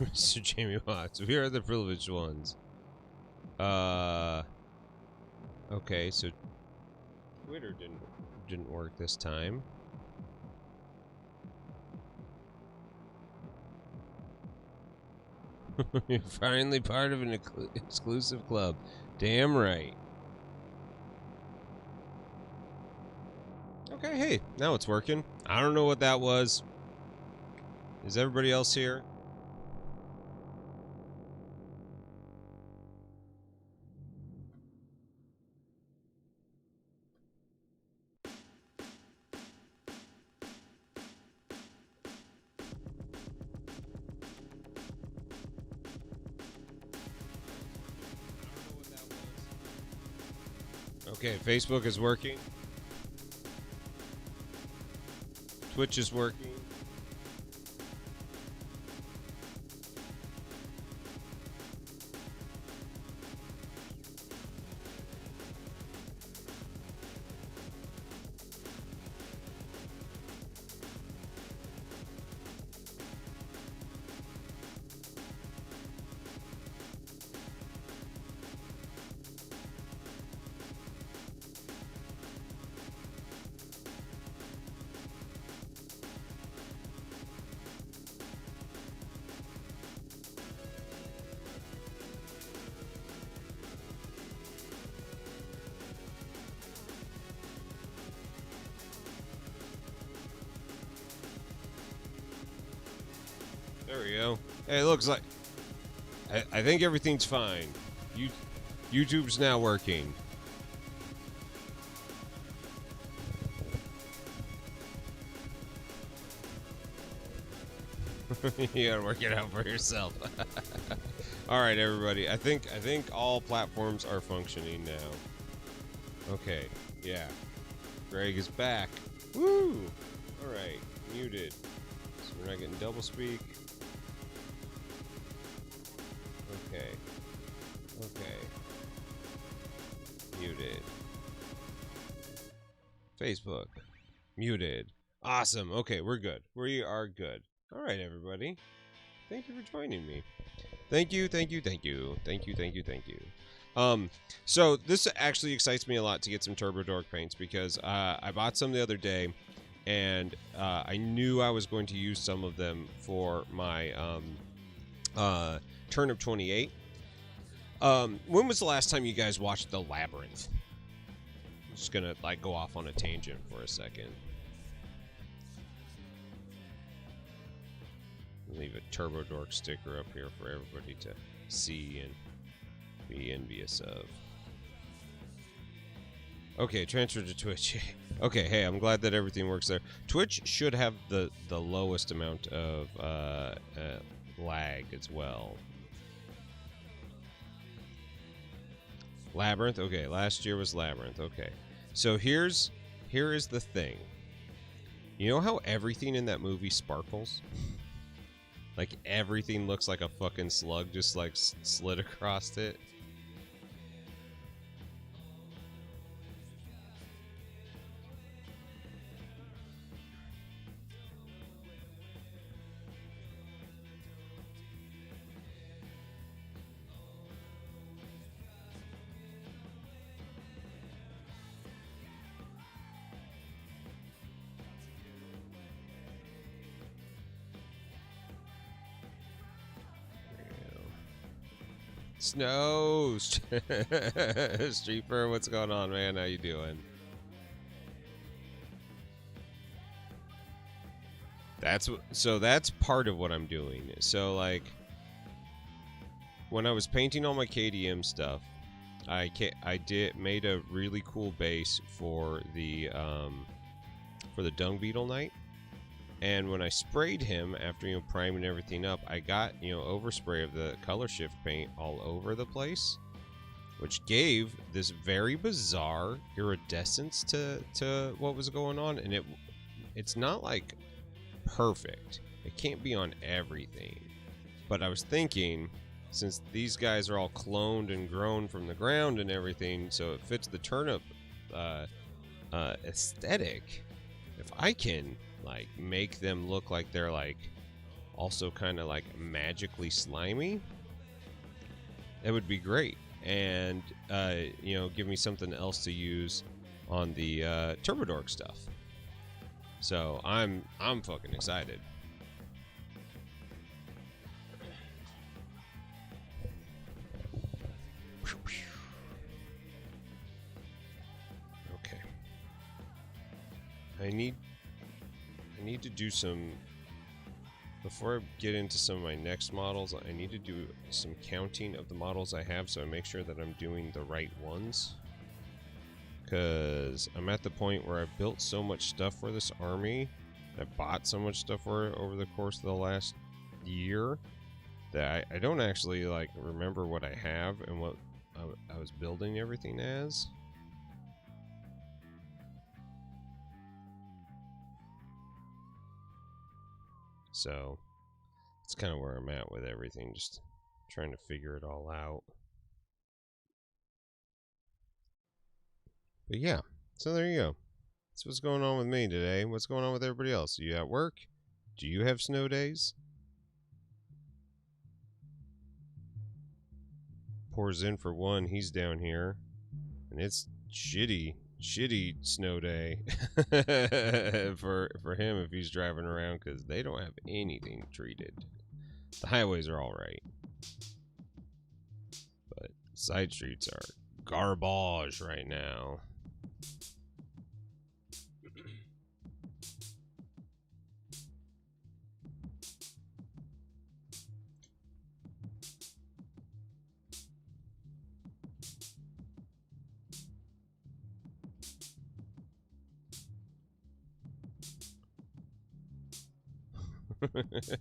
Mr. Jamie Watts. We are the privileged ones. Okay, so Twitter didn't work this time. You're finally part of an exclusive club. Damn right. Okay, hey, now it's working. I don't know what that was. Is everybody else here? Okay, Facebook is working. Twitch is working. There we go. Hey, it looks like I think everything's fine. YouTube's now working. You gotta work it out for yourself. All right, everybody. I think all platforms are functioning now. Okay. Yeah. Greg is back. Woo! All right. Muted. So we're not getting double speak. Okay. Okay. Muted. Facebook. Muted. Awesome. Okay, we're good. We are good. All right, everybody. Thank you for joining me. Thank you, thank you, thank you. Thank you, thank you, thank you. So this actually excites me a lot to get some Turbo Dork paints because I bought some the other day and I knew I was going to use some of them for my Turnip 28. When was the last time you guys watched The Labyrinth? I'm just gonna like go off on a tangent for a second. Leave a Turbo Dork sticker up here for everybody to see and be envious of. Okay, transfer to Twitch. Okay, hey, I'm glad that everything works there. Twitch should have the lowest amount of lag as well. Labyrinth. Okay, last year was Labyrinth. Okay, so here is the thing. You know how everything in that movie sparkles? Like everything looks like a fucking slug just like slid across it. Snow Streeper, what's going on, man? How you doing? That's part of what I'm doing. So like when I was painting all my KDM stuff, I made a really cool base for the Dung Beetle Knight. And when I sprayed him after priming everything up, I got overspray of the color shift paint all over the place, which gave this very bizarre iridescence to what was going on. And it's not like perfect. It can't be on everything. But I was thinking, since these guys are all cloned and grown from the ground and everything, so it fits the turnip aesthetic. If I can like make them look like they're like also kind of like magically slimy, that would be great. And you know, give me something else to use on the Turbodork stuff. So I'm fucking excited. Okay. I need to do some, before I get into some of my next models, I need to do some counting of the models I have so I make sure that I'm doing the right ones. Because I'm at the point where I've built so much stuff for this army, I bought so much stuff for it over the course of the last year, that I don't actually like remember what I have and what I was building everything as. So it's kind of where I'm at with everything, just trying to figure it all out. But yeah, so there you go. That's what's going on with me today. What's going on with everybody else? Are you at work? Do you have snow days? Pours in for one, he's down here. And it's shitty snow day for him if he's driving around, because they don't have anything treated. The highways are alright, but side streets are garbage right now.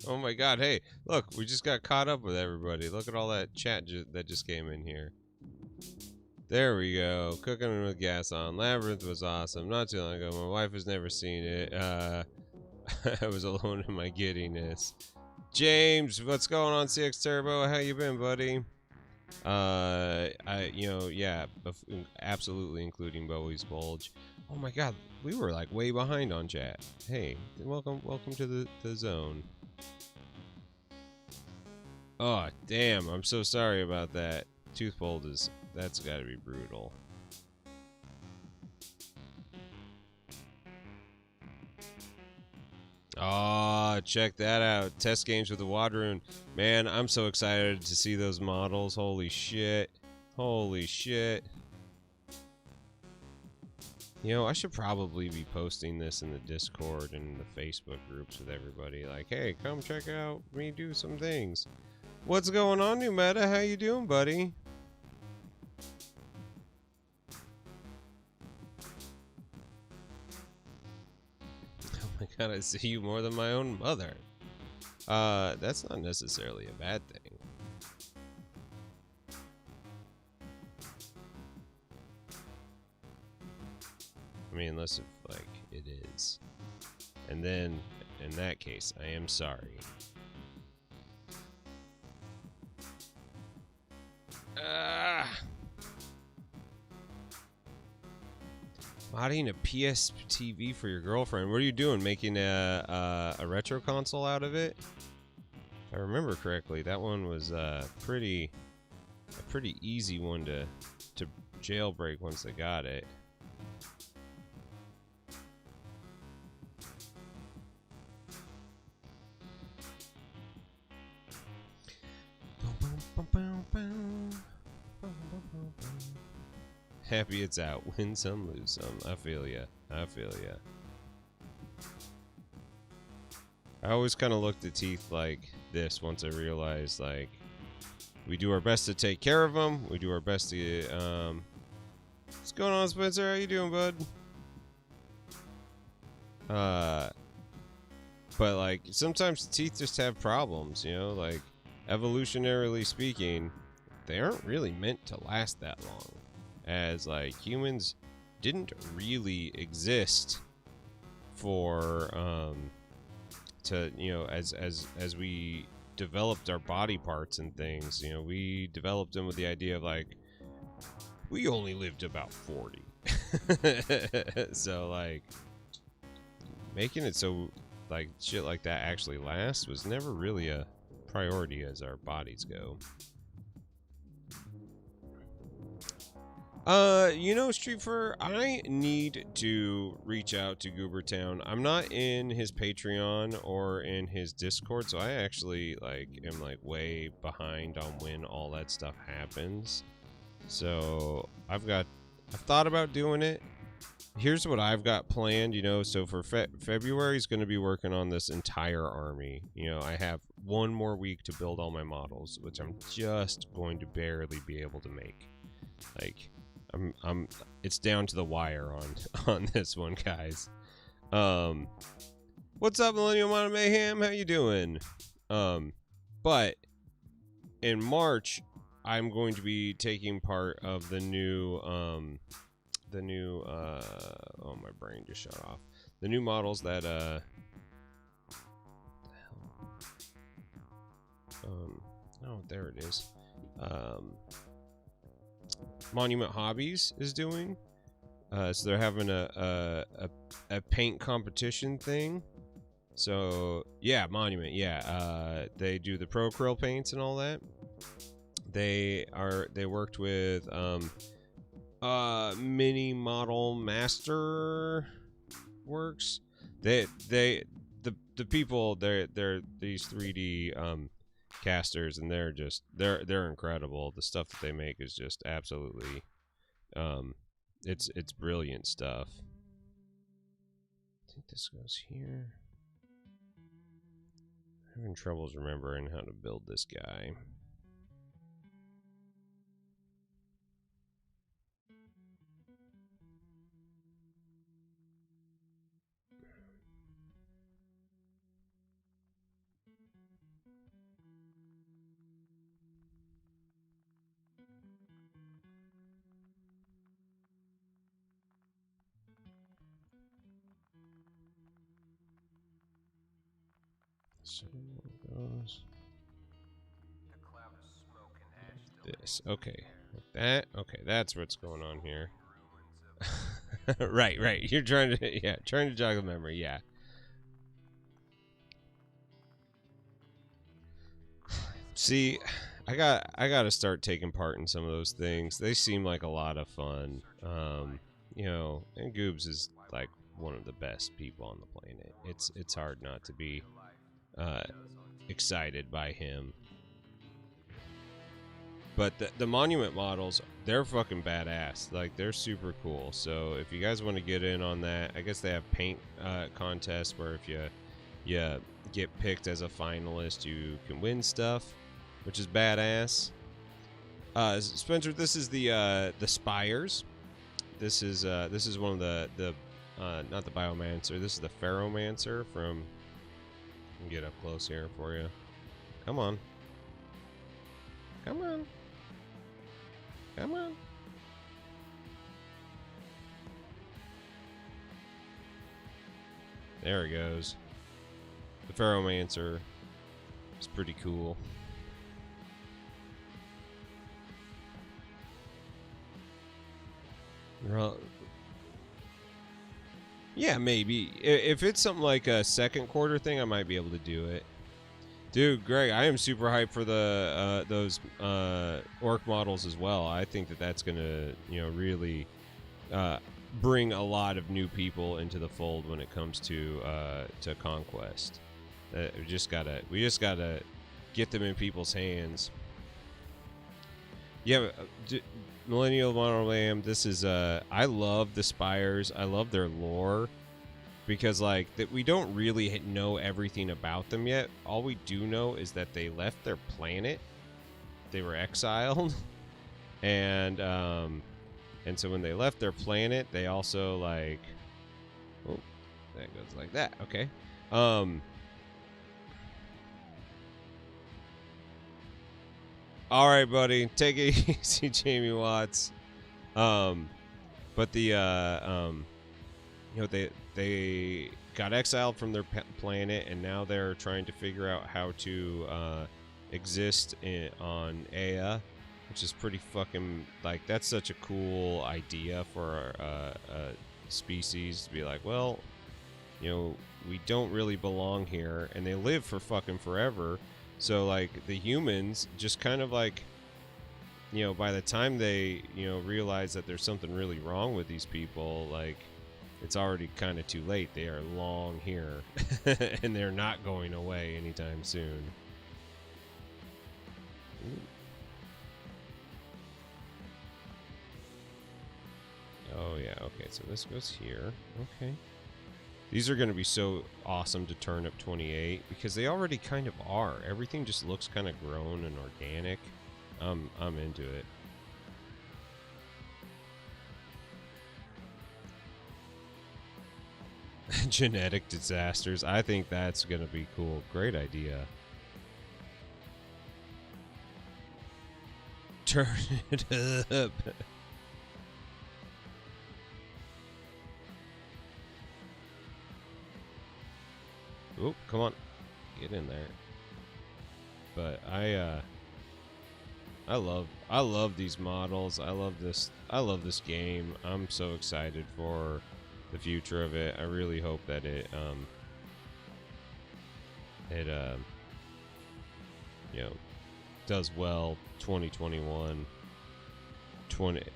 Oh my god, hey, look, we just got caught up with everybody. Look at all that chat that just came in here. There we go. Cooking with gas on. Labyrinth was awesome. Not too long ago. My wife has never seen it. I was alone in my giddiness. James, what's going on, CX Turbo? How you been, buddy? You know, yeah, absolutely including Bowie's Bulge. Oh my god, we were like way behind on chat. Hey, welcome to the zone. Oh, damn, I'm so sorry about that. Tooth pulled that's gotta be brutal. Oh, check that out. Test games with the Wadroon. Man, I'm so excited to see those models. Holy shit. Holy shit. You know, I should probably be posting this in the Discord and the Facebook groups with everybody. Like, hey, come check out me do some things. What's going on, New Meta? How you doing, buddy? Oh my god, I see you more than my own mother. That's not necessarily a bad thing. I mean, unless if, like, it is. And then, in that case, I am sorry. Modding a PS TV for your girlfriend. What are you doing? Making a retro console out of it? If I remember correctly, that one was a pretty easy one to jailbreak once they got it. Happy it's out. Win some, lose some. I feel ya. I feel ya. I always kind of looked at teeth like this once I realized, like, we do our best to take care of them. We do our best to, what's going on, Spencer? How you doing, bud? But, like, sometimes teeth just have problems, you know? Like, evolutionarily speaking, they aren't really meant to last that long. As, like, humans didn't really exist for, to, you know, as we developed our body parts and things, you know, we developed them with the idea of, like, we only lived about 40. So, like, making it so, like shit like that actually lasts was never really a priority as our bodies go. You know, Streetfer, I need to reach out to Goobertown. I'm not in his Patreon or in his Discord, so I actually, like, am, like, way behind on when all that stuff happens. So, I've thought about doing it. Here's what I've got planned, you know, so for February is going to be working on this entire army. You know, I have one more week to build all my models, which I'm just going to barely be able to make. Like, it's down to the wire on this one, guys. What's up, Millennial Mono Mayhem? How you doing? But in March, I'm going to be taking part of the new, oh, my brain just shut off. The new models that, oh, there it is. Monument Hobbies is doing. So they're having a paint competition thing. So yeah, Monument, yeah. They do the Pro Acryl paints and all that. They worked with Mini Model Master Works. The people, they're these 3D casters, and they're incredible. The stuff that they make is just absolutely it's brilliant stuff. I think this goes here. I'm having troubles remembering how to build this guy. So it goes this. Okay. Like that. Okay, that's what's going on here. right. You're trying to jog the memory, yeah. See, I gotta start taking part in some of those things. They seem like a lot of fun. You know, and Goobs is like one of the best people on the planet. It's hard not to be excited by him. But the monument models, they're fucking badass. Like, they're super cool. So if you guys want to get in on that, I guess they have paint contests where if you get picked as a finalist, you can win stuff, which is badass. Spencer, this is the Spires. This is one of the not the Biomancer. This is the Ferromancer from. Let me get up close here for you. Come on. Come on. Come on. There it goes. The Ferromancer is pretty cool. Yeah, maybe. If it's something like a second quarter thing, I might be able to do it. Dude, Greg, I am super hyped for the those orc models as well. I think that that's gonna, you know, really bring a lot of new people into the fold when it comes to Conquest. We just gotta get them in people's hands. Yeah, Millennial Model Lamb. This is I love the Spires. I love their lore. Because, like, that we don't really know everything about them yet. All we do know is that they left their planet. They were exiled. And so when they left their planet, they also, like... Oh, that goes like that. Okay. Alright, buddy. Take it easy, Jamie Watts. But the, you know, they got exiled from their planet, and now they're trying to figure out how to exist on Ea, which is pretty fucking, like, that's such a cool idea for a species to be like, well, you know, we don't really belong here, and they live for fucking forever. So like the humans just kind of like, you know, by the time they, you know, realize that there's something really wrong with these people, like it's already kind of too late. They are long here and they're not going away anytime soon. Ooh. Oh yeah, okay, so this goes here. Okay. These are going to be so awesome to turn up 28 because they already kind of are. Everything just looks kind of grown and organic. I'm into it. Genetic disasters. I think that's going to be cool. Great idea. Turn it up. Oh, come on. Get in there. But I love these models. I love this game. I'm so excited for the future of it. I really hope that it you know, does well 2021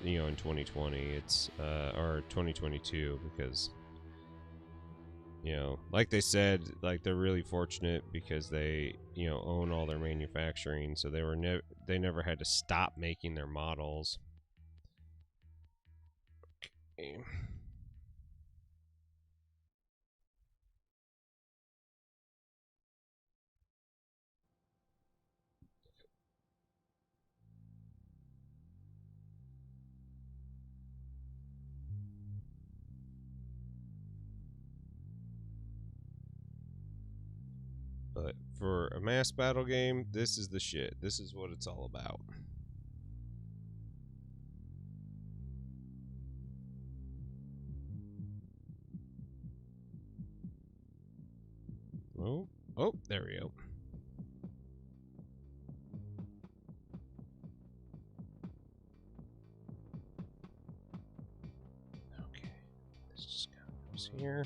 you know, in 2020. It's or 2022, because you know, like they said, like they're really fortunate because they, you know, own all their manufacturing, so they never had to stop making their models. Okay. But for a mass battle game, this is the shit. This is what it's all about. Oh, oh, there we go. Okay, this just goes here.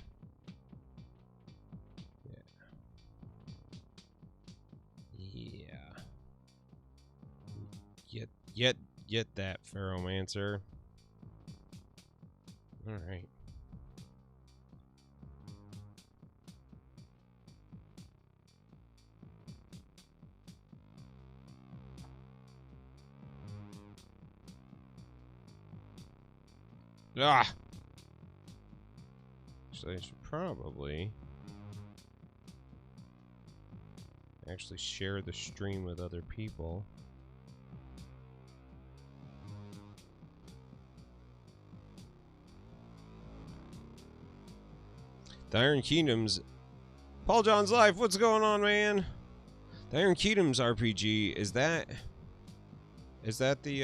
Yeah. Get that, Pharaohmancer. All right. Ah! Actually, I should probably actually share the stream with other people. The Iron Kingdoms. Paul John's Life, what's going on, man? The Iron Kingdoms RPG, is that the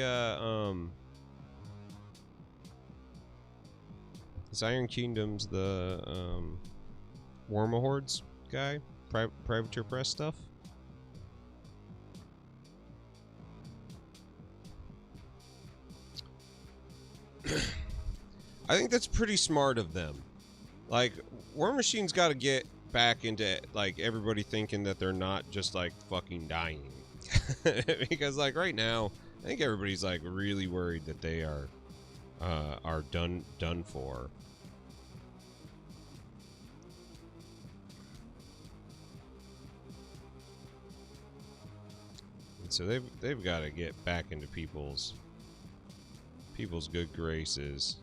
is Iron Kingdoms the Wormahordes guy? Privateer Press stuff? I think that's pretty smart of them. Like, War Machine's got to get back into, like, everybody thinking that they're not just, like, fucking dying. Because, like, right now, I think everybody's, like, really worried that they are done for. And so they've got to get back into people's good graces.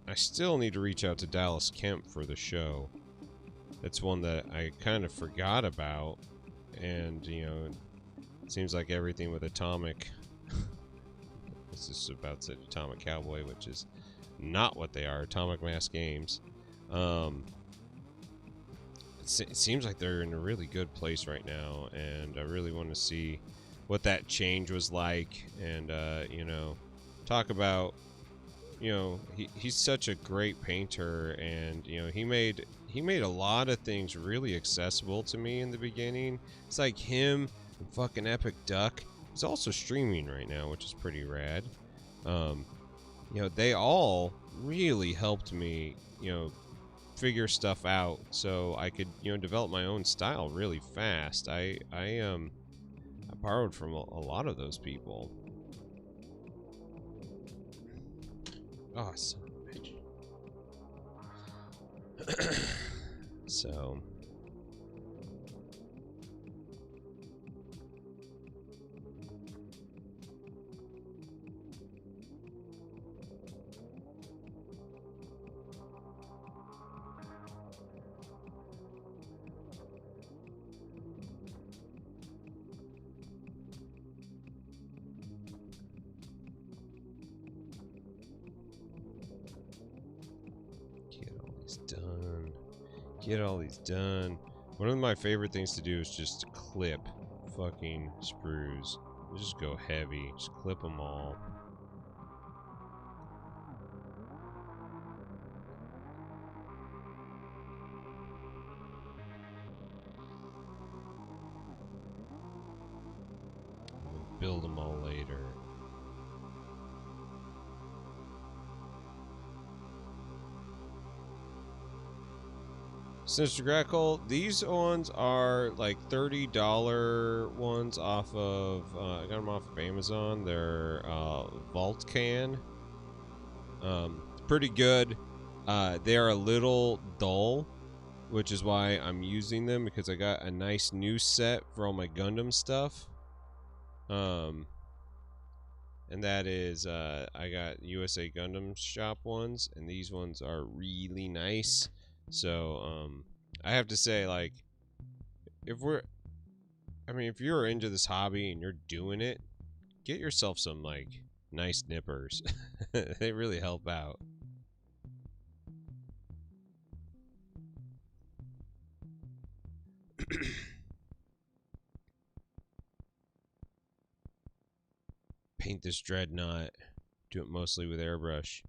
I still need to reach out to Dallas Kemp for the show. That's one that I kind of forgot about, and you know, it seems like everything with Atomic. This is about to say Atomic Cowboy, which is not what they are. Atomic Mass Games. It seems like they're in a really good place right now, and I really want to see what that change was like, and you know, talk about, you know, he's such a great painter, and you know, he made he made a lot of things really accessible to me in the beginning. It's like him and fucking Epic Duck. He's also streaming right now, which is pretty rad. You know, they all really helped me, you know, figure stuff out so I could, you know, develop my own style really fast. I borrowed from a lot of those people. Oh, son of a bitch. So get all these done. One of my favorite things to do is just clip fucking sprues. Just go heavy. Just clip them all. We'll build them all later. Sinister Grackle, these ones are like $30 ones off of, I got them off of Amazon. They're Vault Can. Pretty good. They are a little dull, which is why I'm using them, because I got a nice new set for all my Gundam stuff. And that is, I got USA Gundam Shop ones, and these ones are really nice. So, I have to say, like, if you're into this hobby and you're doing it, get yourself some, like, nice nippers. They really help out. Paint this dreadnought. Do it mostly with airbrush.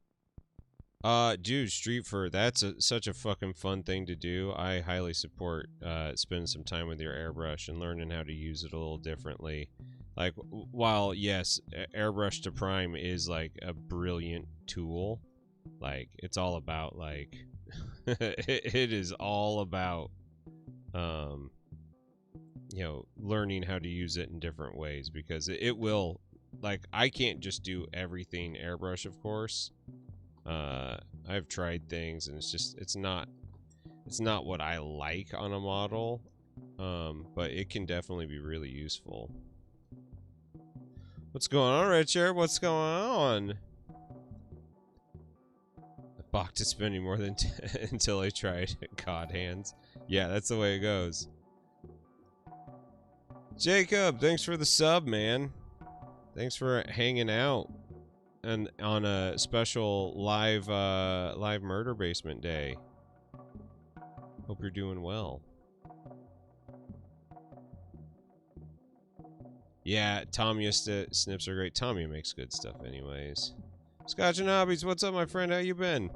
Dude, Street Fur, that's such a fucking fun thing to do. I highly support spending some time with your airbrush and learning how to use it a little differently. Like, while, yes, airbrush to prime is, like, a brilliant tool, like, it's all about, like, it is all about, you know, learning how to use it in different ways, because it will, like, I can't just do everything airbrush, of course. I've tried things, and it's not what I like on a model, but it can definitely be really useful. What's going on, Richard? What's going on? I balked at spending more than until I tried God hands. Yeah, that's the way it goes. Jacob, thanks for the sub, man. Thanks for hanging out. And on a special live murder basement day. Hope you're doing well. Yeah, Tamiya snips are great. Tamiya makes good stuff anyways. Scotch and Hobbies, what's up, my friend? How you been?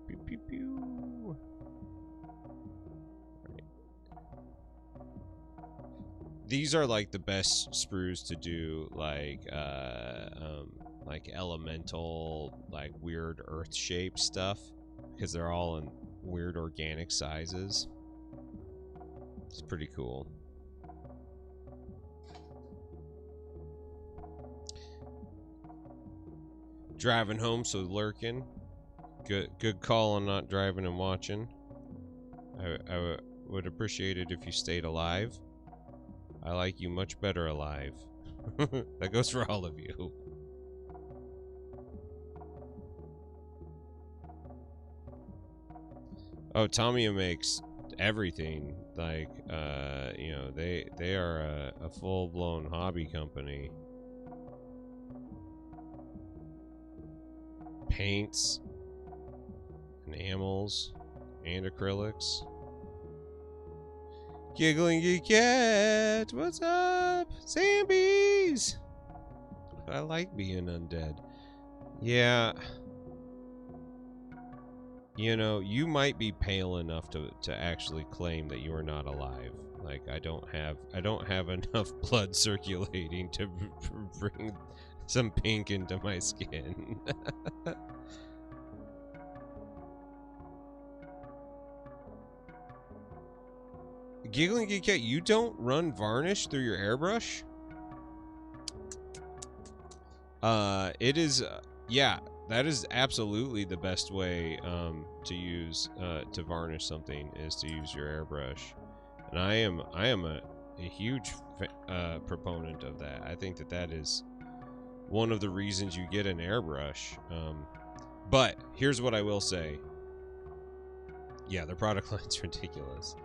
Pew, pew, pew. These are like the best sprues to do, like elemental, like weird earth shaped stuff, because they're all in weird organic sizes. It's pretty cool. Driving home, so lurking. Good call on not driving and watching. I would appreciate it if you stayed alive. I like you much better alive. That goes for all of you. Oh, Tamiya makes everything. Like, you know, they are a full-blown hobby company. Paints, enamels, and acrylics. Giggling Geek Cat, what's up? Zambies! I like being undead. Yeah. You know, you might be pale enough to actually claim that you are not alive. Like I don't have enough blood circulating to bring some pink into my skin. Giggling Geek Cat, you don't run varnish through your airbrush? It is, yeah, that is absolutely the best way to use to varnish something is to use your airbrush, and I am a huge proponent of that. I think that is one of the reasons you get an airbrush. But here's what I will say. Yeah, their product line's ridiculous.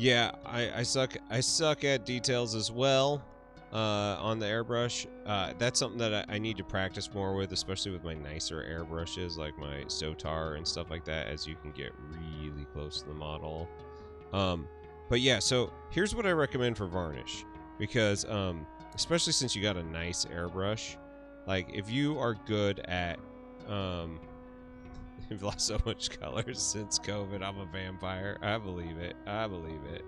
Yeah, I suck at details as well on the airbrush. That's something that I need to practice more with, especially with my nicer airbrushes like my Sotar and stuff like that, as you can get really close to the model. But yeah, so here's what I recommend for varnish, because especially since you got a nice airbrush, like if you are good at I've lost so much color since COVID. I'm a vampire. I believe it. I believe it.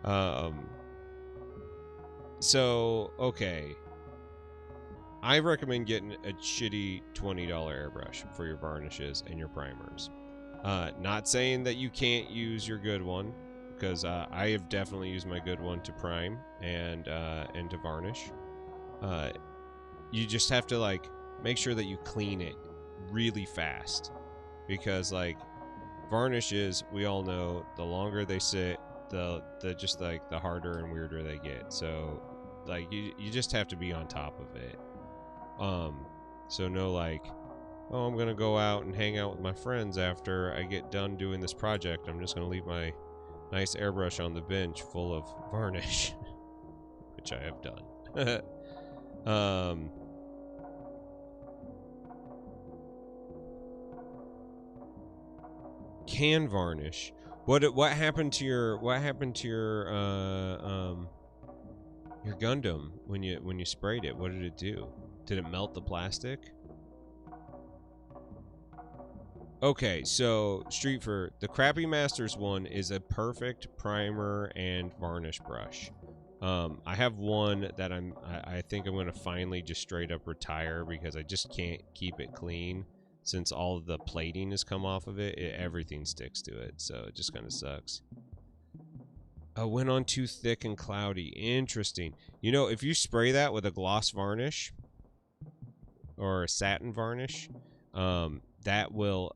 Um. So okay, I recommend getting a shitty $20 airbrush for your varnishes and your primers. Not saying that you can't use your good one, because I have definitely used my good one to prime and to varnish. You just have to like make sure that you clean it really fast, because like varnishes, we all know the longer they sit, the just like the harder and weirder they get. So like you just have to be on top of it. So no like, oh, I'm gonna go out and hang out with my friends after I get done doing this project. I'm just gonna leave my nice airbrush on the bench full of varnish, which I have done. um can varnish. What happened to your your Gundam when you sprayed it? What did it do? Did it melt the plastic? Okay, so Street for the Crappy Masters one is a perfect primer and varnish brush. I have one that I think I'm gonna finally just straight up retire because I just can't keep it clean since all of the plating has come off of it. Everything sticks to it, so it just kind of sucks. Went on too thick and cloudy. Interesting. You know, if you spray that with a gloss varnish or a satin varnish, that will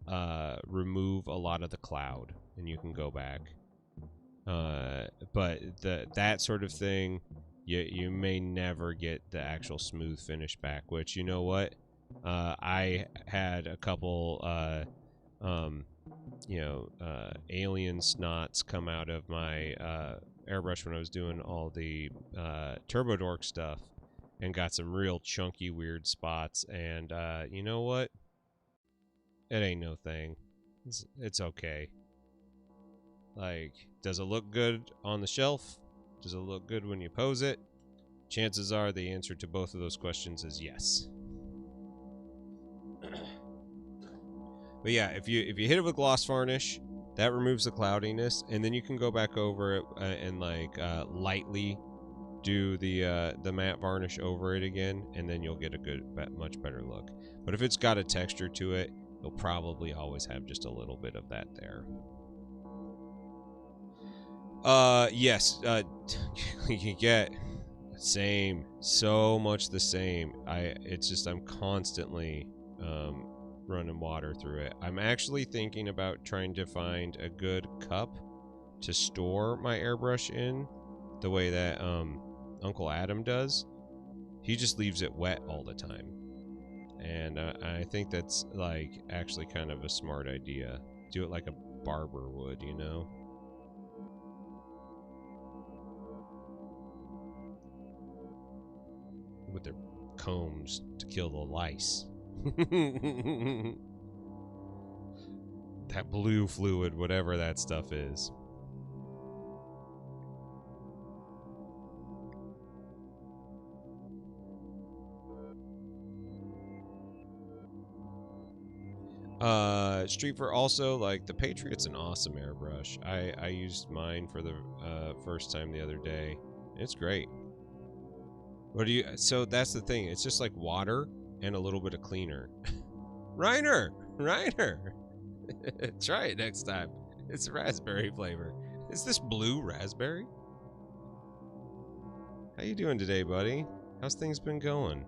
remove a lot of the cloud, and you can go back. But that sort of thing, you may never get the actual smooth finish back. Which, you know what, I had a couple um, alien snots come out of my airbrush when I was doing all the Turbo Dork stuff, and got some real chunky weird spots. And you know what? It ain't no thing. It's okay. Like, does it look good on the shelf? Does it look good when you pose it? Chances are the answer to both of those questions is yes. But yeah, if you hit it with gloss varnish, that removes the cloudiness, and then you can go back over it and like lightly do the matte varnish over it again, and then you'll get a good, much better look. But if it's got a texture to it, you'll probably always have just a little bit of that there. Yes. You get same, so much the same. It's just I'm constantly running water through it. I'm actually thinking about trying to find a good cup to store my airbrush in, the way that Uncle Adam does. He just leaves it wet all the time, and I think that's like actually kind of a smart idea. Do it like a barber would, you know. With their combs to kill the lice. That blue fluid, whatever that stuff is. Street for also, like, the Patriot's an awesome airbrush. I used mine for the first time the other day. It's great. What do you? So that's the thing. It's just like water and a little bit of cleaner. Reiner, try it next time. It's raspberry flavor. Is this blue raspberry? How you doing today, buddy? How's things been going?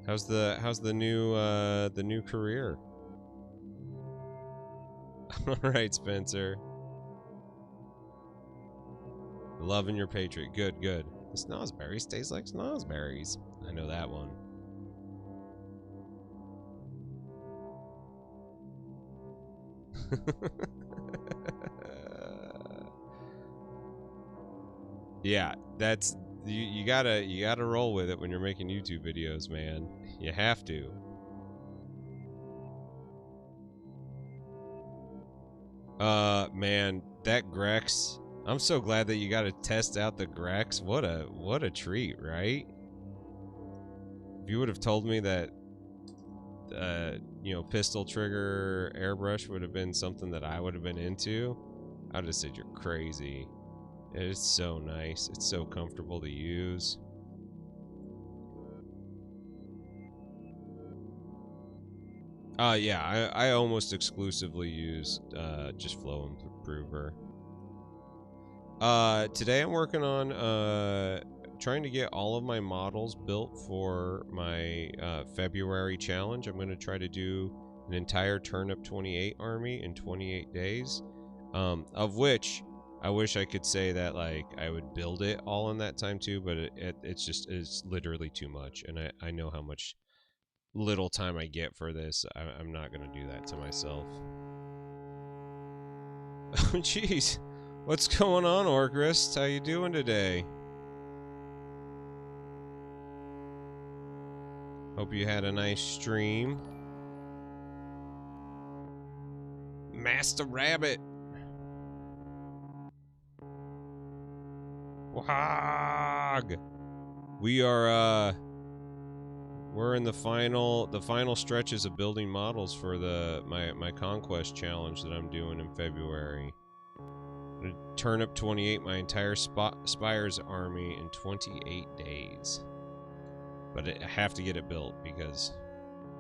How's the new career? All right, Spencer. Loving your Patriot. Good, good. The snozzberries taste like snozzberries. I know that one. Yeah, that's you gotta roll with it when you're making YouTube videos, man. You have to. Man, that Grex. I'm so glad that you got to test out the Grex. What a treat, right? If you would have told me that you know, pistol trigger airbrush would have been something that I would have been into, I would have said you're crazy. It is so nice. It's so comfortable to use. Yeah, I almost exclusively use just Flow Improver. Today I'm working on trying to get all of my models built for my February challenge. I'm going to try to do an entire Turnip 28 army in 28 days, of which I wish I could say that like I would build it all in that time too, but it's literally too much, and I know how much little time I get for this. I'm not going to do that to myself. Oh, jeez. What's going on, Orgrist? How you doing today? Hope you had a nice stream. Master Rabbit. Wahog! We are we're in the final stretches of building models for my conquest challenge that I'm doing in February. I'm gonna Turnip 28 my entire Spires army in 28 days. But I have to get it built because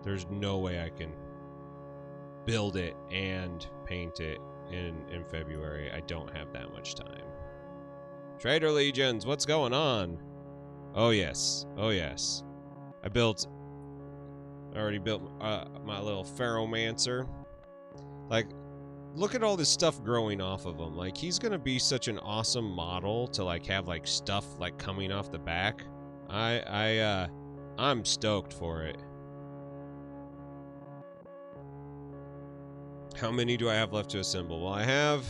there's no way I can build it and paint it in February. I don't have that much time. Trader Legions, what's going on? Oh yes, oh yes. I already built my little Pharaohmancer. Like, look at all this stuff growing off of him. Like, he's gonna be such an awesome model to like have like stuff like coming off the back. I'm stoked for it. How many do I have left to assemble? Well, I have,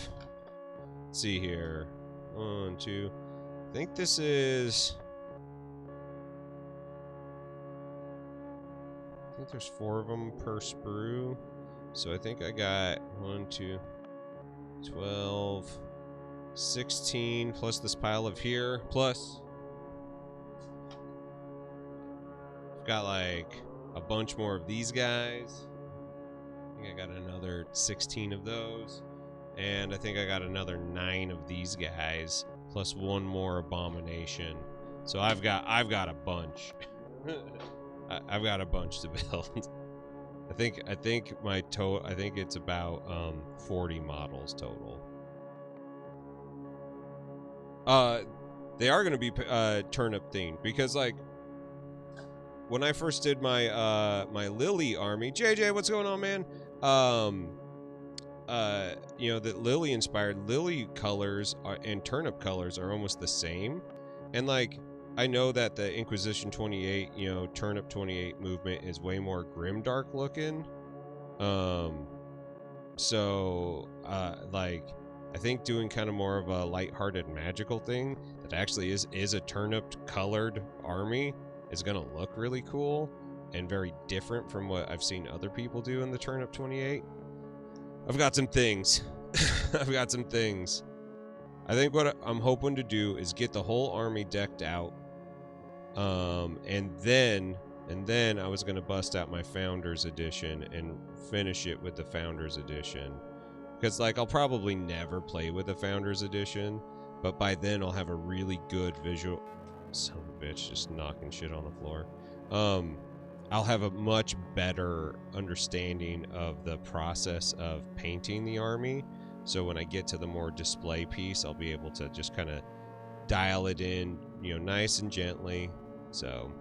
let's see here. 1, 2. I think this is, I think there's 4 of them per sprue. So I think I got 1, 2, 12, 16 plus this pile of here, plus I've got like a bunch more of these guys. I think I got another 16 of those, and I think I got another 9 of these guys, plus 1 more abomination. So I've got a bunch. I've got a bunch to build. I think my total. I think it's about 40 models total. They are going to be turnip themed because like when I first did my my Lily army, JJ, what's going on, man? You know, that Lily inspired Lily colors and turnip colors are almost the same, and like I know that the Inquisition 28, you know, Turnip 28 movement is way more grimdark looking. So like I think doing kind of more of a lighthearted magical thing that actually is a turnip colored army is gonna look really cool and very different from what I've seen other people do in the Turnip 28. I've got some things. I've got some things. I think what I'm hoping to do is get the whole army decked out, and then And then I was going to bust out my Founders Edition and finish it with the Founders Edition. Because, like, I'll probably never play with the Founders Edition, but by then I'll have a really good visual... Son of a bitch, just knocking shit on the floor. I'll have a much better understanding of the process of painting the army. So when I get to the more display piece, I'll be able to just kind of dial it in, you know, nice and gently. So...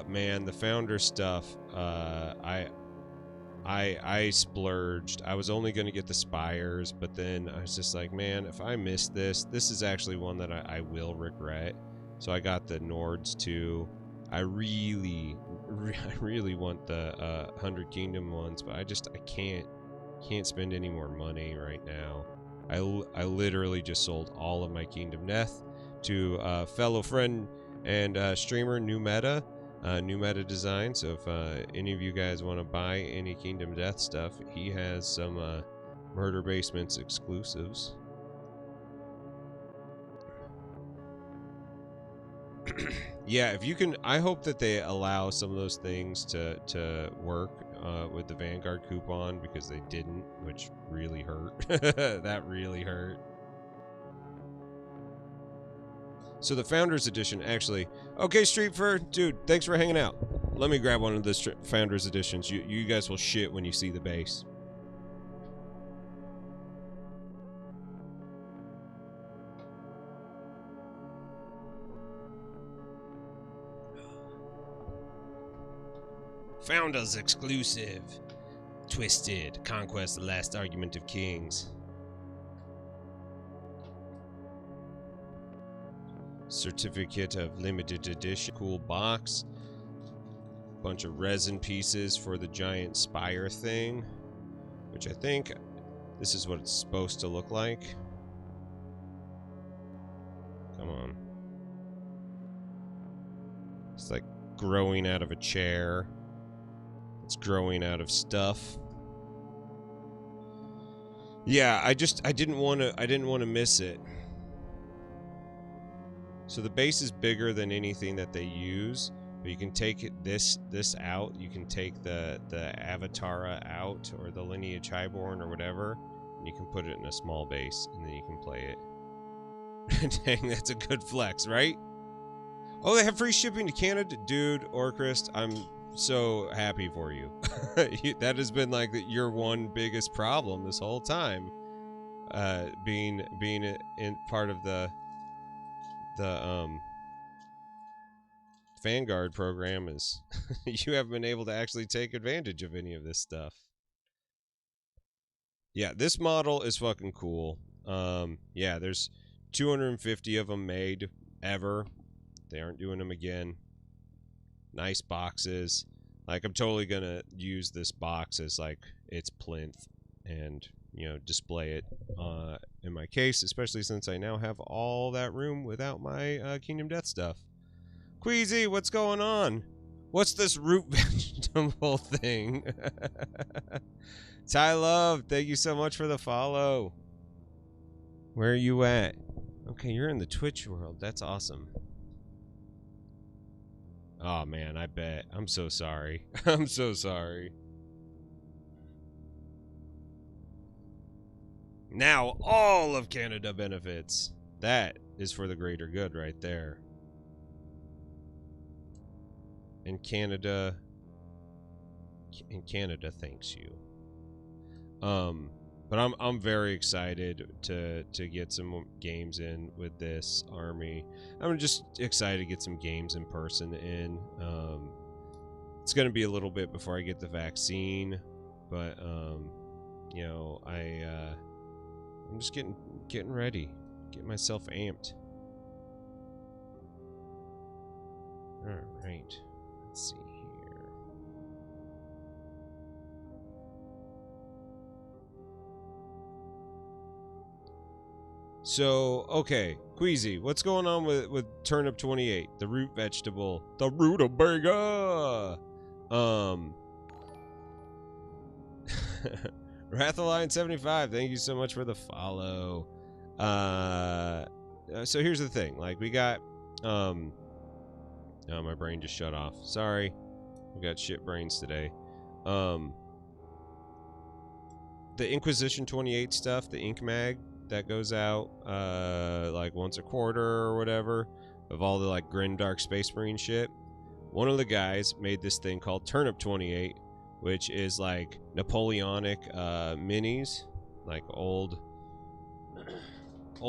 man, the founder stuff, I splurged. I was only going to get the spires, but then I was just like, man, if I miss this is actually one that I will regret. So I got the Nords too. I really want the 100 Kingdom ones, but I can't spend any more money right now. I literally just sold all of my Kingdom Death to fellow friend and streamer New Meta Design. So if any of you guys want to buy any Kingdom Death stuff, he has some Murder Basements exclusives. Yeah, if you can, I hope that they allow some of those things to work with the Vanguard coupon, because they didn't, which really hurt. That really hurt. So the Founders Edition, actually... Okay, Street Fur, dude, thanks for hanging out. Let me grab one of the Founders Editions. You guys will shit when you see the base. Founders exclusive. Twisted. Conquest, the last argument of kings. Certificate of limited edition. Cool box. Bunch of resin pieces for the giant spire thing, which I think this is what it's supposed to look like. Come on. It's like growing out of a chair. It's growing out of stuff. Yeah, I didn't want to miss it. So the base is bigger than anything that they use, but you can take this out. You can take the Avatara out, or the Lineage Highborn, or whatever, and you can put it in a small base, and then you can play it. Dang, that's a good flex, right? Oh, they have free shipping to Canada, dude. Orchrist, I'm so happy for you. That has been like your one biggest problem this whole time, being in part of the Vanguard program, is you haven't been able to actually take advantage of any of this stuff. Yeah, this model is fucking cool. Yeah, there's 250 of them made ever. They aren't doing them again. Nice boxes. Like, I'm totally gonna use this box as like its plinth, and you know, display it in my case, especially since I now have all that room without my Kingdom Death stuff. Queasy, what's going on? What's this root vegetable thing? Ty Love, thank you so much for the follow. Where are you at? Okay, you're in the Twitch world. That's awesome. Oh man, I bet. I'm so sorry. I'm so sorry. Now all of Canada benefits. That is for the greater good right there. And Canada thanks you. But I'm very excited to get some games in with this army. I'm just excited to get some games in person in. It's gonna be a little bit before I get the vaccine, but you know, I'm just getting ready, getting myself amped. All right, let's see here. So, okay, Queasy, what's going on with Turnip 28, the root vegetable, the rutabaga? Rathaline 75, thank you so much for the follow. So here's the thing, like, we got Oh, my brain just shut off. Sorry. We got shit brains today. The Inquisition 28 stuff, the Ink Mag that goes out like once a quarter or whatever, of all the like grimdark Space Marine shit. One of the guys made this thing called Turnip 28, which is like Napoleonic minis, like old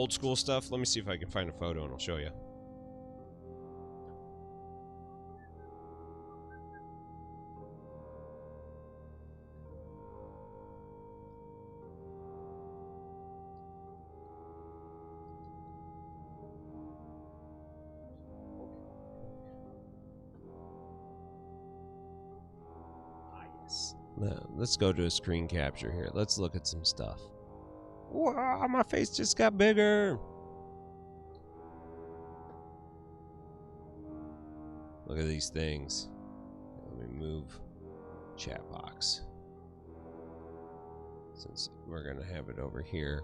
school stuff. Let me see if I can find a photo and I'll show you. Let's go to a screen capture here. Let's look at some stuff. Wow, my face just got bigger. Look at these things. Let me move chat box, since we're gonna have it over here.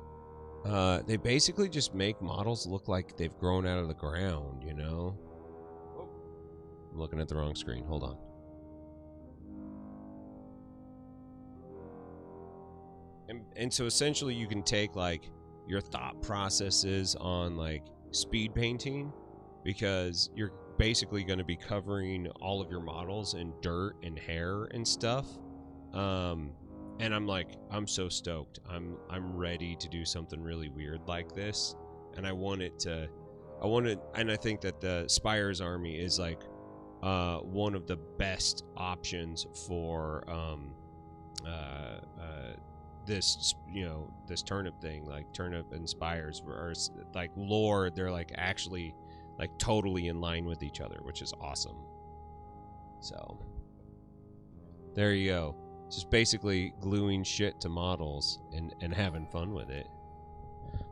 They basically just make models look like they've grown out of the ground, you know? I'm looking at the wrong screen. Hold on. And so essentially you can take like your thought processes on like speed painting, because you're basically going to be covering all of your models in dirt and hair and stuff. And I'm so stoked. I'm ready to do something really weird like this. And and I think that the Spire's Army is like one of the best options for this, you know, this turnip thing. Like Turnip and Spires are like lore, they're like actually like totally in line with each other, which is awesome. So there you go. Just basically gluing shit to models and having fun with it.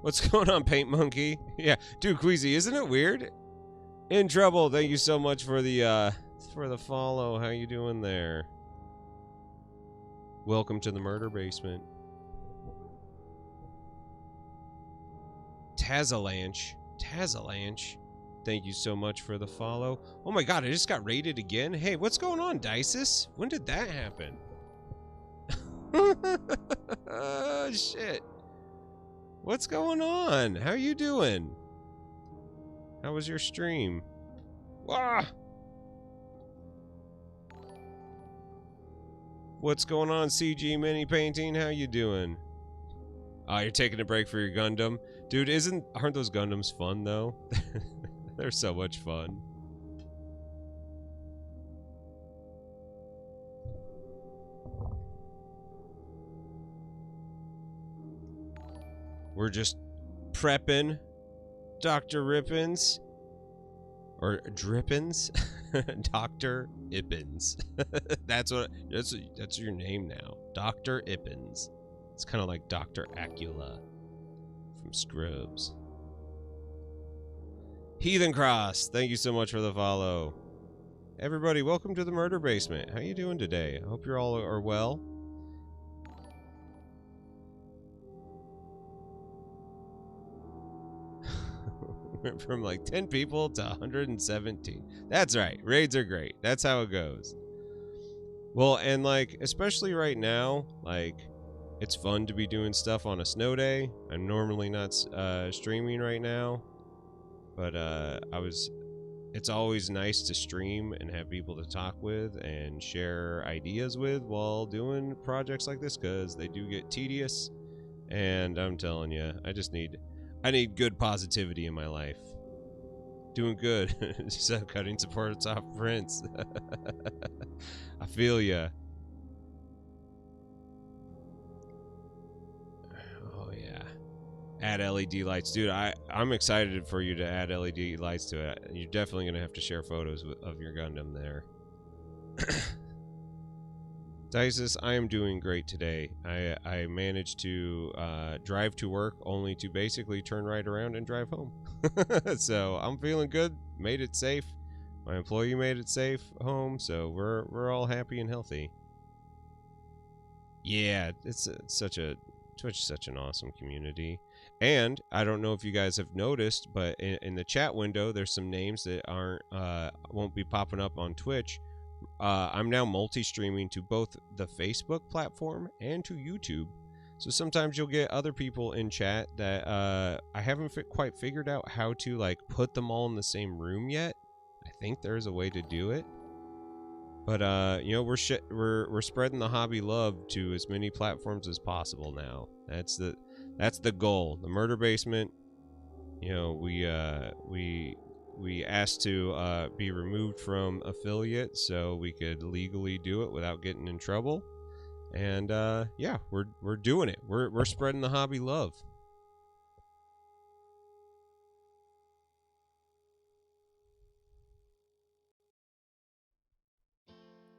What's going on, Paint Monkey? Yeah, dude, Queasy, isn't it weird? In trouble. Thank you so much for the follow. How you doing there? Welcome to the murder basement. Tazalanche. Thank you so much for the follow. Oh my god, I just got raided again. Hey, what's going on, Dices? When did that happen? Shit. What's going on? How you doing? How was your stream? Wah! What's going on, CG Mini Painting? How you doing? You're taking a break for your Gundam? Dude, aren't those Gundams fun, though? They're so much fun. We're just prepping Dr. Rippins. Or Drippins? Dr. Ippins. That's your name now. Dr. Ippins. It's kind of like Dr. Acula from Scrubs. Heathen Cross, thank you so much for the follow. Everybody, welcome to the Murder Basement. How you doing today? I hope you're all are well. Went from like 10 people to 117. That's right. Raids are great. That's how it goes. Well, and like, especially right now, like, it's fun to be doing stuff on a snow day. I'm normally not streaming right now, but it's always nice to stream and have people to talk with and share ideas with while doing projects like this, because they do get tedious. And I'm telling you, I need good positivity in my life. Doing good. So cutting support top prints. I feel ya. Oh yeah. Add LED lights, dude. I'm excited for you to add LED lights to it. You're definitely gonna have to share photos of your Gundam there. Dices, I am doing great today. I managed to drive to work only to basically turn right around and drive home. So I'm feeling good. Made it safe. My employee made it safe home, so we're all happy and healthy. Yeah, it's such a Twitch is such an awesome community. And I don't know if you guys have noticed, but in the chat window, there's some names that won't be popping up on Twitch. I'm now multi-streaming to both the Facebook platform and to YouTube. So sometimes you'll get other people in chat that I haven't quite figured out how to like put them all in the same room yet. I think there's a way to do it. But you know, we're spreading the hobby love to as many platforms as possible now. That's the goal. The Murder Basement, you know, we asked to be removed from affiliate so we could legally do it without getting in trouble. And yeah, we're doing it. We're spreading the hobby love.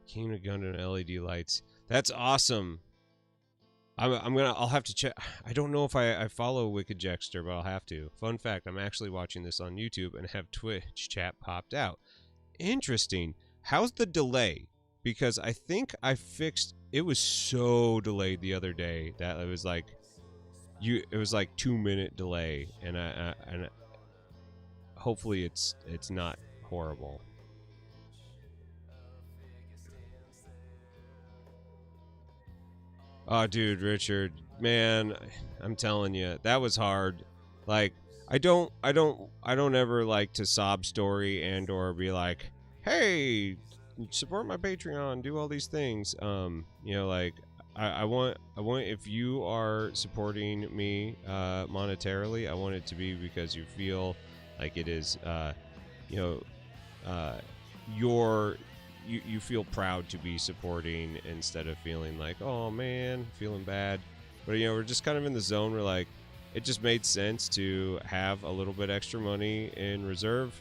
Kingdom Gun and LED lights. That's awesome. I'll have to check. I don't know if I follow Wicked Jexter, but I'll have to. Fun fact, I'm actually watching this on YouTube and have Twitch chat popped out. Interesting. How's the delay? Because I think I fixed, it was so delayed the other day that it was like it was like 2-minute delay, and hopefully it's not horrible. Oh, dude, Richard, man, I'm telling you, that was hard. Like, I don't ever like to sob story and or be like, hey, support my Patreon, do all these things. You know, like, I want if you are supporting me monetarily, I want it to be because you feel like it is, you know, you feel proud to be supporting instead of feeling like, oh man, feeling bad. But you know, we're just kind of in the zone where like it just made sense to have a little bit extra money in reserve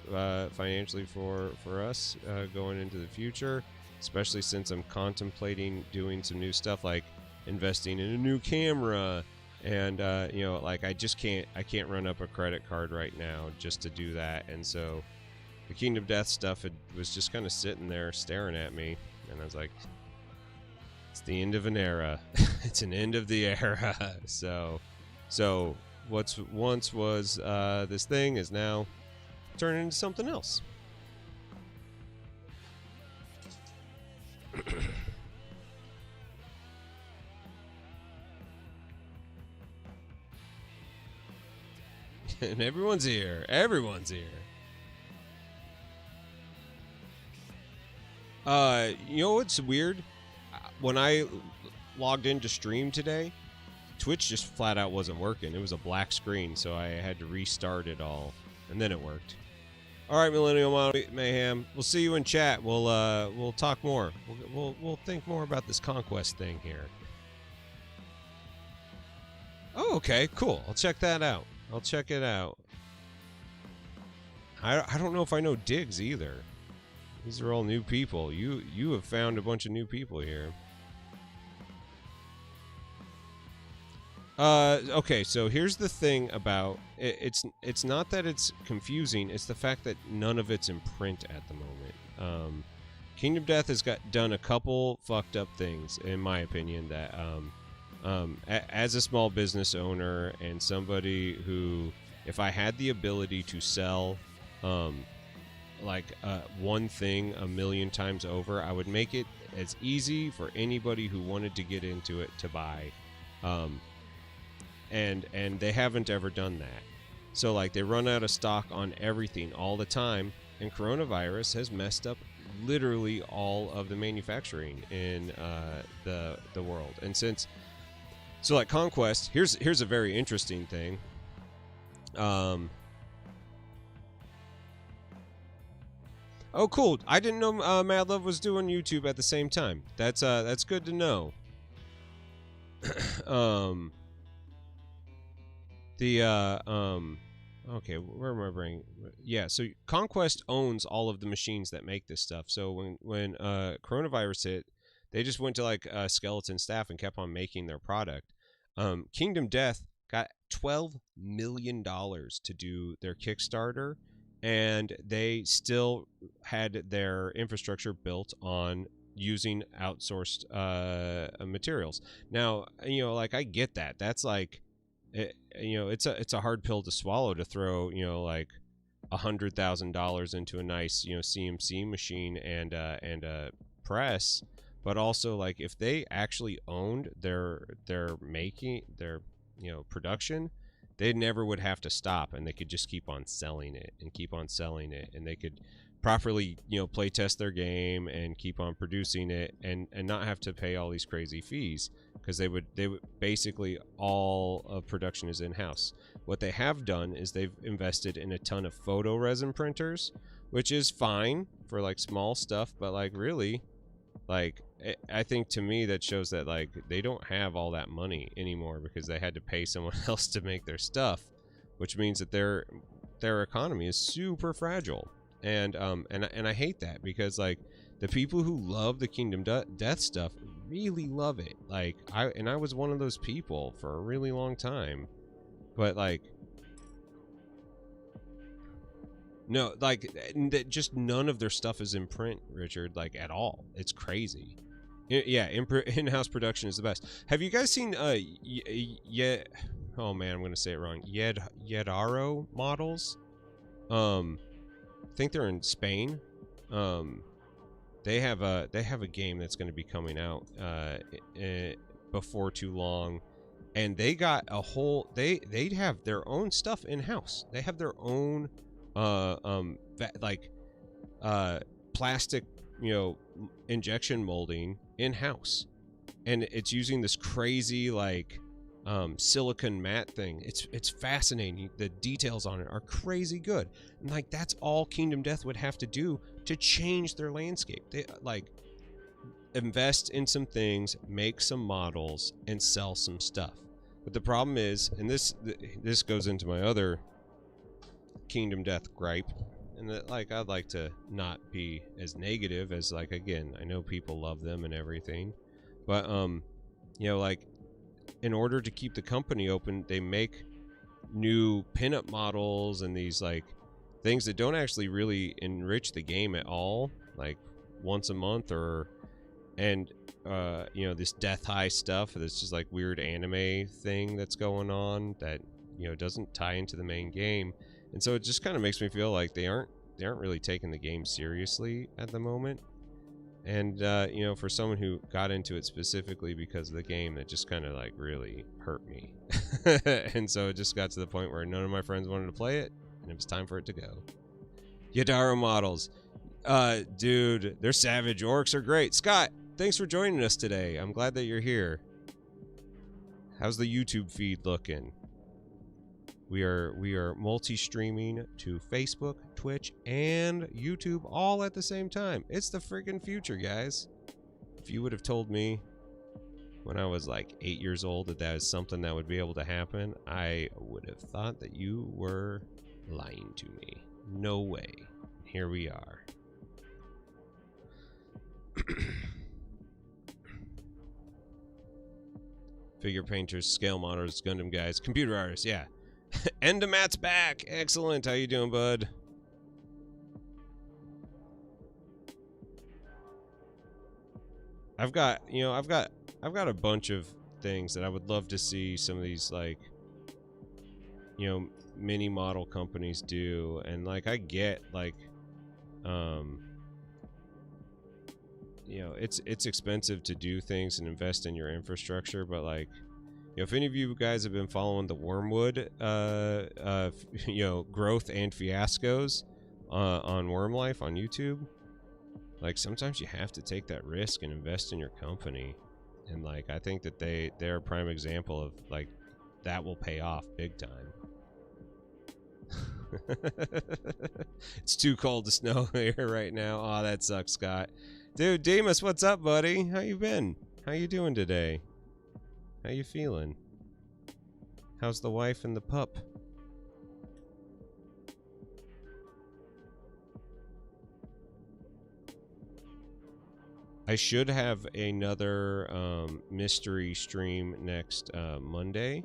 financially for us going into the future, especially since I'm contemplating doing some new stuff like investing in a new camera. And you know, like I can't run up a credit card right now just to do that. And so the Kingdom Death stuff was just kind of sitting there staring at me, and I was like, it's the end of an era. It's an end of the era. So what's once was this thing is now turning into something else. And everyone's here. Everyone's here. You know what's weird? When I logged into stream today, Twitch just flat out wasn't working. It was a black screen, so I had to restart it all, and then it worked. All right, Millennial Mayhem. We'll see you in chat. We'll talk more. We'll think more about this conquest thing here. Oh, okay, cool. I'll check that out. I'll check it out. I don't know if I know Diggs either. These are all new people. You have found a bunch of new people here. Okay, so here's the thing about it. It's not that it's confusing. It's the fact that none of it's in print at the moment. Kingdom Death has done a couple fucked up things, in my opinion. That as a small business owner and somebody who, if I had the ability to sell, like one thing a million times over, I would make it as easy for anybody who wanted to get into it to buy. And they haven't ever done that. So like they run out of stock on everything all the time, and coronavirus has messed up literally all of the manufacturing in the world. And since so like Conquest, here's a very interesting thing. Oh, cool! I didn't know Mad Love was doing YouTube at the same time. That's good to know. Okay, where am I bringing? Yeah, so Conquest owns all of the machines that make this stuff. So when coronavirus hit, they just went to like skeleton staff and kept on making their product. Kingdom Death got $12 million to do their Kickstarter, and they still had their infrastructure built on using outsourced materials. Now, like, I get that. That's like, it's a hard pill to swallow, to throw, like $100,000 into a nice, CNC machine and a press. But also, like, if they actually owned their production, they never would have to stop, and they could just keep on selling it and keep on selling it, and they could properly, play test their game and keep on producing it, and not have to pay all these crazy fees, because they would basically, all of production is in-house. What they have done is they've invested in a ton of photo resin printers, which is fine for like small stuff, but like really, like, I think, to me, that shows that, like, they don't have all that money anymore, because they had to pay someone else to make their stuff, which means that their economy is super fragile. And I hate that, because, like, the people who love the Kingdom Death stuff really love it. Like, I was one of those people for a really long time, but, like, no, like, just none of their stuff is in print, Richard, like, at all. It's crazy. Yeah, in-house production is the best. Have you guys seen oh man, I'm gonna say it wrong. Yedaro models? I think they're in Spain. They have a game that's going to be coming out before too long, and they got a whole, they have their own stuff in house. They have their own plastic, injection molding in house, and it's using this crazy, like, silicon matte thing. It's fascinating. The details on it are crazy good, and like, that's all Kingdom Death would have to do to change their landscape. They, like, invest in some things, make some models, and sell some stuff. But the problem is, and this goes into my other Kingdom Death gripe, and that, like, I'd like to not be as negative as, like, again, I know people love them and everything, but like, in order to keep the company open, they make new pinup models and these, like, things that don't actually really enrich the game at all, like once a month, this Death High stuff that's just like weird anime thing that's going on that, doesn't tie into the main game. And so it just kind of makes me feel like they aren't really taking the game seriously at the moment. And for someone who got into it specifically because of the game, that just kind of, like, really hurt me. And so it just got to the point where none of my friends wanted to play it, and it was time for it to go. Yadaro models, dude, their savage orcs are great. Scott, thanks for joining us today. I'm glad that you're here. How's the YouTube feed looking? We are multi-streaming to Facebook, Twitch, and YouTube all at the same time. It's the friggin' future, guys. If you would have told me when I was like 8 years old that is something that would be able to happen, I would have thought that you were lying to me. No way. Here we are. Figure painters, scale modelers, Gundam guys, computer artists, yeah. Endomat's back. Excellent. How you doing, bud? I've got a bunch of things that I would love to see some of these, like, mini model companies do, and, like, I get, like, it's expensive to do things and invest in your infrastructure, but, like, if any of you guys have been following the Wormwood, growth and fiascos on Worm Life on YouTube, like, sometimes you have to take that risk and invest in your company. And, like, I think that they're a prime example of, like, that will pay off big time. It's too cold to snow here right now. Oh, that sucks, Scott. Dude, Demas, what's up, buddy? How you been? How you doing today? How you feeling? How's the wife and the pup? I should have another mystery stream next Monday.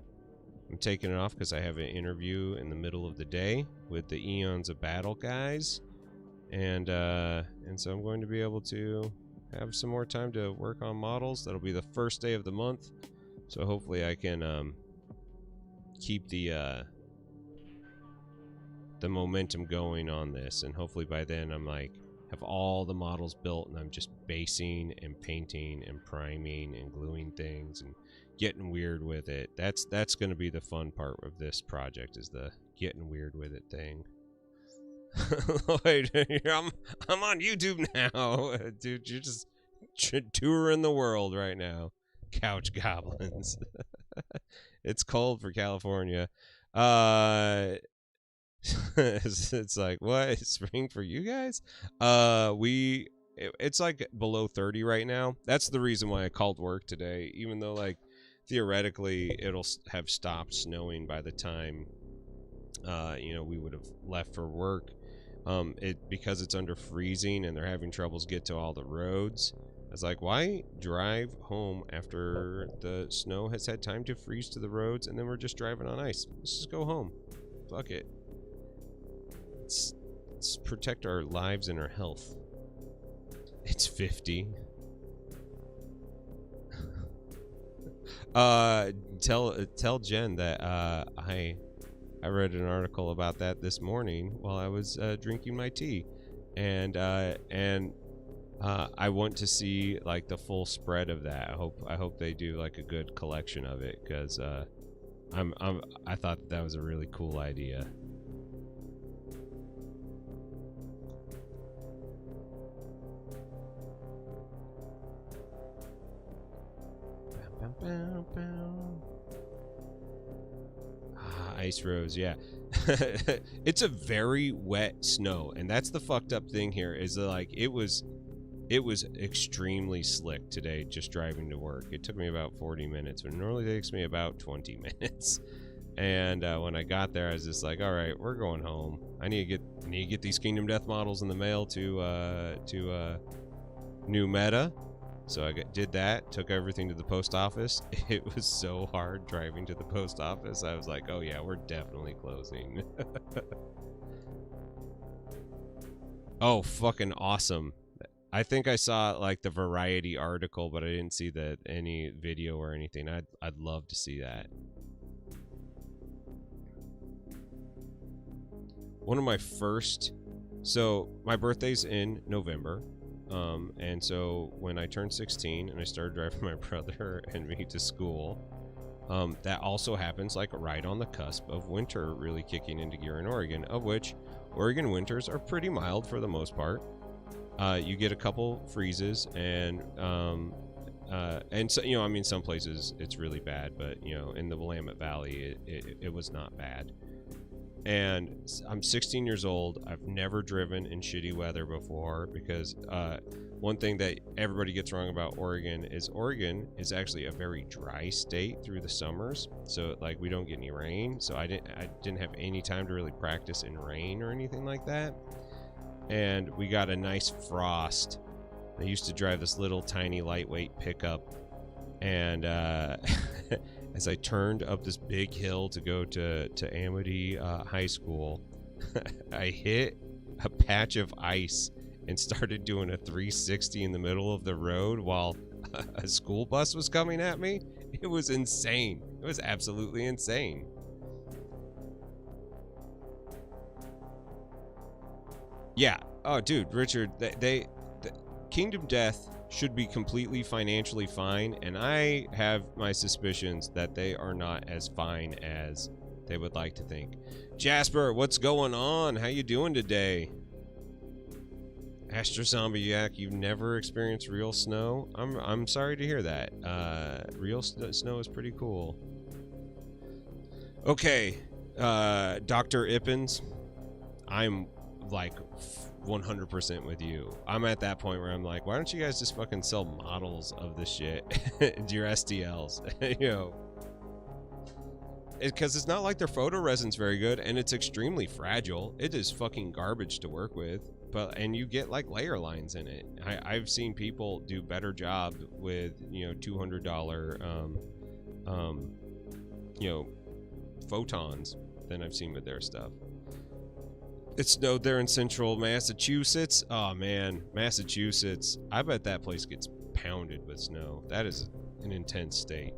I'm taking it off because I have an interview in the middle of the day with the Eons of Battle guys, and so I'm going to be able to have some more time to work on models. That'll be the first day of the month, so hopefully I can keep the momentum going on this, and hopefully by then I'm like have all the models built and I'm just basing and painting and priming and gluing things and getting weird with it. That's going to be the fun part of this project, is the getting weird with it thing. Lloyd, I'm on YouTube now. Dude, you're just touring the world right now. Couch goblins. It's cold for California. It's like, what? It's spring for you guys? It's like below 30 right now. That's the reason why I called work today, even though like theoretically it'll have stopped snowing by the time we would have left for work. Because it's under freezing and they're having troubles get to all the roads. I was like, why drive home after the snow has had time to freeze to the roads and then we're just driving on ice? Let's just go home. Fuck it. Let's protect our lives and our health. It's 50. Tell Jen that I read an article about that this morning while I was drinking my tea, and I want to see like the full spread of that. I hope they do like a good collection of it, because I thought that was a really cool idea. Ice Rose, yeah. It's a very wet snow, and that's the fucked up thing here, is that like it was extremely slick today just driving to work. It took me about 40 minutes, but it normally takes me about 20 minutes. And when I got there, I was just like, all right, we're going home. I need to get these Kingdom Death models in the mail to New Meta. So I did that, took everything to the post office. It was so hard driving to the post office. I was like, oh yeah, we're definitely closing. Oh, fucking awesome. I think I saw like the Variety article, but I didn't see any video or anything. I'd love to see that. One of my first... So my birthday's in November. And so when I turned 16 and I started driving my brother and me to school, that also happens like right on the cusp of winter really kicking into gear in Oregon, of which Oregon winters are pretty mild for the most part. You get a couple freezes and so, I mean, some places it's really bad, but in the Willamette Valley, it was not bad. And I'm 16 years old. I've never driven in shitty weather before, because one thing that everybody gets wrong about Oregon is actually a very dry state through the summers. So like we don't get any rain. So I didn't have any time to really practice in rain or anything like that. And we got a nice frost. I used to drive this little tiny lightweight pickup, and as I turned up this big hill to go to Amity High School, I hit a patch of ice and started doing a 360 in the middle of the road while a school bus was coming at me. It was insane. It was absolutely insane. Yeah. Oh, dude, Richard, they Kingdom Death should be completely financially fine, and I have my suspicions that they are not as fine as they would like to think. Jasper, what's going on? How you doing today? Astro Zombie Yak, you've never experienced real snow? I'm sorry to hear that. Real snow is pretty cool. Okay, Dr. Ippins, I'm like 100% with you. I'm at that point where I'm like, why don't you guys just fucking sell models of this shit into your STLs? Because it's not like their photo resin's very good, and it's extremely fragile. It is fucking garbage to work with, and you get like layer lines in it. I've seen people do better job with $200 photons than I've seen with their stuff. It snowed there in central Massachusetts. Oh man, Massachusetts. I bet that place gets pounded with snow. That is an intense state.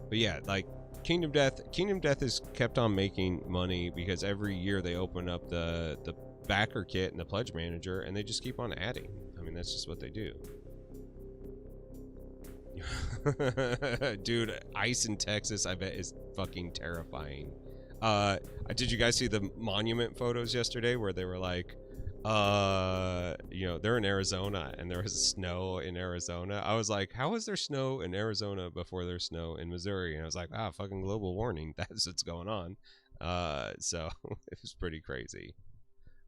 But yeah, like Kingdom Death has kept on making money because every year they open up the backer kit and the pledge manager, and they just keep on adding. I mean, that's just what they do. Dude, ice in Texas, I bet, is fucking terrifying. Did you guys see the monument photos yesterday where they were like, you know, they're in Arizona and there was snow in Arizona? I was like, how is there snow in Arizona before there's snow in Missouri? And I was like, fucking global warming. That's what's going on. So it was pretty crazy.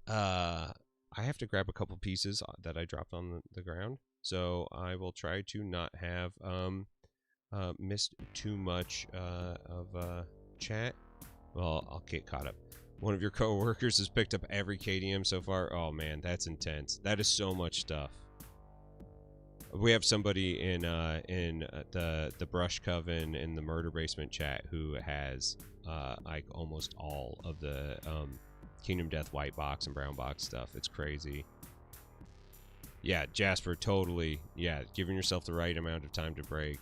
I have to grab a couple pieces that I dropped on the ground. So I will try to not have missed too much of chat. Well, I'll get caught up. One of your coworkers has picked up every KDM so far. Oh man, that's intense. That is so much stuff. We have somebody in the Brush Coven in the Murder Basement chat who has like almost all of the Kingdom Death white box and brown box stuff. It's crazy. Yeah, Jasper, totally. Yeah, giving yourself the right amount of time to break.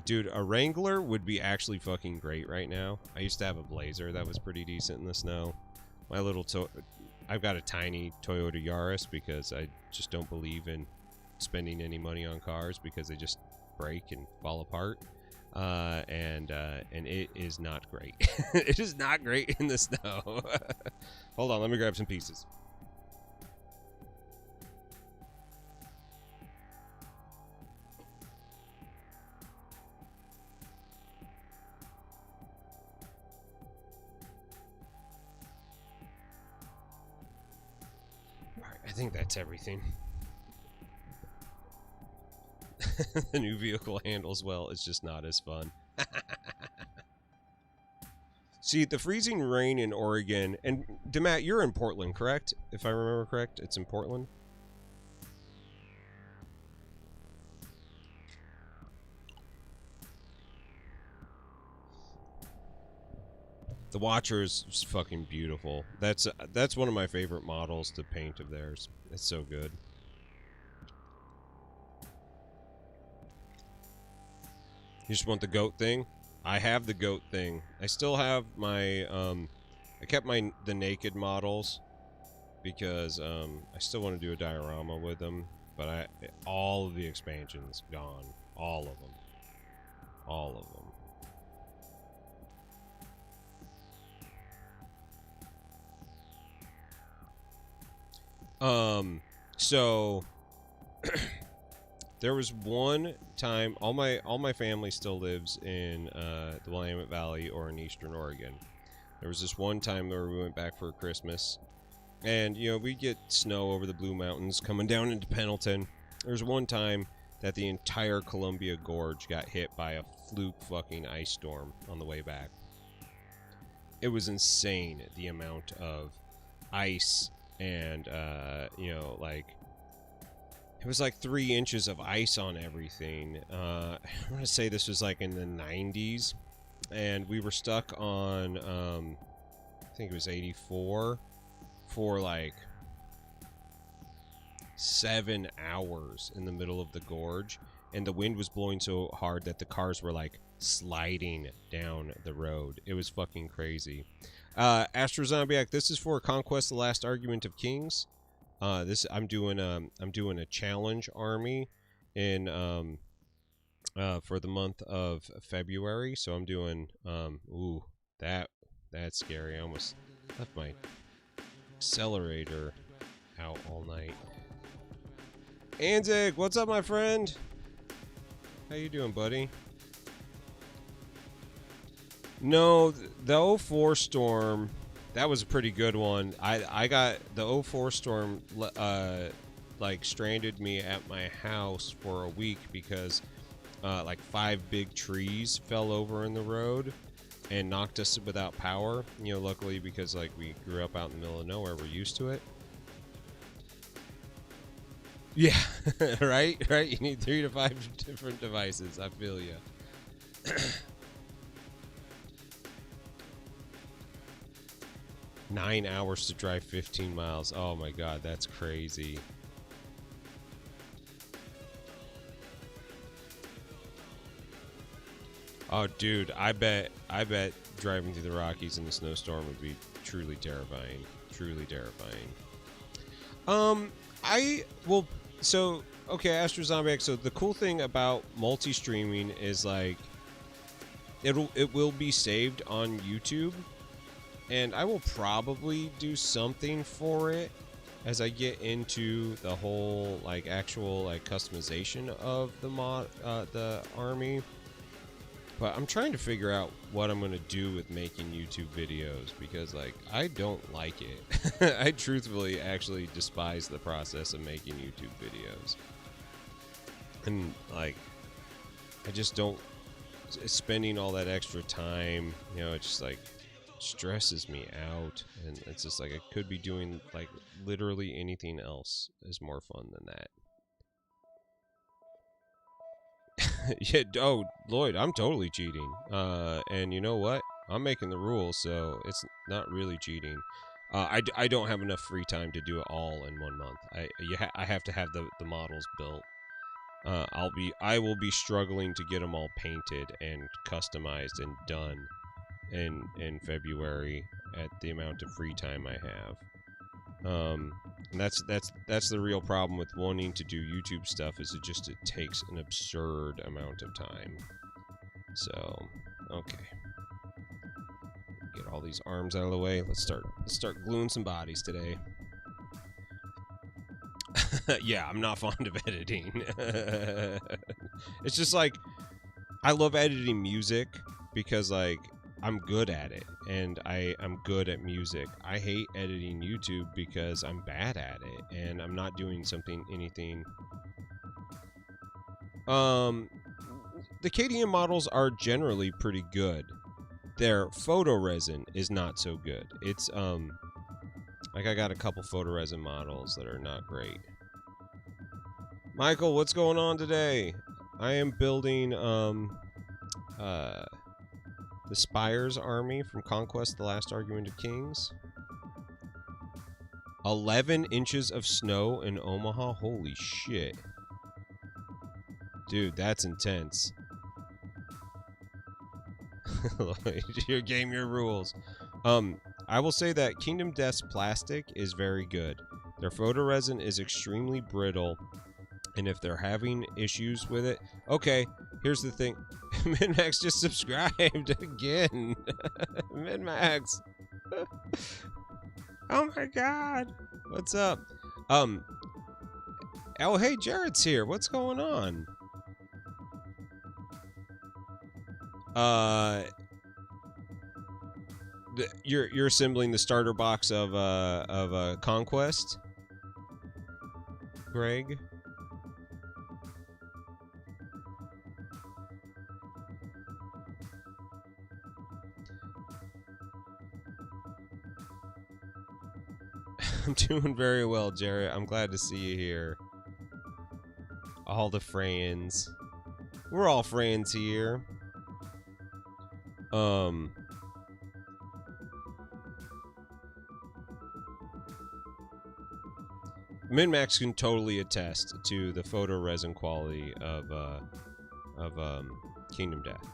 Dude, a Wrangler would be actually fucking great right now. I used to have a Blazer that was pretty decent in the snow. My little I've got a tiny Toyota Yaris because I just don't believe in spending any money on cars because they just break and fall apart. And it is not great. It is not great in the snow. Hold on, let me grab some pieces. Alright, I think that's everything. The new vehicle handles well. It's just not as fun. See, the freezing rain in Oregon, and DeMatt, you're in Portland, correct? If I remember correct, it's in Portland. The Watcher is fucking beautiful. That's one of my favorite models to paint of theirs. It's so good. You just want the goat thing? I have the goat thing. I still have my I kept the naked models because I still want to do a diorama with them, but all of the expansions gone. All of them. All of them. So there was one time, all my family still lives in the Willamette Valley or in Eastern Oregon. There was this one time where we went back for Christmas, and you know, we get snow over the Blue Mountains coming down into Pendleton. There was one time that the entire Columbia Gorge got hit by a fluke fucking ice storm on the way back. It was insane, the amount of ice and you know, like, it was like 3 inches of ice on everything. I want to say this was like in the 90s, and we were stuck on I think it was 84 for like 7 hours in the middle of the gorge, and the wind was blowing so hard that the cars were like sliding down the road. It was fucking crazy. Astro Zombiac, this is for Conquest: The Last Argument of Kings. I'm doing a challenge army in for the month of February. So I'm doing ooh, that's scary. I almost left my accelerator out all night. Anzik, what's up, my friend? How you doing, buddy? No, the 04 storm, that was a pretty good one. I got the 04 storm like stranded me at my house for a week because like 5 big trees fell over in the road and knocked us without power. You know, luckily, because like we grew up out in the middle of nowhere, we're used to it. Yeah, right. You need 3 to 5 different devices. I feel you. 9 hours to drive 15 miles. Oh my god, that's crazy. Oh, dude, I bet driving through the Rockies in the snowstorm would be truly terrifying. Truly terrifying. I will. So, okay, Astro Zombie. So the cool thing about multi-streaming is like it will be saved on YouTube, and I will probably do something for it as I get into the whole like actual like customization of the army. But I'm trying to figure out what I'm going to do with making YouTube videos because, like, I don't like it. I truthfully actually despise the process of making YouTube videos. And, like, I just don't... Spending all that extra time, you know, it just, like, stresses me out. And it's just, like, I could be doing, like, literally anything else is more fun than that. Yeah, oh, Lloyd, I'm totally cheating. And you know what? I'm making the rules, so it's not really cheating. I don't have enough free time to do it all in 1 month. I have to have the models built. I will be struggling to get them all painted and customized and done in February at the amount of free time I have. And that's the real problem with wanting to do YouTube stuff is it takes an absurd amount of time. So, okay. Get all these arms out of the way. Let's start gluing some bodies today. Yeah, I'm not fond of editing. It's just like I love editing music because like I'm good at it and I'm good at music. I hate editing YouTube because I'm bad at it and I'm not doing anything. The KDM models are generally pretty good. Their photo resin is not so good. It's like I got a couple photo resin models that are not great. Michael, what's going on today? I am building the Spires army from Conquest: The Last Argument of Kings. 11 inches of snow in Omaha. Holy shit. Dude, that's intense. Your game, your rules. I will say that Kingdom Death's plastic is very good. Their photo resin is extremely brittle, and if they're having issues with it... Okay, here's the thing. Minmax just subscribed again. Minmax. Oh my god. What's up? Oh, hey, Jared's here. What's going on? You're assembling the starter box of Conquest, Greg. I'm doing very well, Jared. I'm glad to see you here. All the friends. We're all friends here. Minmax can totally attest to the photo resin quality of Kingdom Death.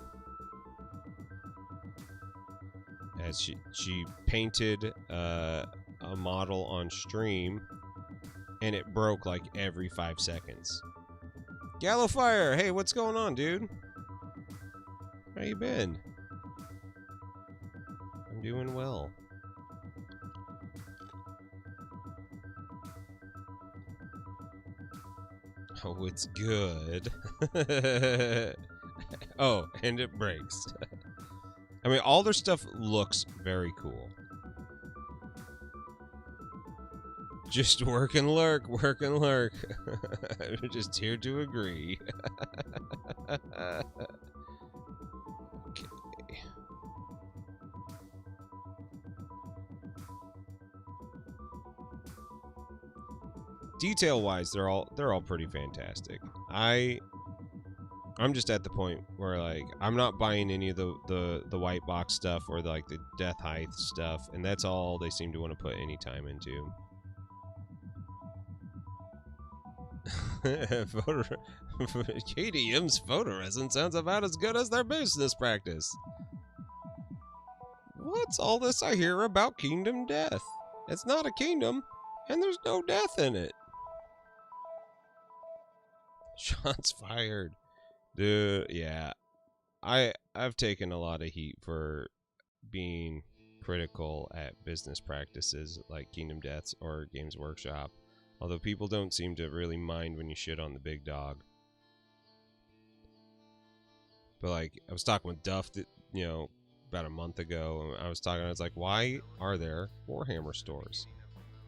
As she painted a model on stream, and it broke like every 5 seconds. Gallowfire, hey, what's going on, dude? How you been? I'm doing well. Oh, it's good. Oh, and it breaks. I mean, all their stuff looks very cool. Just work and lurk, work and lurk. I'm just here to agree. Okay. Detail-wise, they're all pretty fantastic. I I'm just at the point where like I'm not buying any of the white box stuff or like the Death Height stuff, and that's all they seem to want to put any time into. KDM's photo resin sounds about as good as their business practice. What's all this I hear about kingdom death? It's not a kingdom, and there's no death in it. Shots fired. Dude, yeah. I've taken a lot of heat for being critical at business practices like Kingdom Deaths or Games Workshop. Although people don't seem to really mind when you shit on the big dog. But like I was talking with Duff, about a month ago, and I was like, why are there Warhammer stores?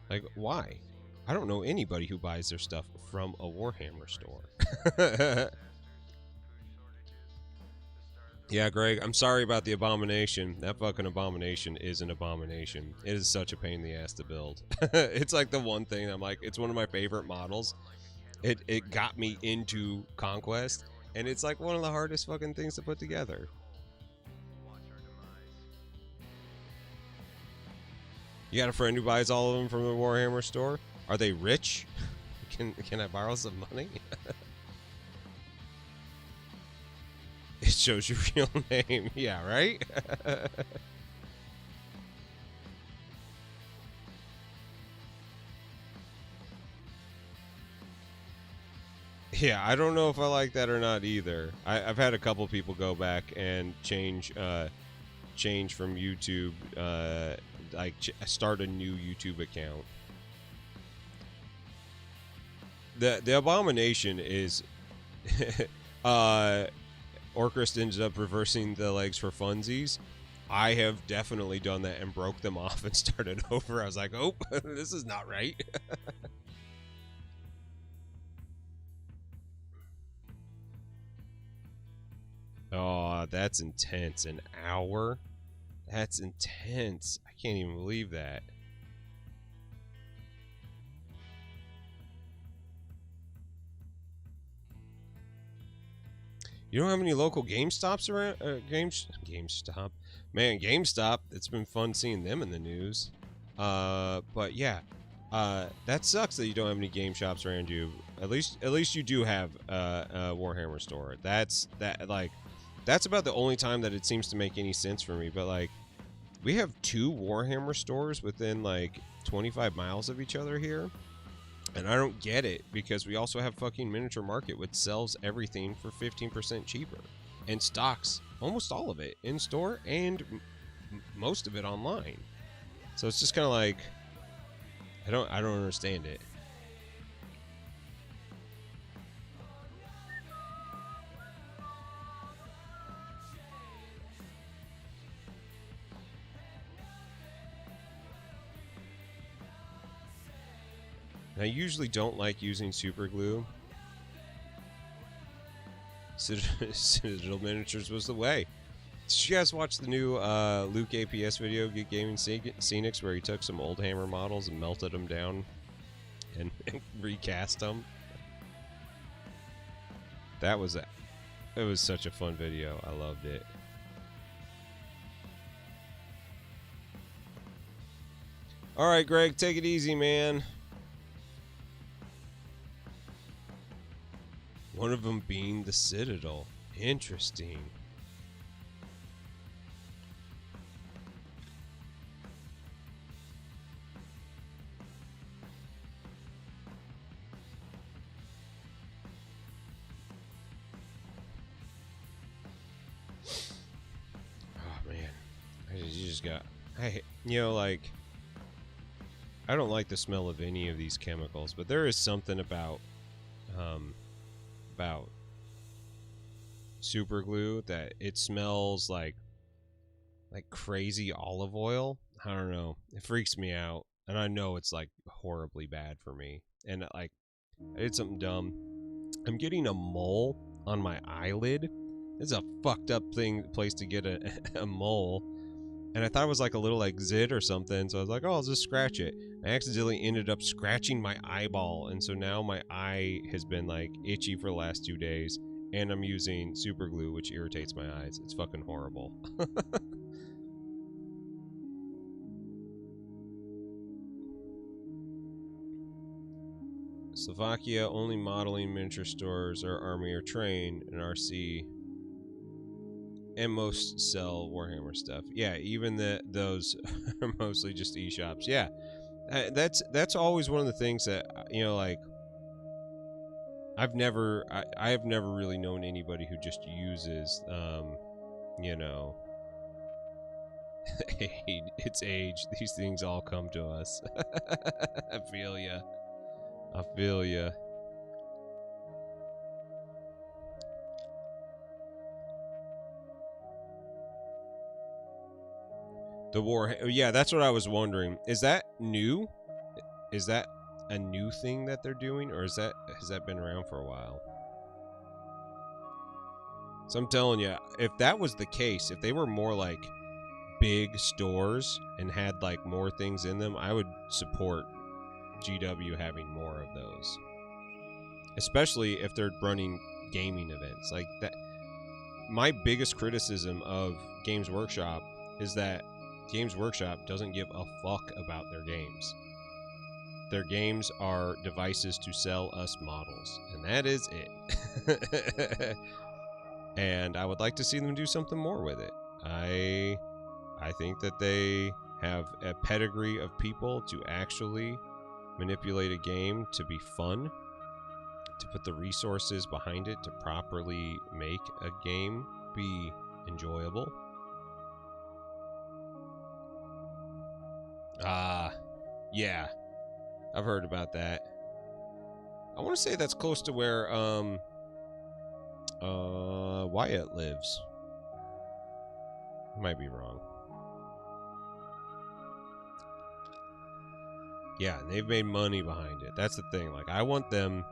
Like, why? I don't know anybody who buys their stuff from a Warhammer store. Yeah, Greg, I'm sorry about the abomination. That fucking abomination is an abomination. It is such a pain in the ass to build. It's like the one thing I'm like, it's one of my favorite models. It got me into Conquest, and it's like one of the hardest fucking things to put together. You got a friend who buys all of them from the Warhammer store? Are they rich? Can I borrow some money? It shows your real name. Yeah, right? Yeah, I don't know if I like that or not either. I've had a couple people go back and change from YouTube, start a new YouTube account. The abomination is Orcrist ended up reversing the legs for funsies. I have definitely done that and broke them off and started over. I was like, oh, this is not right. Oh, that's intense. An hour? That's intense. I can't even believe that. You don't have any local GameStops around? GameStop, man, GameStop. It's been fun seeing them in the news. But yeah, that sucks that you don't have any game shops around you. At least you do have a Warhammer store. That's about the only time that it seems to make any sense for me. But like, we have 2 Warhammer stores within like 25 miles of each other here. And I don't get it, because we also have fucking Miniature Market, which sells everything for 15% cheaper and stocks almost all of it in store and most of it online. So it's just kind of like, I don't understand it. And I usually don't like using super glue. Citadel Miniatures was the way. Did you guys watch the new Luke APS video, Geek Gaming Scenics, where he took some old Hammer models and melted them down and recast them? It was such a fun video. I loved it. All right, Greg, take it easy, man. One of them being the Citadel. Interesting. Oh man, I don't like the smell of any of these chemicals, but there is something about super glue that it smells like crazy olive oil. I don't know, it freaks me out, and I know it's like horribly bad for me. And like, I did something dumb. I'm getting a mole on my eyelid. This is a fucked up place to get a mole. And I thought it was like a little like zit or something, so I was like, oh, I'll just scratch it. I accidentally ended up scratching my eyeball, and so now my eye has been like itchy for the last 2 days. And I'm using super glue, which irritates my eyes. It's fucking horrible. Slovakia, only modeling miniature stores are Army or Train, and RC. And most sell Warhammer stuff. Yeah, even those are mostly just eShops. Yeah, that's always one of the things that, you know, like, I have never really known anybody who just uses, you know, it's age. These things all come to us. I feel ya. I feel ya. The war, yeah, that's what I was wondering. Is that new? Is that a new thing that they're doing, or has that been around for a while? So I'm telling you, if that was the case, if they were more like big stores and had like more things in them, I would support GW having more of those. Especially if they're running gaming events like that. My biggest criticism of Games Workshop is that Games Workshop doesn't give a fuck about their games. Their games are devices to sell us models, and that is it. And I would like to see them do something more with it. I think that they have a pedigree of people to actually manipulate a game to be fun, to put the resources behind it to properly make a game be enjoyable. Yeah. I've heard about that. I want to say that's close to where Wyatt lives. I might be wrong. Yeah, and they've made money behind it. That's the thing. Like, I want them,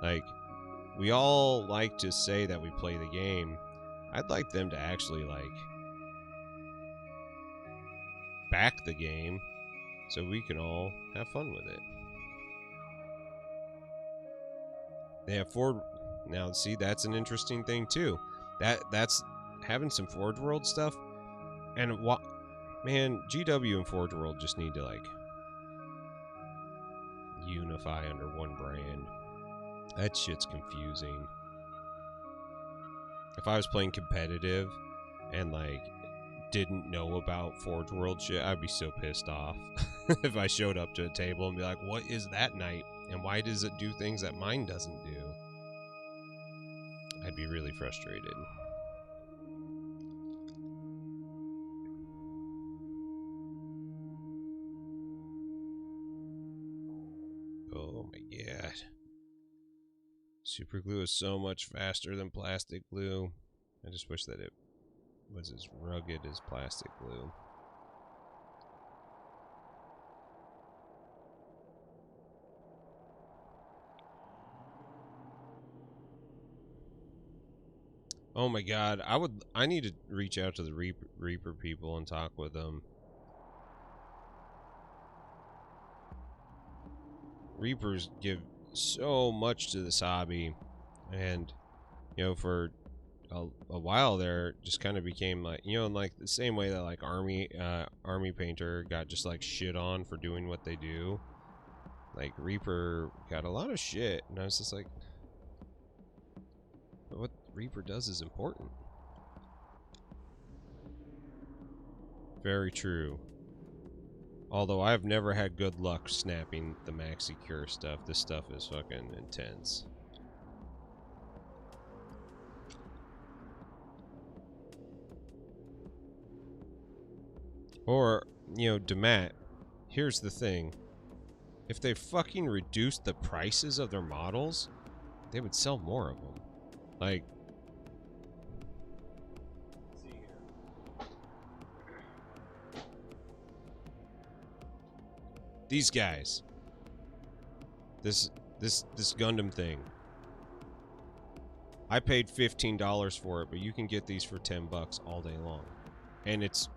like, we all like to say that we play the game. I'd like them to actually, like, back the game so we can all have fun with it. They have Forge. Now, see, that's an interesting thing too. That's having some Forge World stuff. And what, man, GW and Forge World just need to like unify under one brand. That shit's confusing. If I was playing competitive and like didn't know about Forge World shit, I'd be so pissed off. If I showed up to a table and be like, what is that knight? And why does it do things that mine doesn't do? I'd be really frustrated. Oh my god. Super glue is so much faster than plastic glue. I just wish that it was as rugged as plastic glue. Oh my god, I need to reach out to the Reaper people and talk with them. Reapers give so much to this hobby, and you know, for a while there, just kind of became like, you know, in like the same way that like Army Painter got just like shit on for doing what they do. Like Reaper got a lot of shit, and I was just like, what Reaper does is important. Very true. Although I've never had good luck snapping the Maxi Cure stuff. This stuff is fucking intense. Or, you know, Demat, here's the thing. If they fucking reduced the prices of their models, they would sell more of them. Like, these guys. This Gundam thing. I paid $15 for it, but you can get these for $10 all day long. And it's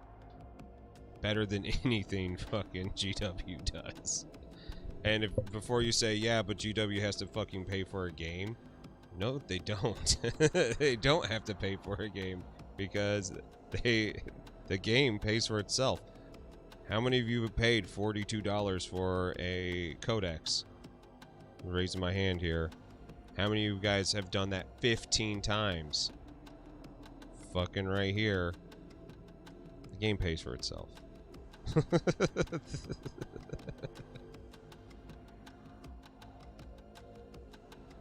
better than anything fucking GW does. And if before you say, yeah, but GW has to fucking pay for a game, No, they don't. They don't have to pay for a game because the game pays for itself. How many of you have paid $42 for a codex? I'm raising my hand here. How many of you guys have done that 15 times? Fucking right here. The game pays for itself.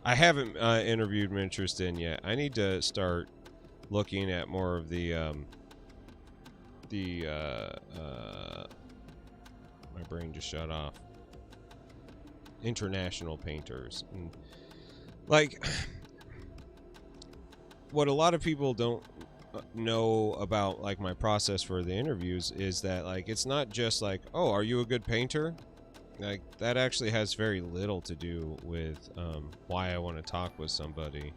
I haven't interviewed Miniature Stin yet. I need to start looking at more of the my brain just shut off. International painters. And, like, what a lot of people don't know about, like, my process for the interviews is that, like, it's not just like, oh, are you a good painter? Like, that actually has very little to do with why I want to talk with somebody.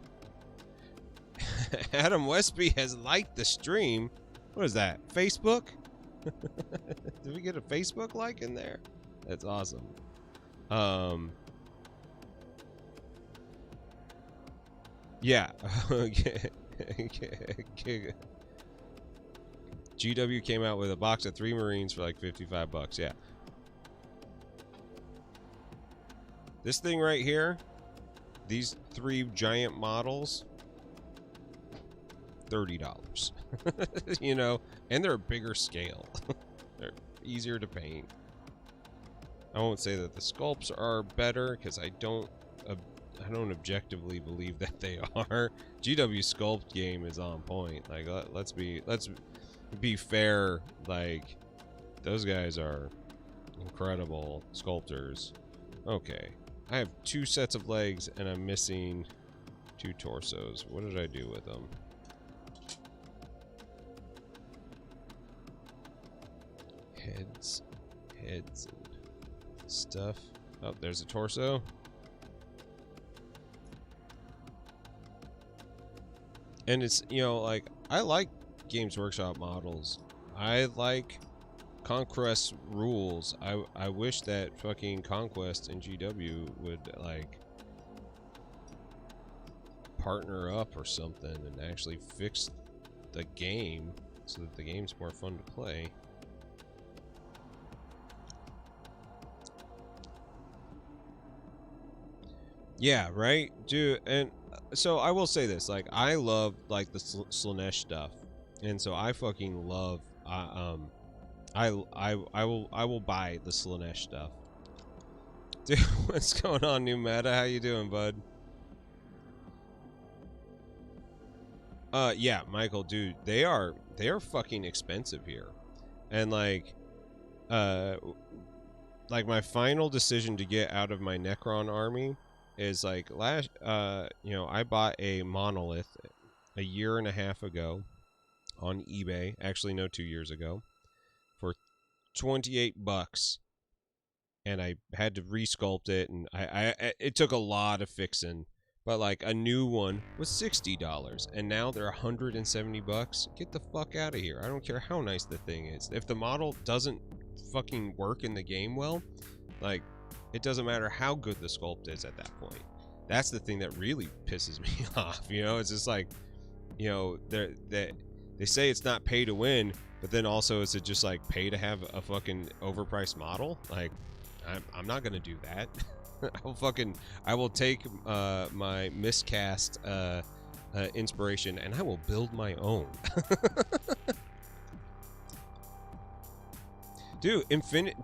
Adam Westby has liked the stream. What is that? Facebook? Did we get a Facebook like in there? That's awesome. Yeah. GW came out with a box of 3 Marines for like $55. Yeah. This thing right here, these 3 giant models, $30. You know, and they're a bigger scale. They're easier to paint. I won't say that the sculpts are better because I don't objectively believe that they are. GW sculpt game is on point. Like, let's be fair. Like, those guys are incredible sculptors. Okay, I have 2 sets of legs and I'm missing 2 torsos. What did I do with them? Heads and stuff. Oh, there's a torso. And it's, you know, like, I like Games Workshop models. I like Conquest rules. I wish that fucking Conquest and GW would, like, partner up or something and actually fix the game so that the game's more fun to play. Yeah, right, dude. And so I will say this, like, I love, like, the Slaanesh stuff, and so I fucking love. I will buy the Slaanesh stuff. Dude, what's going on, New Meta? How you doing, bud? Yeah, Michael, dude, they are fucking expensive here, and like my final decision to get out of my Necron army is like you know, I bought a monolith a year and a half ago on eBay. Actually, no, 2 years ago, for $28, and I had to resculpt it, and it took a lot of fixing. But like a new one was $60, and now they're $170. Get the fuck out of here! I don't care how nice the thing is. If the model doesn't fucking work in the game well, like, it doesn't matter how good the sculpt is at that point. That's the thing that really pisses me off. You know, it's just like, you know, they say it's not pay to win, but then also is it just like pay to have a fucking overpriced model? Like, I'm not gonna do that. I will take my miscast inspiration and I will build my own. Dude,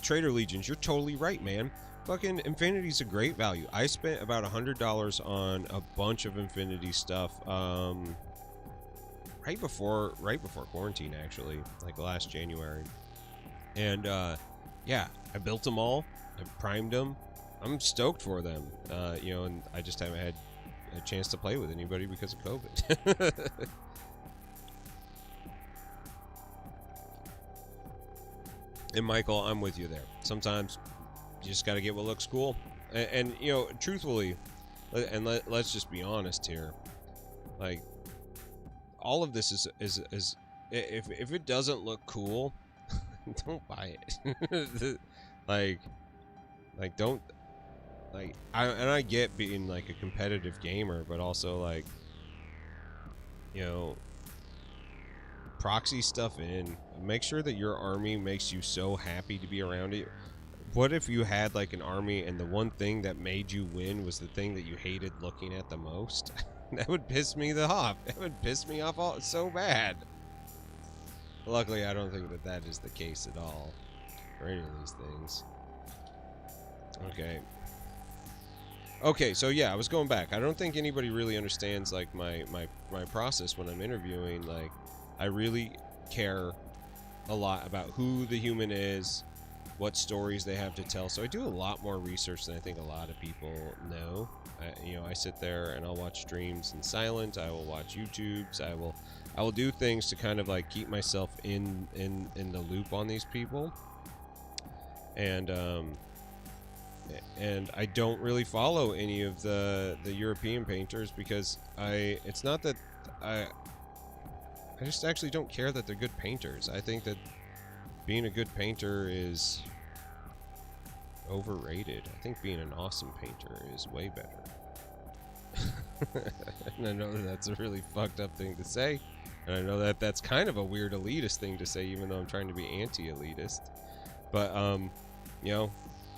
Trader Legions, you're totally right, man. Fucking Infinity's a great value. I spent about $100 on a bunch of Infinity stuff right before quarantine, actually, like last January. And yeah, I built them all. I primed them. I'm stoked for them. You know, and I just haven't had a chance to play with anybody because of COVID. And Michael, I'm with you there. Sometimes you just got to get what looks cool. And you know, truthfully, and let's just be honest here. Like, all of this is if it doesn't look cool, don't buy it. like don't. like, I get being like a competitive gamer, but also like, you know, proxy stuff in. Make sure that your army makes you so happy to be around it. What if you had like an army and the one thing that made you win was the thing that you hated looking at the most? That would piss me off. That would piss me off so bad. Luckily, I don't think that that is the case at all for any of these things. Okay. Okay, so yeah, I was going back. I don't think anybody really understands like my process when I'm interviewing. Like, I really care a lot about who the human is, what stories they have to tell. So I do a lot more research than I think a lot of people know. I sit there and I'll watch streams in silent. I will watch YouTubes. I will do things to kind of like keep myself in the loop on these people. And I don't really follow any of the European painters because it's not that I just actually don't care that they're good painters. I think that being a good painter is overrated. I think being an awesome painter is way better. And I know that that's a really fucked up thing to say. And I know that that's kind of a weird elitist thing to say, even though I'm trying to be anti-elitist. But, you know,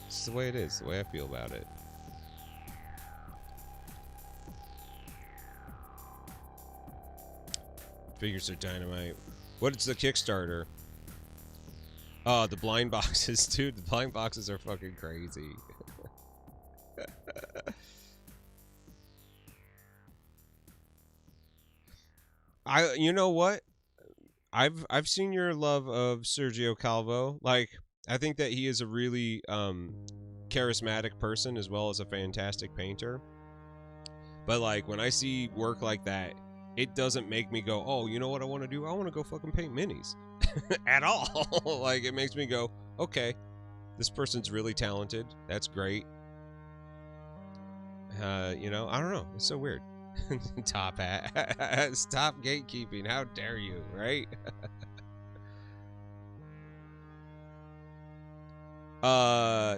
it's the way it is, the way I feel about it. Figures are dynamite. What's the Kickstarter? Oh, the blind boxes, dude. The blind boxes are fucking crazy. You know what? I've seen your love of Sergio Calvo. Like, I think that he is a really charismatic person as well as a fantastic painter. But like when I see work like that, it doesn't make me go, "Oh, you know what I want to do? I want to go fucking paint minis." At all. Like, it makes me go, "Okay, this person's really talented. That's great." You know, I don't know. It's so weird. Top hat. Stop gatekeeping. How dare you, right?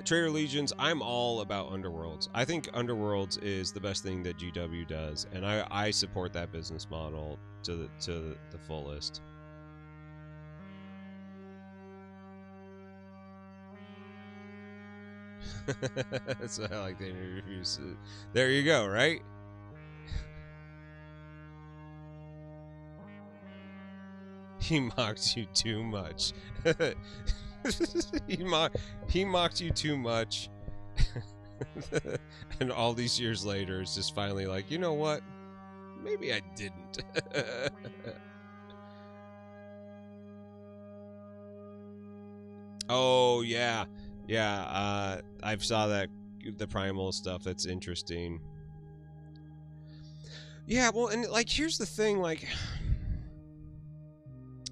Trader Legions, I'm all about Underworlds. I think Underworlds is the best thing that GW does, and I support that business model to the fullest. So I like the interviews. There you go, right? He mocked you too much. He mocked you too much. And all these years later, it's just finally like, you know what? Maybe I didn't. Oh, yeah. Yeah, I saw that, the primal stuff. That's interesting. Yeah, well, and like, here's the thing, like,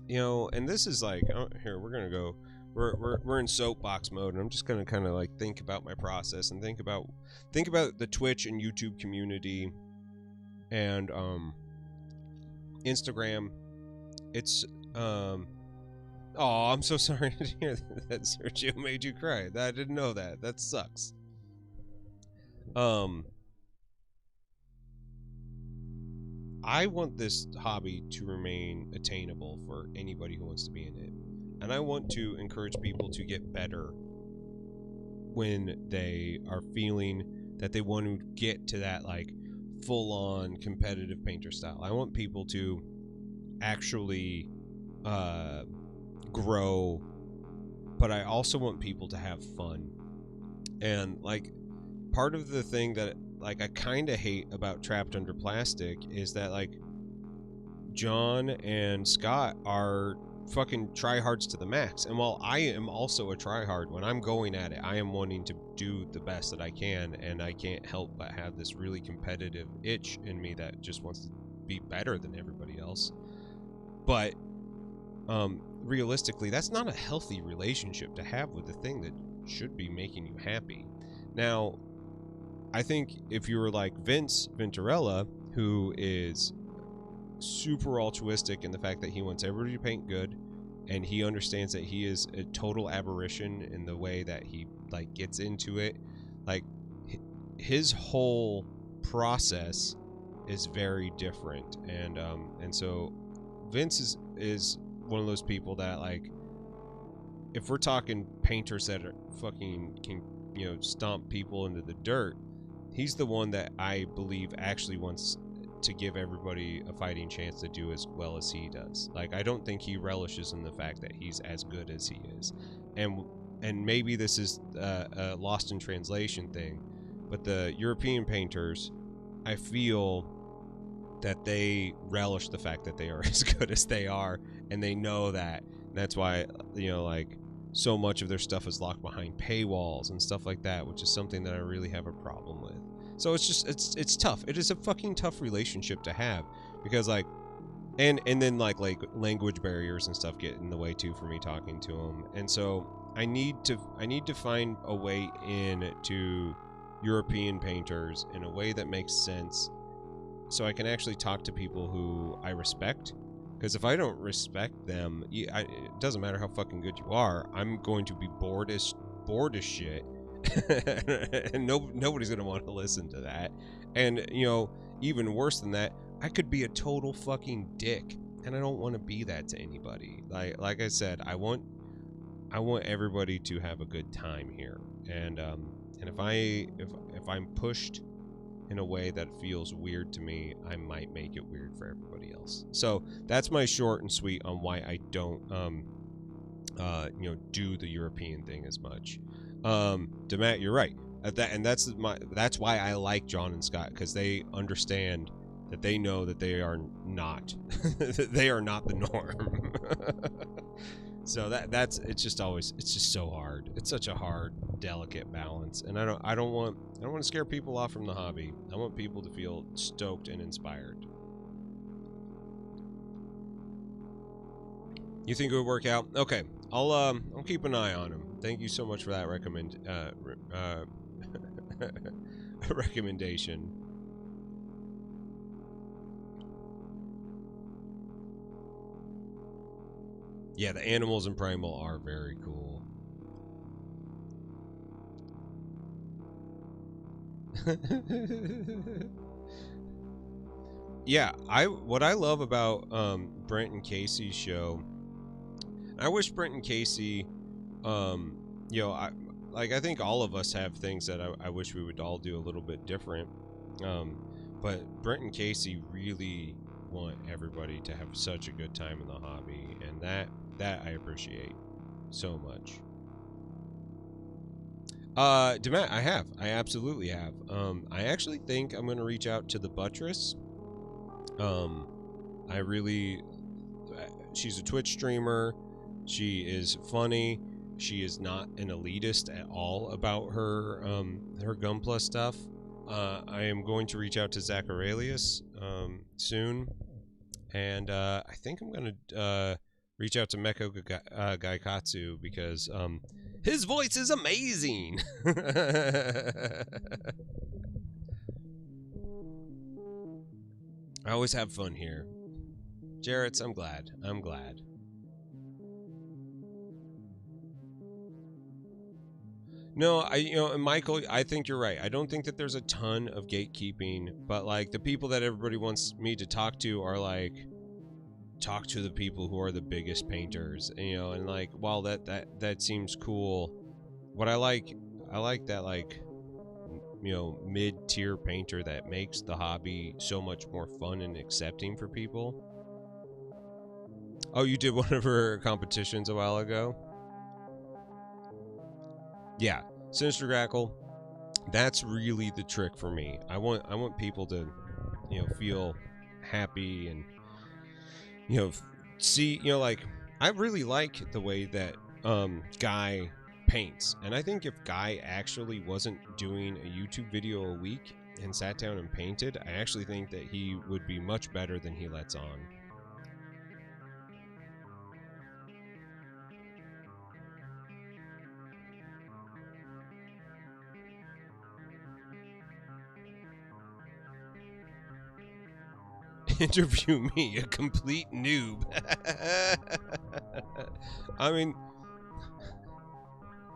you know, and this is like, oh, here, we're gonna go, we're in soapbox mode, and I'm just gonna kind of like think about my process and think about the Twitch and YouTube community and Instagram. It's oh, I'm so sorry to hear that Sergio made you cry. I didn't know that. That sucks. I want this hobby to remain attainable for anybody who wants to be in it. And I want to encourage people to get better when they are feeling that they want to get to that like full-on competitive painter style. I want people to actually grow, but I also want people to have fun. And like, part of the thing that like I kind of hate about Trapped Under Plastic is that like John and Scott are fucking tryhards to the max, and while I am also a tryhard, when I'm going at it, I am wanting to do the best that I can, and I can't help but have this really competitive itch in me that just wants to be better than everybody else. But realistically, that's not a healthy relationship to have with the thing that should be making you happy. Now, I think if you were like Vince Venturella, who is super altruistic in the fact that he wants everybody to paint good, and he understands that he is a total aberration in the way that he like gets into it, like his whole process is very different, and so Vince is one of those people that, like, if we're talking painters that are fucking can, you know, stomp people into the dirt, he's the one that I believe actually wants to give everybody a fighting chance to do as well as he does. Like, I don't think he relishes in the fact that he's as good as he is. And maybe this is a lost in translation thing, but the European painters, I feel that they relish the fact that they are as good as they are, and they know that. And that's why, you know, like, so much of their stuff is locked behind paywalls and stuff like that, which is something that I really have a problem with. So it's just, it's tough. It is a fucking tough relationship to have, because, like, and then like language barriers and stuff get in the way too for me talking to them. And so I need to find a way in to European painters in a way that makes sense, so I can actually talk to people who I respect. Because if I don't respect them, it doesn't matter how fucking good you are, I'm going to be bored as shit. And nobody's going to want to listen to that. And, you know, even worse than that, I could be a total fucking dick, and I don't want to be that to anybody. Like I said, I want everybody to have a good time here. And if I'm pushed in a way that feels weird to me, I might make it weird for everybody else. So that's my short and sweet on why I don't you know, do the European thing as much. DeMatt, you're right. That's why I like John and Scott, because they understand that they know that they are not they are not the norm. So it's just so hard. It's such a hard, delicate balance, and I don't want to scare people off from the hobby. I want people to feel stoked and inspired. You think it would work out? Okay, I'll keep an eye on him. Thank you so much for that recommendation. Yeah, the animals in Primal are very cool. Yeah, what I love about Brent and Casey's show, I wish Brent and Casey, you know, I think all of us have things that I wish we would all do a little bit different. But Brent and Casey really want everybody to have such a good time in the hobby, and that I appreciate so much. DeMatt, I absolutely have. I actually think I'm gonna reach out to the Buttress. I really, she's a Twitch streamer. She is funny. She is not an elitist at all about her her Gunpla stuff. I am going to reach out to Zach Aurelius soon, and I think I'm gonna reach out to Meko Gaikatsu, because his voice is amazing. I always have fun here. Jarrett's, I'm glad. No, and Michael, I think you're right. I don't think that there's a ton of gatekeeping, but, like, the people that everybody wants me to talk to are, like, talk to the people who are the biggest painters, you know, and, like, while that seems cool, what I like that, like, you know, mid-tier painter that makes the hobby so much more fun and accepting for people. Oh, you did one of her competitions a while ago? Yeah, Sinister Grackle. That's really the trick for me. I want people to, you know, feel happy and, you know, see, you know, like, I really like the way that Guy paints, and I think if Guy actually wasn't doing a YouTube video a week and sat down and painted, I actually think that he would be much better than he lets on. Interview me, a complete noob. I mean,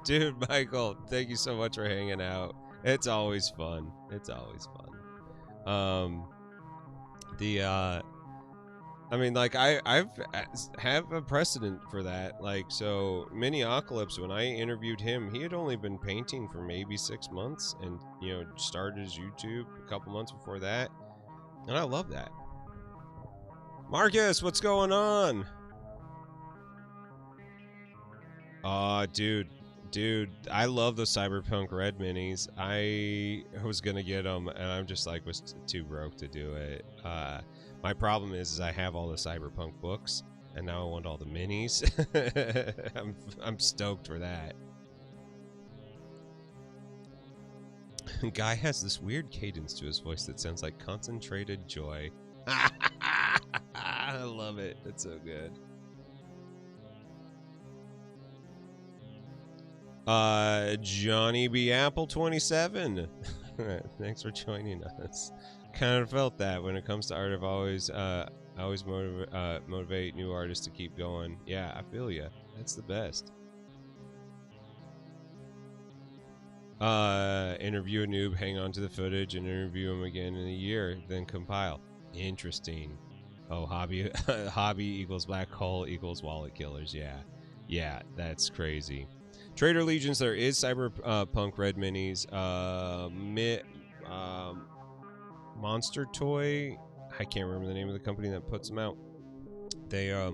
dude, Michael, thank you so much for hanging out. It's always fun. It's always fun. I mean, like I've have a precedent for that. Like, so Miniocalypse, when I interviewed him, he had only been painting for maybe 6 months, and started his YouTube a couple months before that, and I love that. Marcus, what's going on? Aw, dude, I love the Cyberpunk Red minis. I was gonna get them, and I'm just like was too broke to do it. My problem is I have all the Cyberpunk books, and now I want all the minis. I'm stoked for that. Guy has this weird cadence to his voice that sounds like concentrated joy. I love it. It's so good. Johnny B. Apple 27. Thanks for joining us. Kind of felt that when it comes to art, I've always motivate new artists to keep going. Yeah, I feel ya. That's the best. Interview a noob, hang on to the footage, and interview him again in a year, then compile. Interesting. Oh, hobby equals black hole equals wallet killers. Yeah, that's crazy. Trader Legions, there is Cyberpunk Red minis. Monster Toy, I can't remember the name of the company that puts them out. They're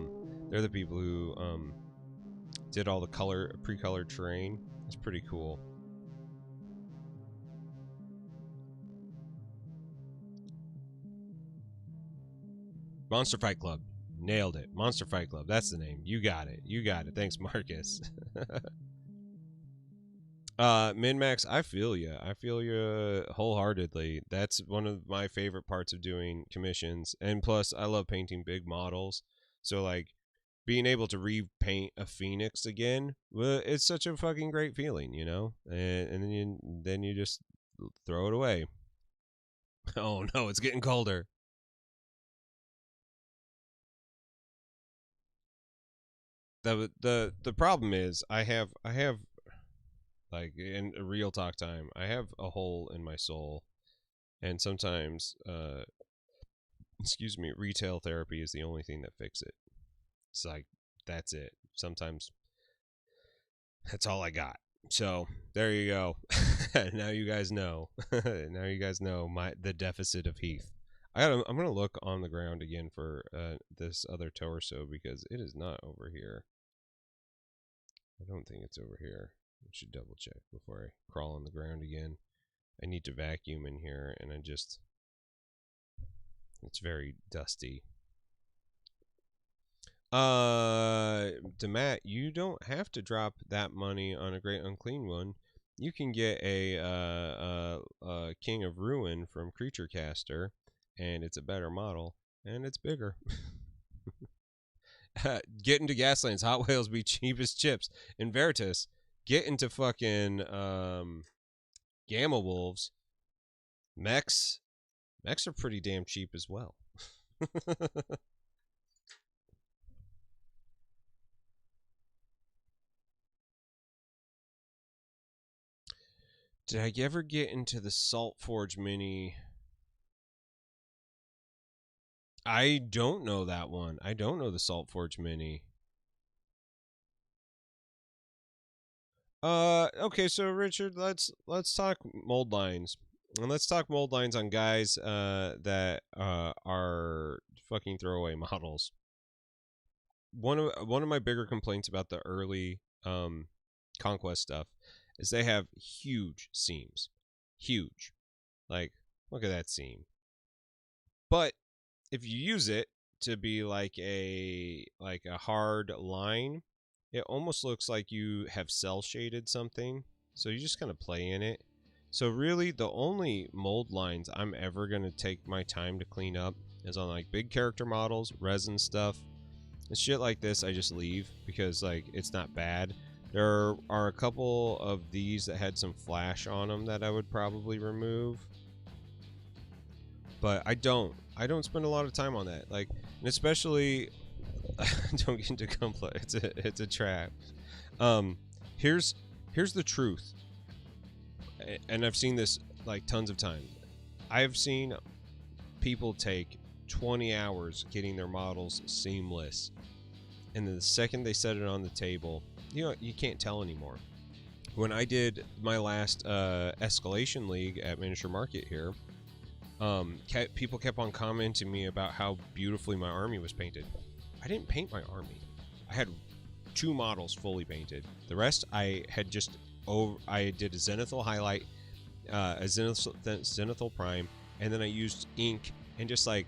the people who did all the pre-colored terrain. It's pretty cool. Monster Fight Club. Nailed it. Monster Fight Club. That's the name. You got it. Thanks, Marcus. Min-Max, I feel you. Wholeheartedly. That's one of my favorite parts of doing commissions. And plus, I love painting big models. So, like, being able to repaint a Phoenix again, well, it's such a fucking great feeling, And then you just throw it away. Oh no, it's getting colder. The problem is I have like in a real talk time, I have a hole in my soul, and sometimes excuse me, retail therapy is the only thing that fixes it. It's like that's it. Sometimes that's all I got. So there you go. Now you guys know. Now you guys know the deficit of Heath. I'm gonna look on the ground again for this other torso because it is not over here. I don't think it's over here. I should double check before I crawl on the ground again. I need to vacuum in here, and it's very dusty. DeMatt, you don't have to drop that money on a Great Unclean One. You can get a King of Ruin from Creature Caster, and it's a better model, and it's bigger. Get into Gaslands. Hot Wheels be cheap as chips. In Veritas, get into fucking Gamma Wolves. Mechs are pretty damn cheap as well. Did I ever get into the Salt Forge mini? I don't know that one. I don't know the Salt Forge mini. Okay, so Richard, let's talk mold lines. And let's talk mold lines on guys that are fucking throwaway models. One of my bigger complaints about the early Conquest stuff is they have huge seams. Huge. Like, look at that seam. But if you use it to be like a hard line, it almost looks like you have cell shaded something. So you just kind of play in it. So really the only mold lines I'm ever going to take my time to clean up is on like big character models, resin stuff. And shit like this I just leave because like it's not bad. There are a couple of these that had some flash on them that I would probably remove. But I don't spend a lot of time on that. Like, and especially don't get into complaint. It's a trap. Here's the truth. and I've seen this like tons of times. I've seen people take 20 hours getting their models seamless, and then the second they set it on the table, you can't tell anymore. When I did my last escalation league at Miniature Market here, people kept on commenting me about how beautifully my army was painted. I didn't paint my army. I had 2 models fully painted. The rest I had just I did a zenithal highlight, a zenithal prime, and then I used ink and just like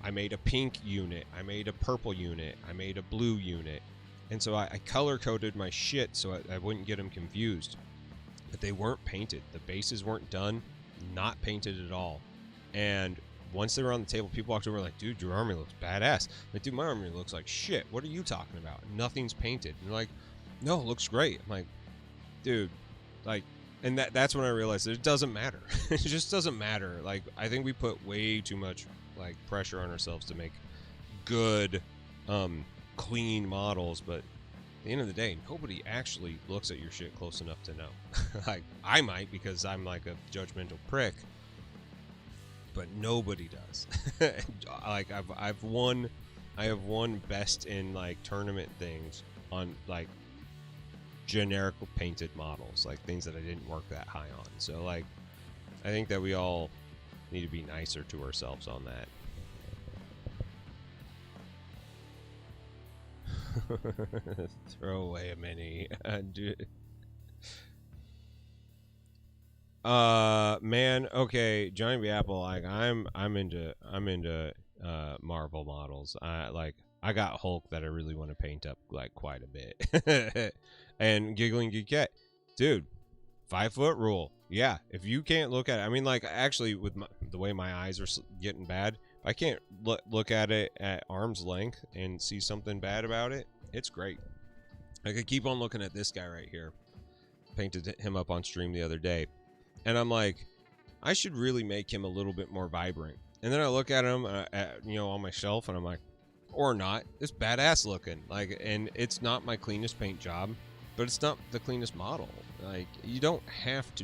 I made a pink unit, I made a purple unit, I made a blue unit, and so I color coded my shit so I wouldn't get them confused. But they weren't painted. The bases weren't done, not painted at all. And once they were on the table, people walked over like, dude, your army looks badass. Like, dude, my army looks like shit. What are you talking about? Nothing's painted. And they're like, no, it looks great. I'm like, dude, like, and that's when I realized that it doesn't matter. It just doesn't matter. Like, I think we put way too much like pressure on ourselves to make good, clean models, but at the end of the day, nobody actually looks at your shit close enough to know. Like, I might because I'm like a judgmental prick, but nobody does. Like, I have won best in like tournament things on like generic painted models, like things that I didn't work that high on. So like, I think that we all need to be nicer to ourselves on that. Throw away a mini. Man, okay, Johnny B. Apple, like I'm into Marvel models. I got Hulk that I really want to paint up like quite a bit. And Giggling Geekette, dude, 5-foot rule. Yeah, if you can't look at it, I mean, like, actually, with the way my eyes are getting bad, if I can't look at it at arm's length and see something bad about it, it's great. I could keep on looking at this guy right here. Painted him up on stream the other day, and I'm like, I should really make him a little bit more vibrant. And then I look at him, on my shelf, and I'm like, or not, it's badass looking. Like, and it's not my cleanest paint job, but it's not the cleanest model. Like, you don't have to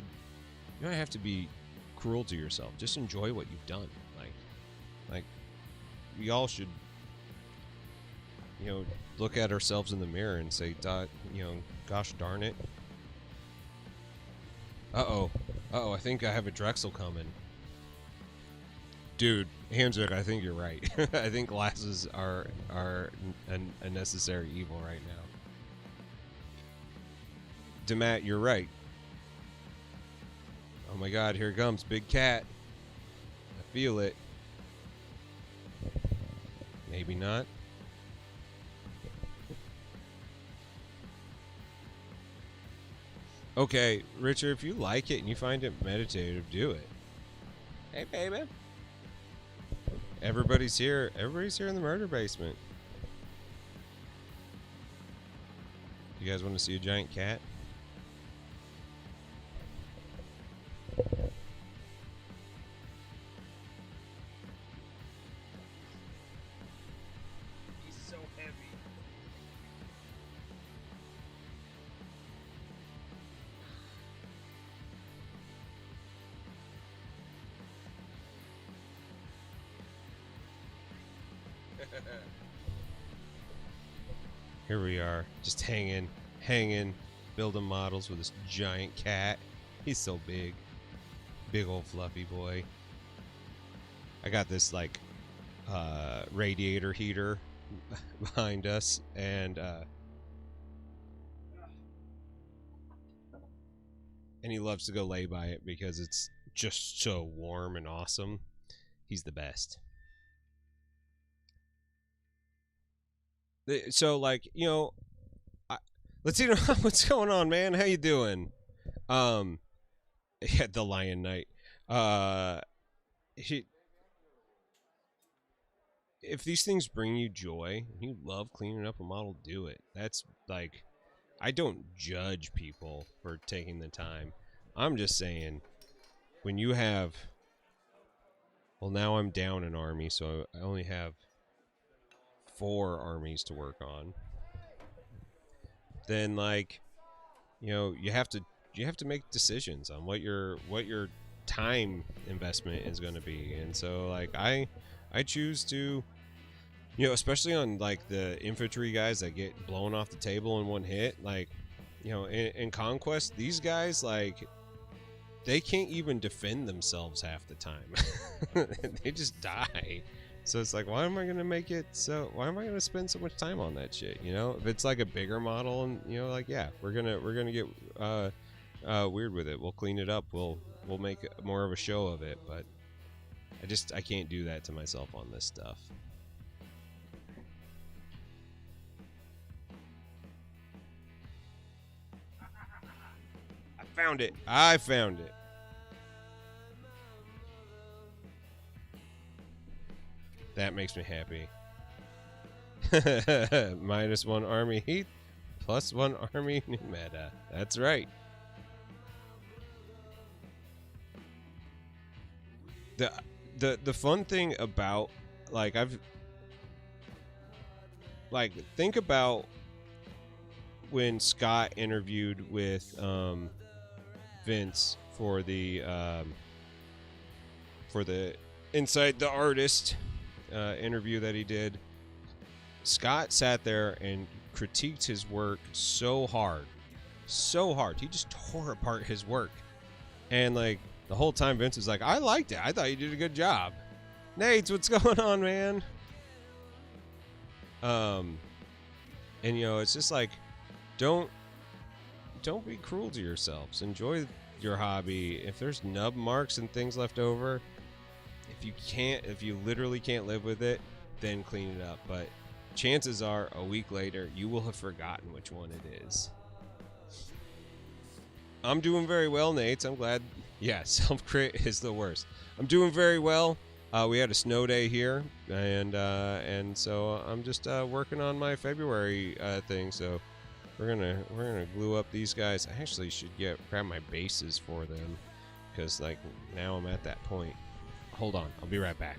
be cruel to yourself. Just enjoy what you've done. Like we all should, look at ourselves in the mirror and say, gosh darn it. Uh-oh, I think I have a Drexel coming. Dude, Hamzik, I think you're right. I think glasses are a necessary evil right now. Demat, you're right. Oh my god, here it comes. Big cat. I feel it. Maybe not. Okay, Richard, if you like it and you find it meditative, do it. Hey, baby. Everybody's here. Everybody's here in the murder basement. You guys want to see a giant cat? He's so heavy. Here we are, just hanging, building models with this giant cat. He's so big. Big old fluffy boy. I got this, like, radiator heater behind us, and he loves to go lay by it because it's just so warm and awesome. He's the best. So, like, let's see what's going on, man. How you doing? Yeah, the Lion Knight. If these things bring you joy, and you love cleaning up a model, do it. That's like, I don't judge people for taking the time. I'm just saying, when you have, well, now I'm down an army, so I only have 4 armies to work on. Then, like, you have to you have to make decisions on what your time investment is going to be. And so like I choose to, you know, especially on like the infantry guys that get blown off the table in one hit, like, you know, in Conquest, these guys, like, they can't even defend themselves half the time. They just die. So it's like, why am I going to make it so, why am I going to spend so much time on that shit? You know, if it's like a bigger model and, you know, like, yeah, we're going to get weird with it. We'll clean it up. We'll make more of a show of it. But I can't do that to myself on this stuff. I found it. That makes me happy. -1 army heat, +1 army new meta. That's right. The fun thing about, like, think about when Scott interviewed with Vince for the Inside the Artist interview that he did. Scott sat there and critiqued his work so hard. He just tore apart his work. And like the whole time Vince was like, I liked it. I thought you did a good job. Nate, what's going on, man? And you know, it's just like, don't be cruel to yourselves. Enjoy your hobby. If there's nub marks and things left over, if you literally can't live with it, then clean it up. But chances are a week later you will have forgotten which one it is. I'm doing very well, Nate. I'm glad. Yeah, self-crit is the worst. I'm doing very well. We had a snow day here, and so I'm just working on my February thing. So we're gonna glue up these guys. I actually should grab my bases for them, because like now I'm at that point. Hold on, I'll be right back.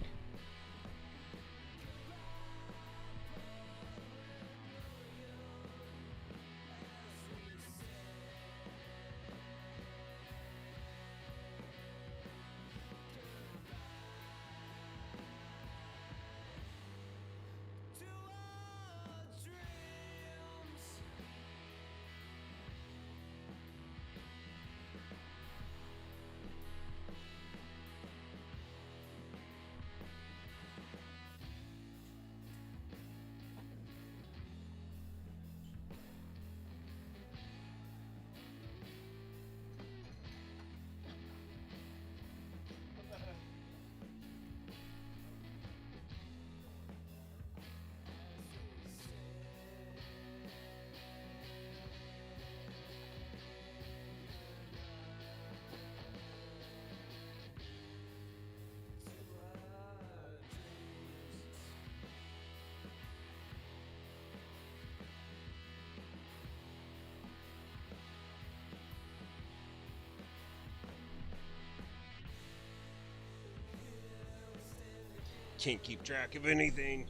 Can't keep track of anything.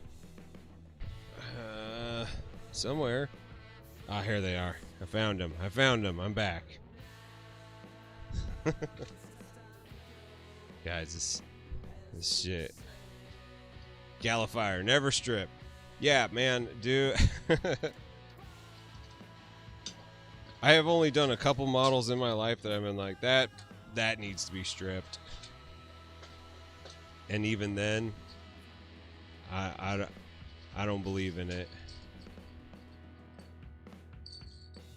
Somewhere. Ah, here they are. I found them. I'm back. Guys, this shit. Gallifire, never strip. Yeah, man, dude. I have only done a couple models in my life that I've been like, that needs to be stripped. And even then, I don't believe in it.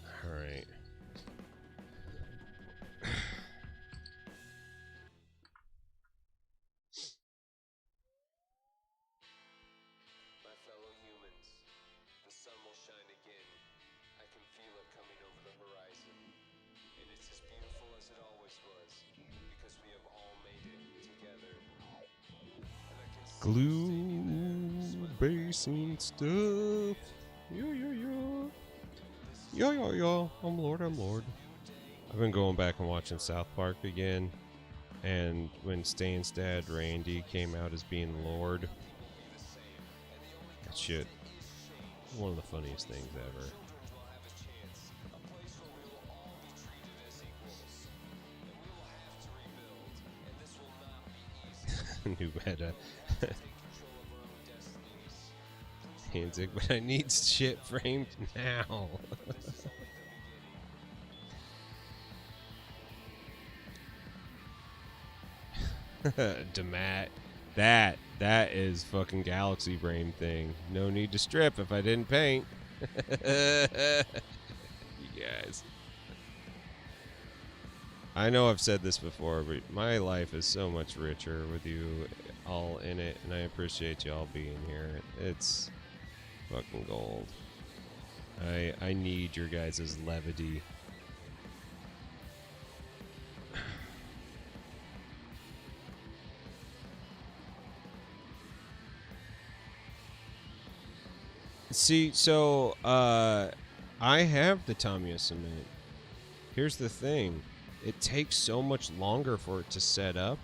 All right. My fellow humans, the sun will shine again. I can feel it coming over the horizon. And it's as beautiful as it always was, because we have all made it together. Glue basing stuff. Yo. I'm Lord. I've been going back and watching South Park again. And when Stan's dad, Randy, came out as being Lord, that shit, one of the funniest things ever. New meta. Hansick, but I need shit framed now. Demat. That is fucking galaxy brain thing. No need to strip if I didn't paint. You guys. I know I've said this before, but my life is so much richer with you all in it, and I appreciate you all being here. It's fucking gold. I need your guys' levity. See, so I have the Tamiya cement. Here's the thing. It takes so much longer for it to set up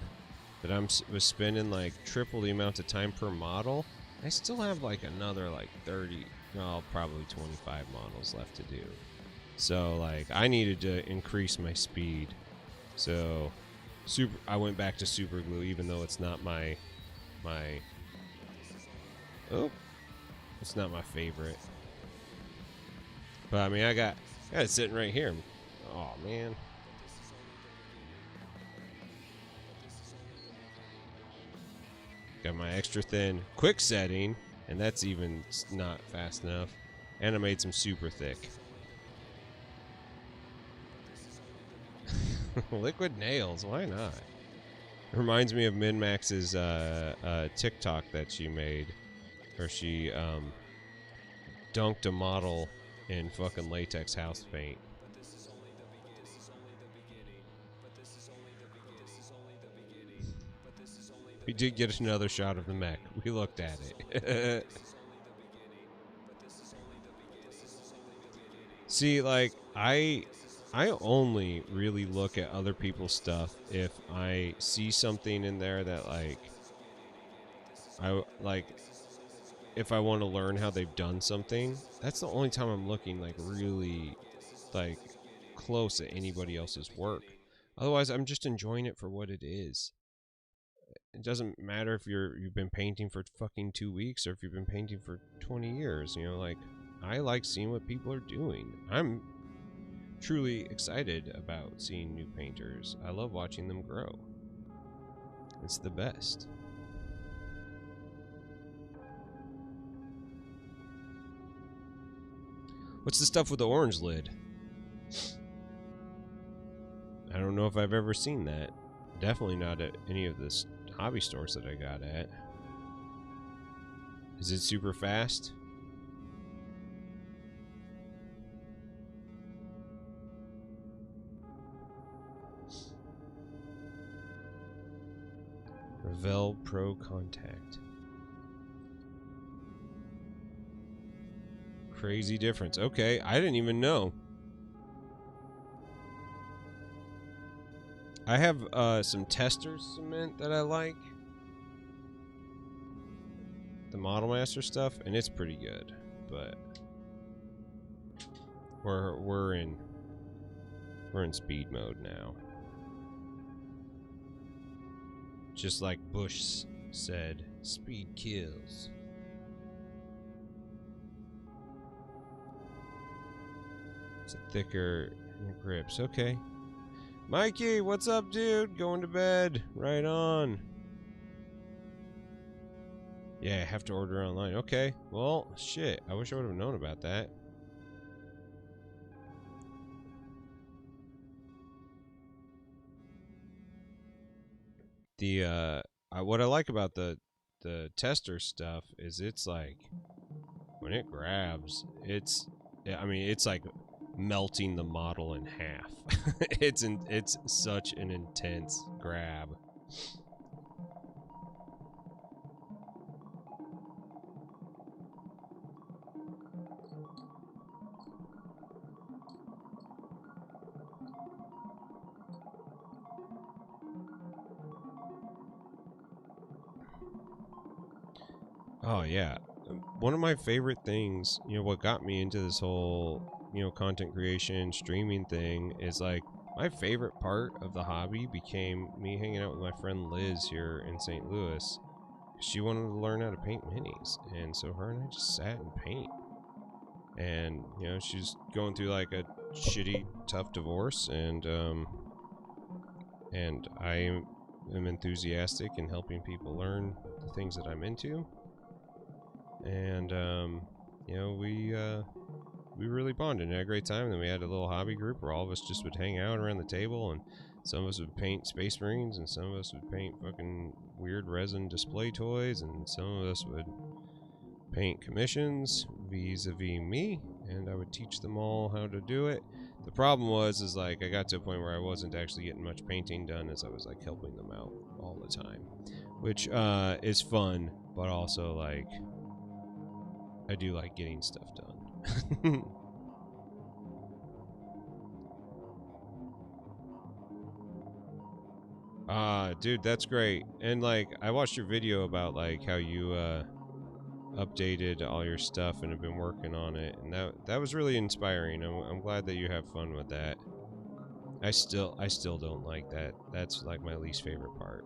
that was spending like triple the amount of time per model. I still have like another like 30, well, probably 25 models left to do. So like I needed to increase my speed. So I went back to super glue, even though it's not my it's not my favorite. But I mean, I got it sitting right here. Oh man. Got my extra thin quick setting, and that's even not fast enough. And I made some super thick. Liquid nails, why not? It reminds me of MinMax's TikTok that she made, where she dunked a model in fucking latex house paint. We did get another shot of the mech. We looked at it. See, like, I only really look at other people's stuff if I see something in there that, if I want to learn how they've done something. That's the only time I'm looking, like, really, like, close at anybody else's work. Otherwise, I'm just enjoying it for what it is. It doesn't matter if you've been painting for fucking 2 weeks or if you've been painting for 20 years, you know, like, I like seeing what people are doing. I'm truly excited about seeing new painters. I love watching them grow. It's the best. What's the stuff with the orange lid? I don't know if I've ever seen that. Definitely not at any of the hobby stores that I got at. Is it super fast? Revell Pro Contact. Crazy difference. Okay, I didn't even know. I have some tester cement that I like. The Model Master stuff, and it's pretty good, but we're in speed mode now. Just like Bush said, speed kills. It's a thicker grips. Okay. Mikey, what's up, dude? Going to bed. Right on. Yeah, I have to order online. Okay. Well, shit. I wish I would have known about that. What I like about the tester stuff is it's like when it grabs, it's like melting the model in half. It's such an intense grab. Oh yeah, one of my favorite things, you know, what got me into this whole, you know, content creation, streaming thing is like My favorite part of the hobby became me hanging out with my friend Liz here in St. Louis. She wanted to learn how to paint minis, and so her and I just sat and paint. And, you know, she's going through like a shitty, tough divorce, and I am enthusiastic in helping people learn the things that I'm into. And, you know, we really bonded and had a great time. And then we had a little hobby group where all of us just would hang out around the table, and some of us would paint Space Marines, and some of us would paint fucking weird resin display toys, and some of us would paint commissions vis-a-vis me, and I would teach them all how to do it. The problem is like I got to a point where I wasn't actually getting much painting done, as I was like helping them out all the time, which is fun, but also like I do like getting stuff done. Dude, that's great. And like I watched your video about like how you updated all your stuff and have been working on it, and that was really inspiring. I'm glad that you have fun with that. I still don't like that. That's like my least favorite part.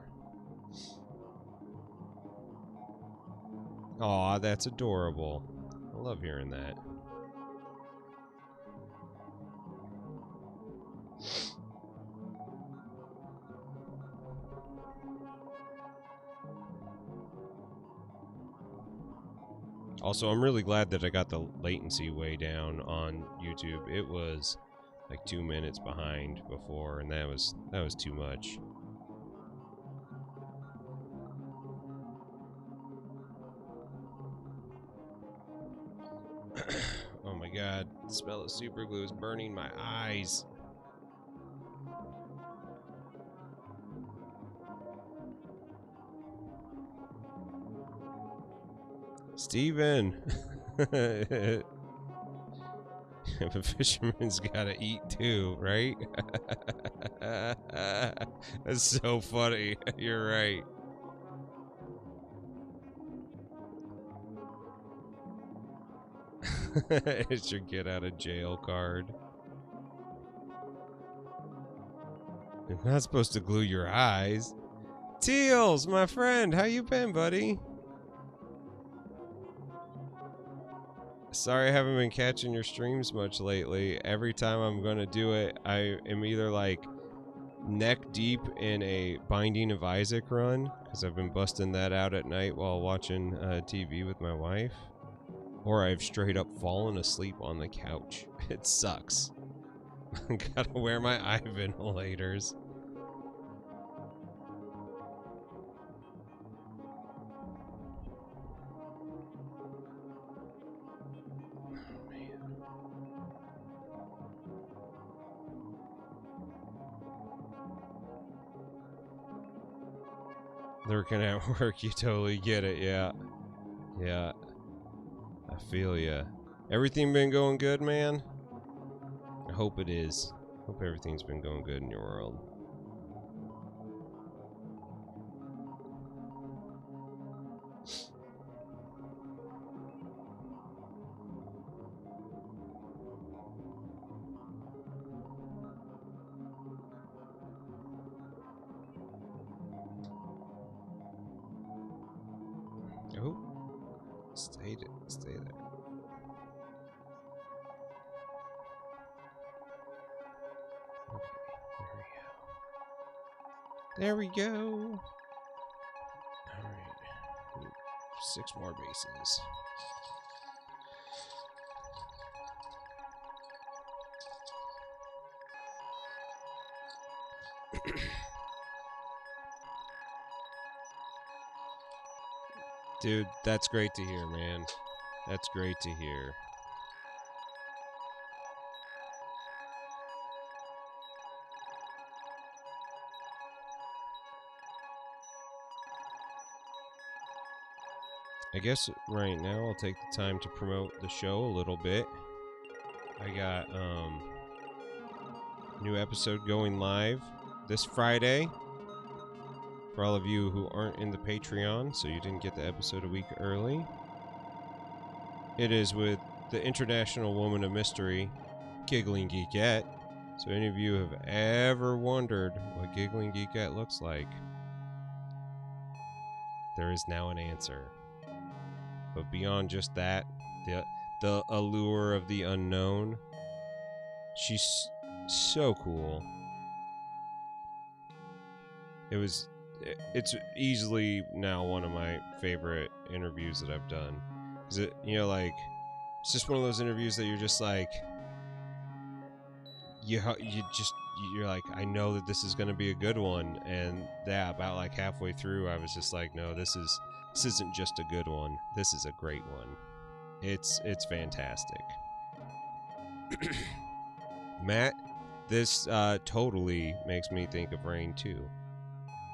Aw, that's adorable. I love hearing that. Also, I'm really glad that I got the latency way down on YouTube. It was like 2 minutes behind before, and that was too much. Oh my god, the smell of super glue is burning my eyes. Steven! If a fisherman's gotta eat too, right? That's so funny. You're right. It's your get out of jail card. You're not supposed to glue your eyes. Teals, my friend, how you been, buddy? Sorry I haven't been catching your streams much lately. Every time I'm gonna do it, I am either like neck deep in a Binding of Isaac run, because I've been busting that out at night while watching TV with my wife, or I've straight up fallen asleep on the couch. It sucks. Gotta wear my eye ventilators. Lurking at work, you totally get it, yeah. Yeah. I feel ya. Everything been going good, man? I hope it is. Hope everything's been going good in your world. Oh. Stay there. Okay, there we go. Alright. 6 more bases. Dude, that's great to hear, man. That's great to hear. I guess right now I'll take the time to promote the show a little bit. I got new episode going live this Friday. For all of you who aren't in the Patreon, so you didn't get the episode a week early. It is with the International Woman of Mystery, Giggling Geekette. So any of you have ever wondered what Giggling Geekette looks like, there is now an answer. But beyond just that, the allure of the unknown, she's so cool. It's easily now one of my favorite interviews that I've done. Is it, like, it's just one of those interviews that you're just like, you're like, I know that this is going to be a good one. And yeah, about like halfway through, I was just like, no, this isn't just a good one. This is a great one. It's fantastic. Matt, this totally makes me think of Rain 2.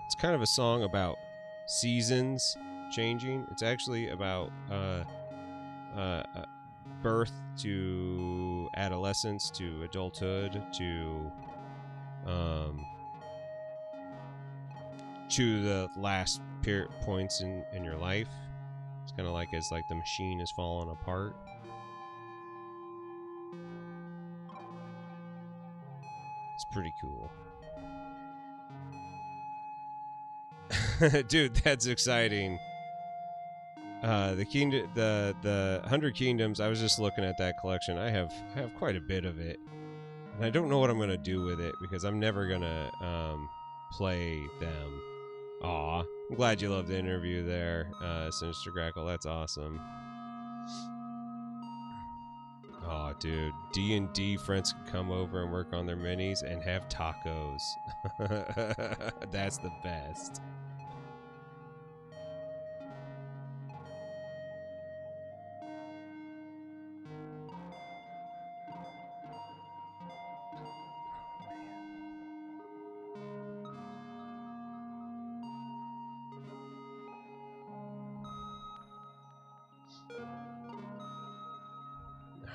It's kind of a song about seasons changing. It's actually about birth to adolescence to adulthood to the last points in your life. It's kind of like as like the machine is falling apart. It's pretty cool. Dude, that's exciting. The 100 Kingdoms, I was just looking at that collection. I have quite a bit of it. And I don't know what I'm going to do with it because I'm never going to play them. Aw, I'm glad you loved the interview there, Sinister Grackle. That's awesome. Aw, dude, D&D friends can come over and work on their minis and have tacos. That's the best.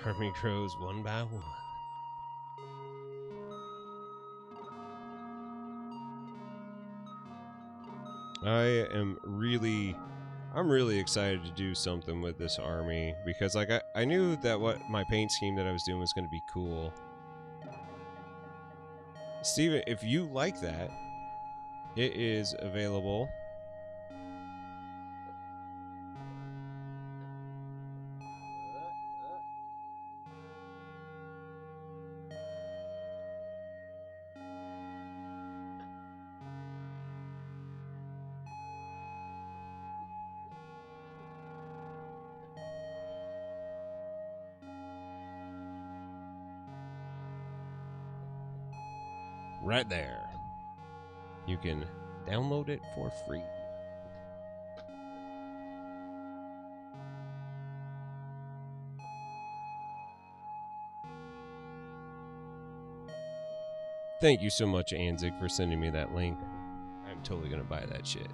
Army grows one by one. I'm really excited to do something with this army because like I knew that what my paint scheme that I was doing was going to be cool. Steven, if you like that, it is available. Right there. You can download it for free. Thank you so much, Anzik, for sending me that link. I'm totally gonna buy that shit.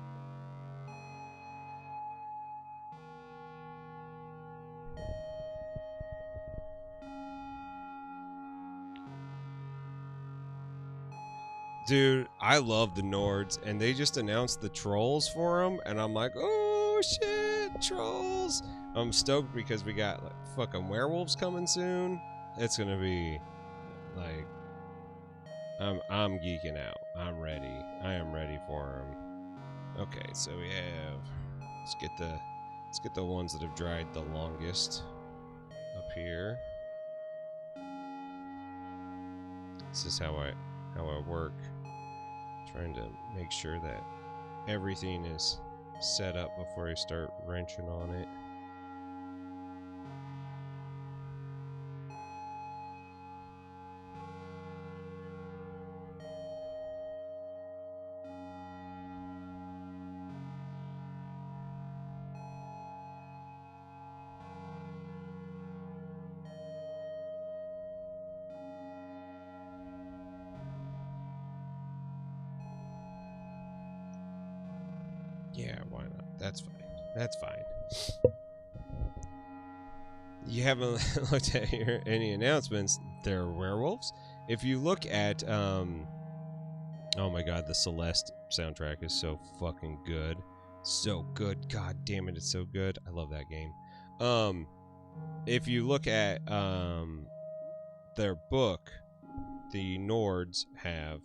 Dude, I love the Nords, and they just announced the trolls for them, and I'm like, oh shit, trolls! I'm stoked because we got like fucking werewolves coming soon. It's gonna be like, I'm geeking out. I'm ready. I am ready for them. Okay, so we have let's get the ones that have dried the longest up here. This is how I work. Trying to make sure that everything is set up before I start wrenching on it. Yeah, why not? That's fine. That's fine. You haven't looked at any announcements. There are werewolves. If you look at, oh my god, the Celeste soundtrack is so fucking good. So good. God damn it, it's so good. I love that game. If you look at, their book, the Nords have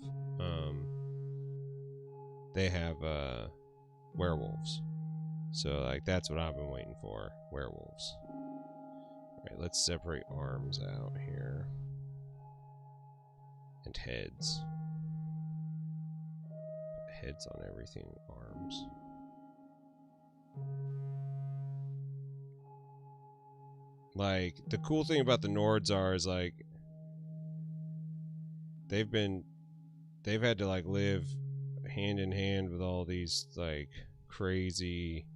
they have werewolves. So like that's what I've been waiting for, werewolves. All right, let's separate arms out here and heads. Put heads on everything, arms. Like the cool thing about the Nords is like they've had to like live hand in hand with all these like crazy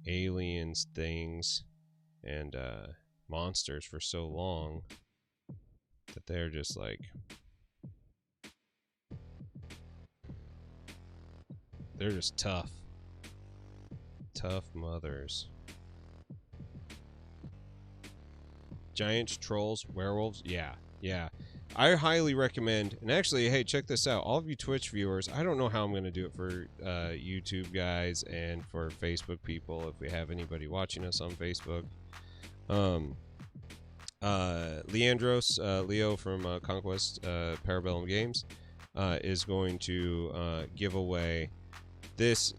aliens things and monsters for so long that they're just like they're just tough mothers. Giants, trolls, werewolves, yeah. I highly recommend, and actually, hey, check this out. All of you Twitch viewers, I don't know how I'm going to do it for YouTube guys and for Facebook people, if we have anybody watching us on Facebook. Leandros, Leo from Conquest Parabellum Games, is going to give away this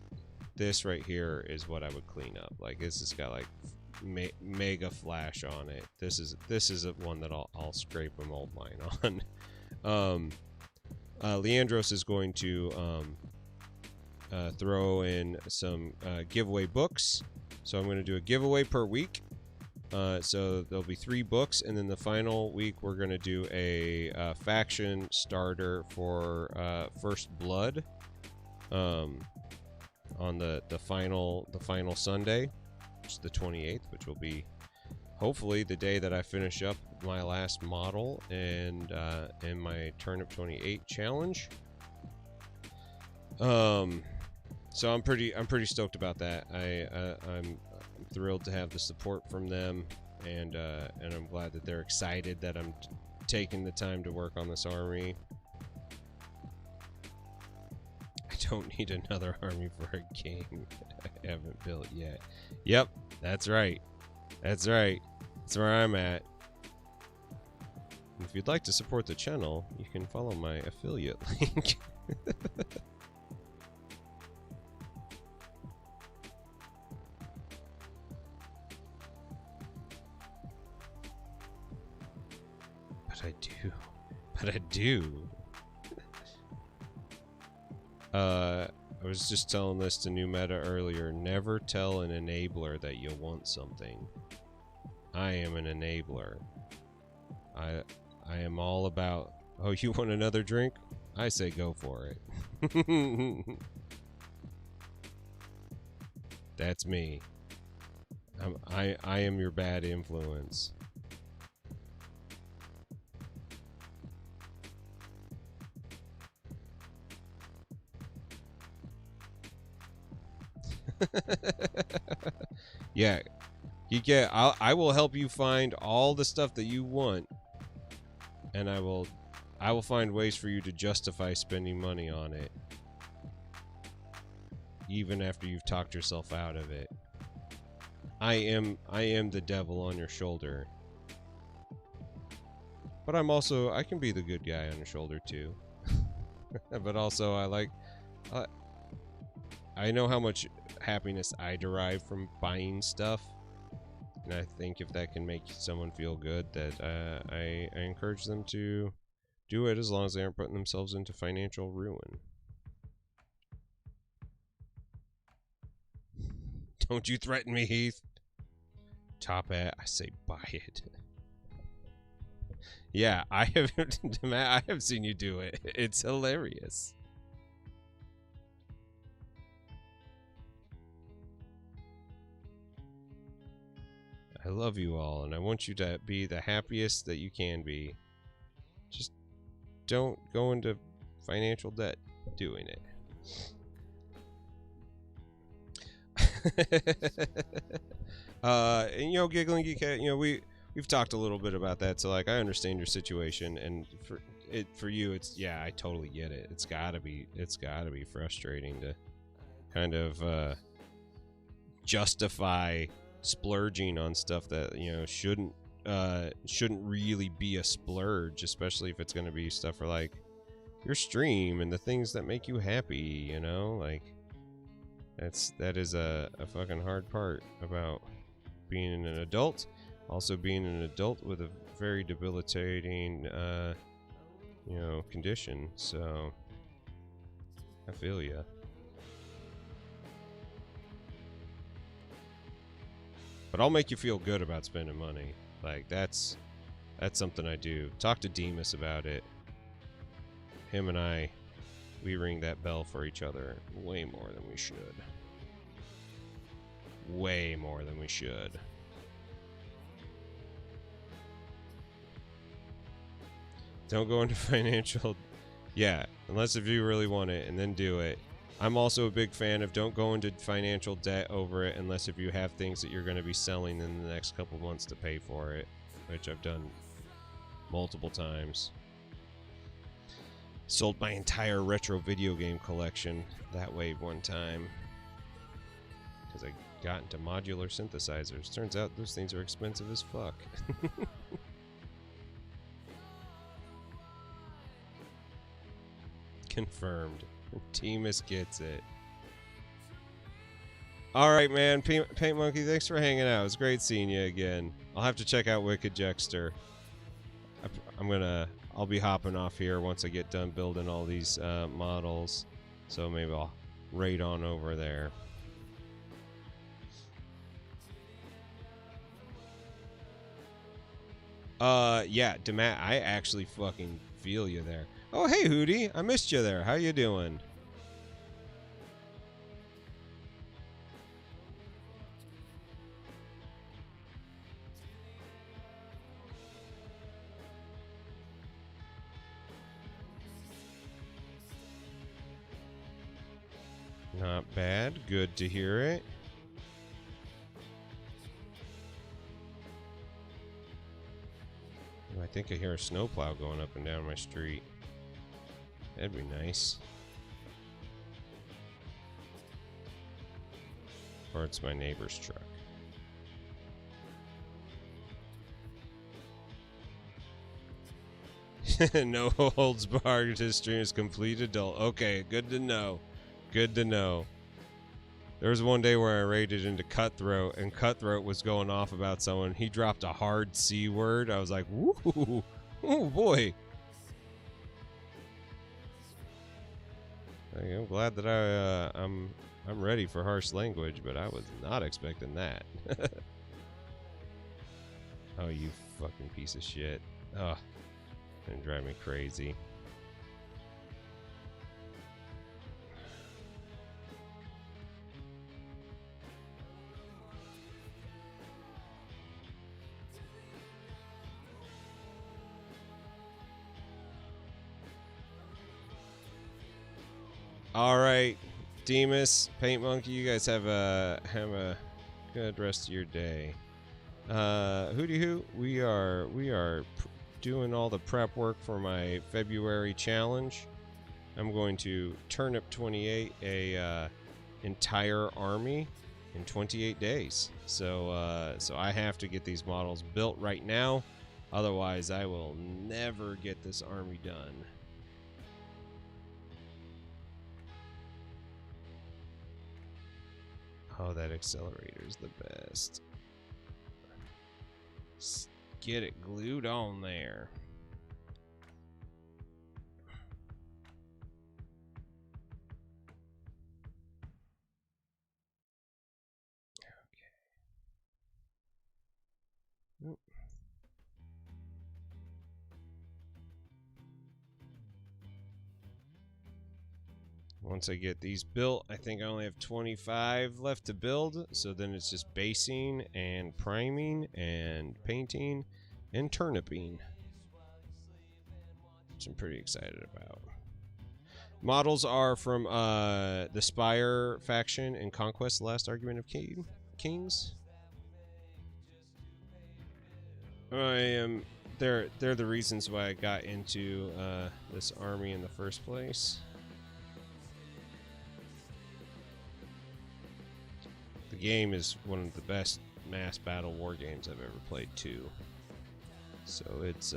right here is what I would clean up. Like, this has got like mega flash on it. This is one that I'll scrape and mold mine on. Leandros is going to throw in some giveaway books. So I'm going to do a giveaway per week. So there'll be 3 books, and then the final week we're going to do a faction starter for First Blood on the final Sunday, which is the 28th, which will be hopefully the day that I finish up my last model and in my Turnip 28 challenge. So I'm pretty stoked about that. I'm thrilled to have the support from them, and I'm glad that they're excited that I'm taking the time to work on this army. I don't need another army for a game I haven't built yet. Yep, that's right. That's right. That's where I'm at. If you'd like to support the channel, you can follow my affiliate link. But I do. I was just telling this to New Meta earlier. Never tell an enabler that you want something. I am an enabler. I am all about, oh, you want another drink? I say go for it. That's me. I am your bad influence. Yeah, I will help you find all the stuff that you want, and I will find ways for you to justify spending money on it, even after you've talked yourself out of it. I am the devil on your shoulder, but I can be the good guy on your shoulder too. But also I know how much happiness I derive from buying stuff, and I think if that can make someone feel good, that I encourage them to do it, as long as they aren't putting themselves into financial ruin. Don't you threaten me, Heath. Top hat, I say buy it. Yeah, I have seen you do it. It's hilarious. I love you all, and I want you to be the happiest that you can be. Just don't go into financial debt doing it. And Giggling Geek Cat, we've talked a little bit about that, so like I understand your situation, and for you it's, yeah, I totally get it. It's gotta be frustrating to kind of justify splurging on stuff that shouldn't shouldn't really be a splurge, especially if it's going to be stuff for like your stream and the things that make you happy, you know? Like that is a fucking hard part about being an adult. Also being an adult with a very debilitating you know, condition. So I feel ya. But I'll make you feel good about spending money. Like, that's something I do. Talk to Demas about it. Him and I, we ring that bell for each other way more than we should. Way more than we should. Don't go into financial... Yeah, unless if you really want it, and then do it. I'm also a big fan of don't go into financial debt over it unless if you have things that you're going to be selling in the next couple months to pay for it, which I've done multiple times. Sold my entire retro video game collection that way one time because I got into modular synthesizers. Turns out those things are expensive as fuck. Confirmed. Demas gets it. Alright, man. Paint Monkey, thanks for hanging out. It was great seeing you again. I'll have to check out Wicked Jexter. I'll be hopping off here once I get done building all these models. So maybe I'll raid on over there. Yeah, Demat, I actually fucking feel you there. Oh, hey, Hootie. I missed you there. How you doing? Not bad. Good to hear it. Oh, I think I hear a snowplow going up and down my street. That'd be nice. Or it's my neighbor's truck. No holds barred. His stream is complete adult. Okay, good to know. Good to know. There was one day where I raided into Cutthroat, and Cutthroat was going off about someone. He dropped a hard C word. I was like, woo, oh boy. I'm glad that I'm ready for harsh language, but I was not expecting that. Oh, you fucking piece of shit. Ugh. Gonna drive me crazy. All right, Demas, Paint Monkey, you guys have a good rest of your day. Hooty Hoo, we are doing all the prep work for my February challenge. I'm going to Turnip 28 a entire army in 28 days. So so I have to get these models built right now, otherwise I will never get this army done. Oh, that accelerator is the best. Get it glued on there. Okay. Nope. Once I get these built, I think I only have 25 left to build, so then it's just basing and priming and painting and turniping, which I'm pretty excited about. Models are from the Spire faction in Conquest: The Last Argument of Kings. They're the reasons why I got into this army in the first place. The game is one of the best mass battle war games I've ever played too. So it's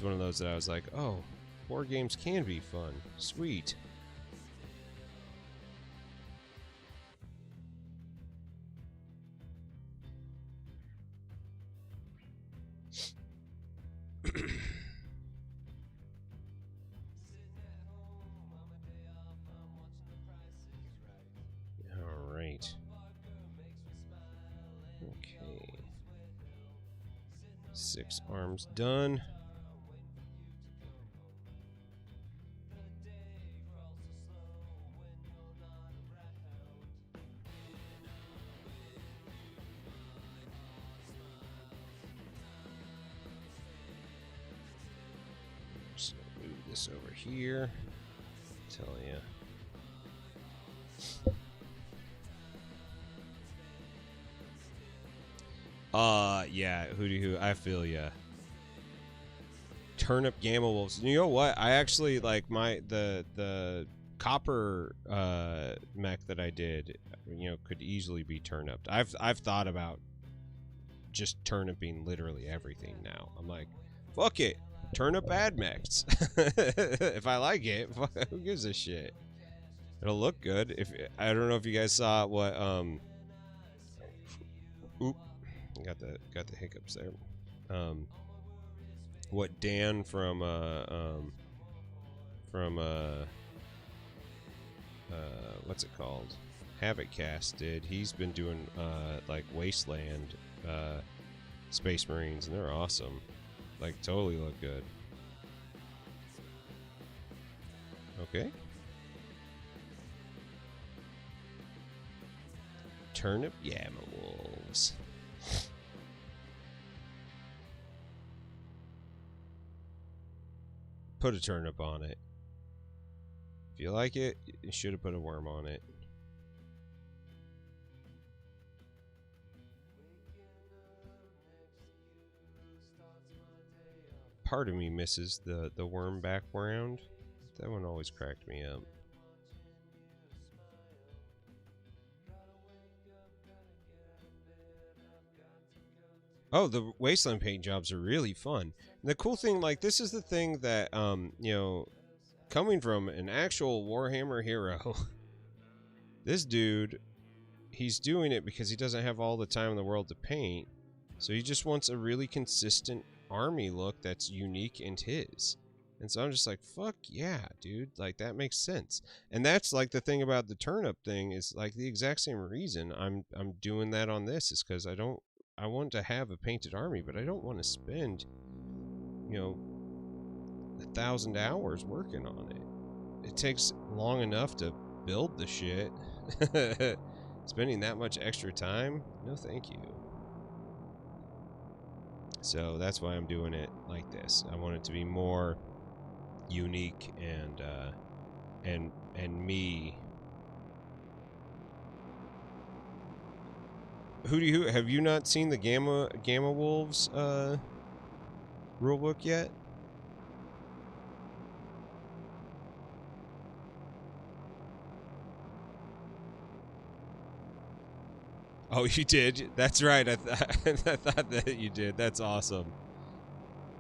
one of those that I was like, oh, board games can be fun. Sweet. All right. Okay. 6 arms done. Just move this over here. Tell ya. Yeah, hooty-hoo, I feel ya. Turnip Gamma Wolves. You know what? I actually like the copper mech that I did, you know, could easily be turniped. I've thought about just turniping literally everything now. I'm like, fuck it. Turnip ad mechs. If I like it, who gives a shit? It'll look good. If I don't know if you guys saw what oop, got the hiccups there. What Dan from what's it called? Havoc Cast did. He's been doing like Wasteland Space Marines, and they're awesome. Like, totally look good. Okay. Turnip Gamma Wolves. Put a turnip on it. If you like it, you should have put a worm on it. Part of me misses the worm background. That one always cracked me up. Oh, the Wasteland paint jobs are really fun. And the cool thing, like, this is the thing that, you know, coming from an actual Warhammer hero, this dude, he's doing it because he doesn't have all the time in the world to paint. So he just wants a really consistent army look that's unique and his. And so I'm just like, fuck yeah, dude. Like, that makes sense. And that's like the thing about the turnip thing is like the exact same reason I'm doing that on this is because I want to have a painted army, but I don't want to spend, you know, 1,000 hours working on it. It takes long enough to build the shit. Spending that much extra time? No, thank you. So that's why I'm doing it like this. I want it to be more unique and me. Hooty Hoo, have you not seen the Gamma Wolves rulebook yet? Oh, you did? That's right. I thought that you did. That's awesome.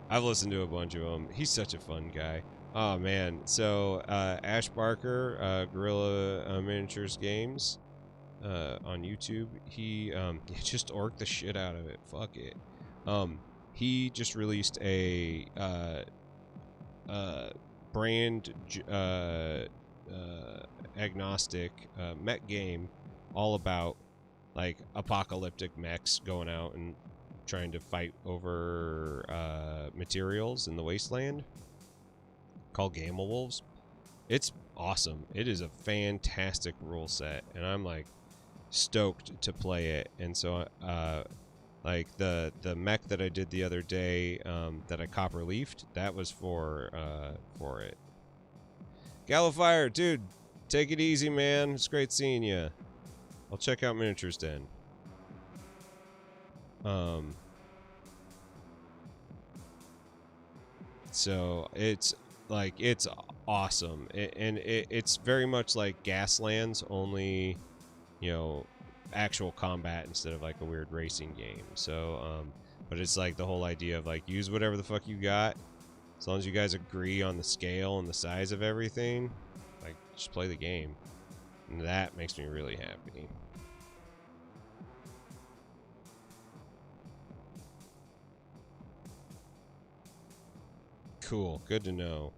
I've listened to a bunch of them. He's such a fun guy. Oh, man. So, Ash Barker, Gorilla Miniatures Games on YouTube, he just orked the shit out of it. Fuck it. He just released a brand agnostic mech game all about like apocalyptic mechs going out and trying to fight over materials in the wasteland, called Gamma Wolves. It's awesome. It is a fantastic rule set, and I'm like stoked to play it. And so like the mech that I did the other day that I copper leafed, that was for it. Gallifire, dude, take it easy, man. It's great seeing you. I'll check out Miniatures Den. So it's like, it's awesome. It's very much like Gaslands, only, you know, actual combat instead of like a weird racing game. So But it's like the whole idea of like use whatever the fuck you got, as long as you guys agree on the scale and the size of everything. Like just play the game, and that makes me really happy. Cool, good to know.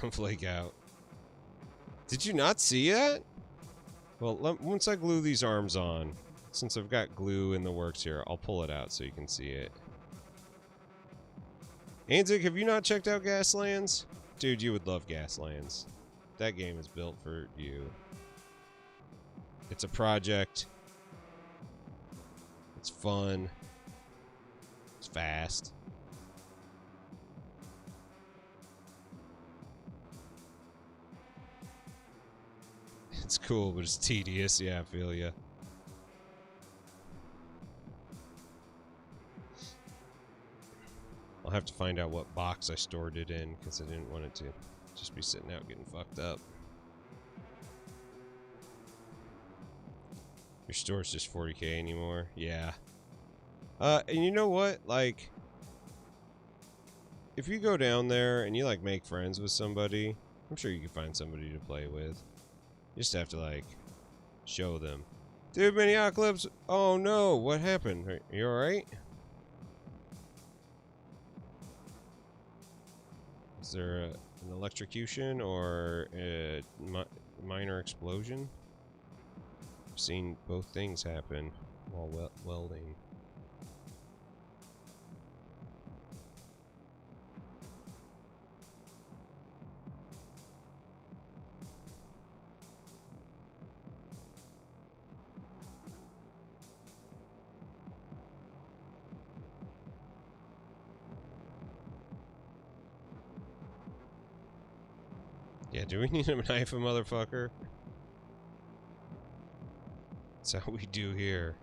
Don't flake out. Did you not see that? Well, once I glue these arms on, since I've got glue in the works here, I'll pull it out so you can see it. Anzik, have you not checked out Gaslands? Dude, you would love Gaslands. That game is built for you. It's a project. It's fun. It's fast. It's cool, but it's tedious. Yeah, I feel ya. I'll have to find out what box I stored it in, because I didn't want it to just be sitting out getting fucked up. Your store's just 40k anymore? Yeah. And you know what? Like, if you go down there and you, like, make friends with somebody, I'm sure you can find somebody to play with. You just have to, like, show them. Dude, Miniocalypse! Oh no, what happened? Are you alright? Is there an electrocution or a minor explosion? I've seen both things happen while welding. Yeah, do we need to knife a motherfucker? That's how we do here.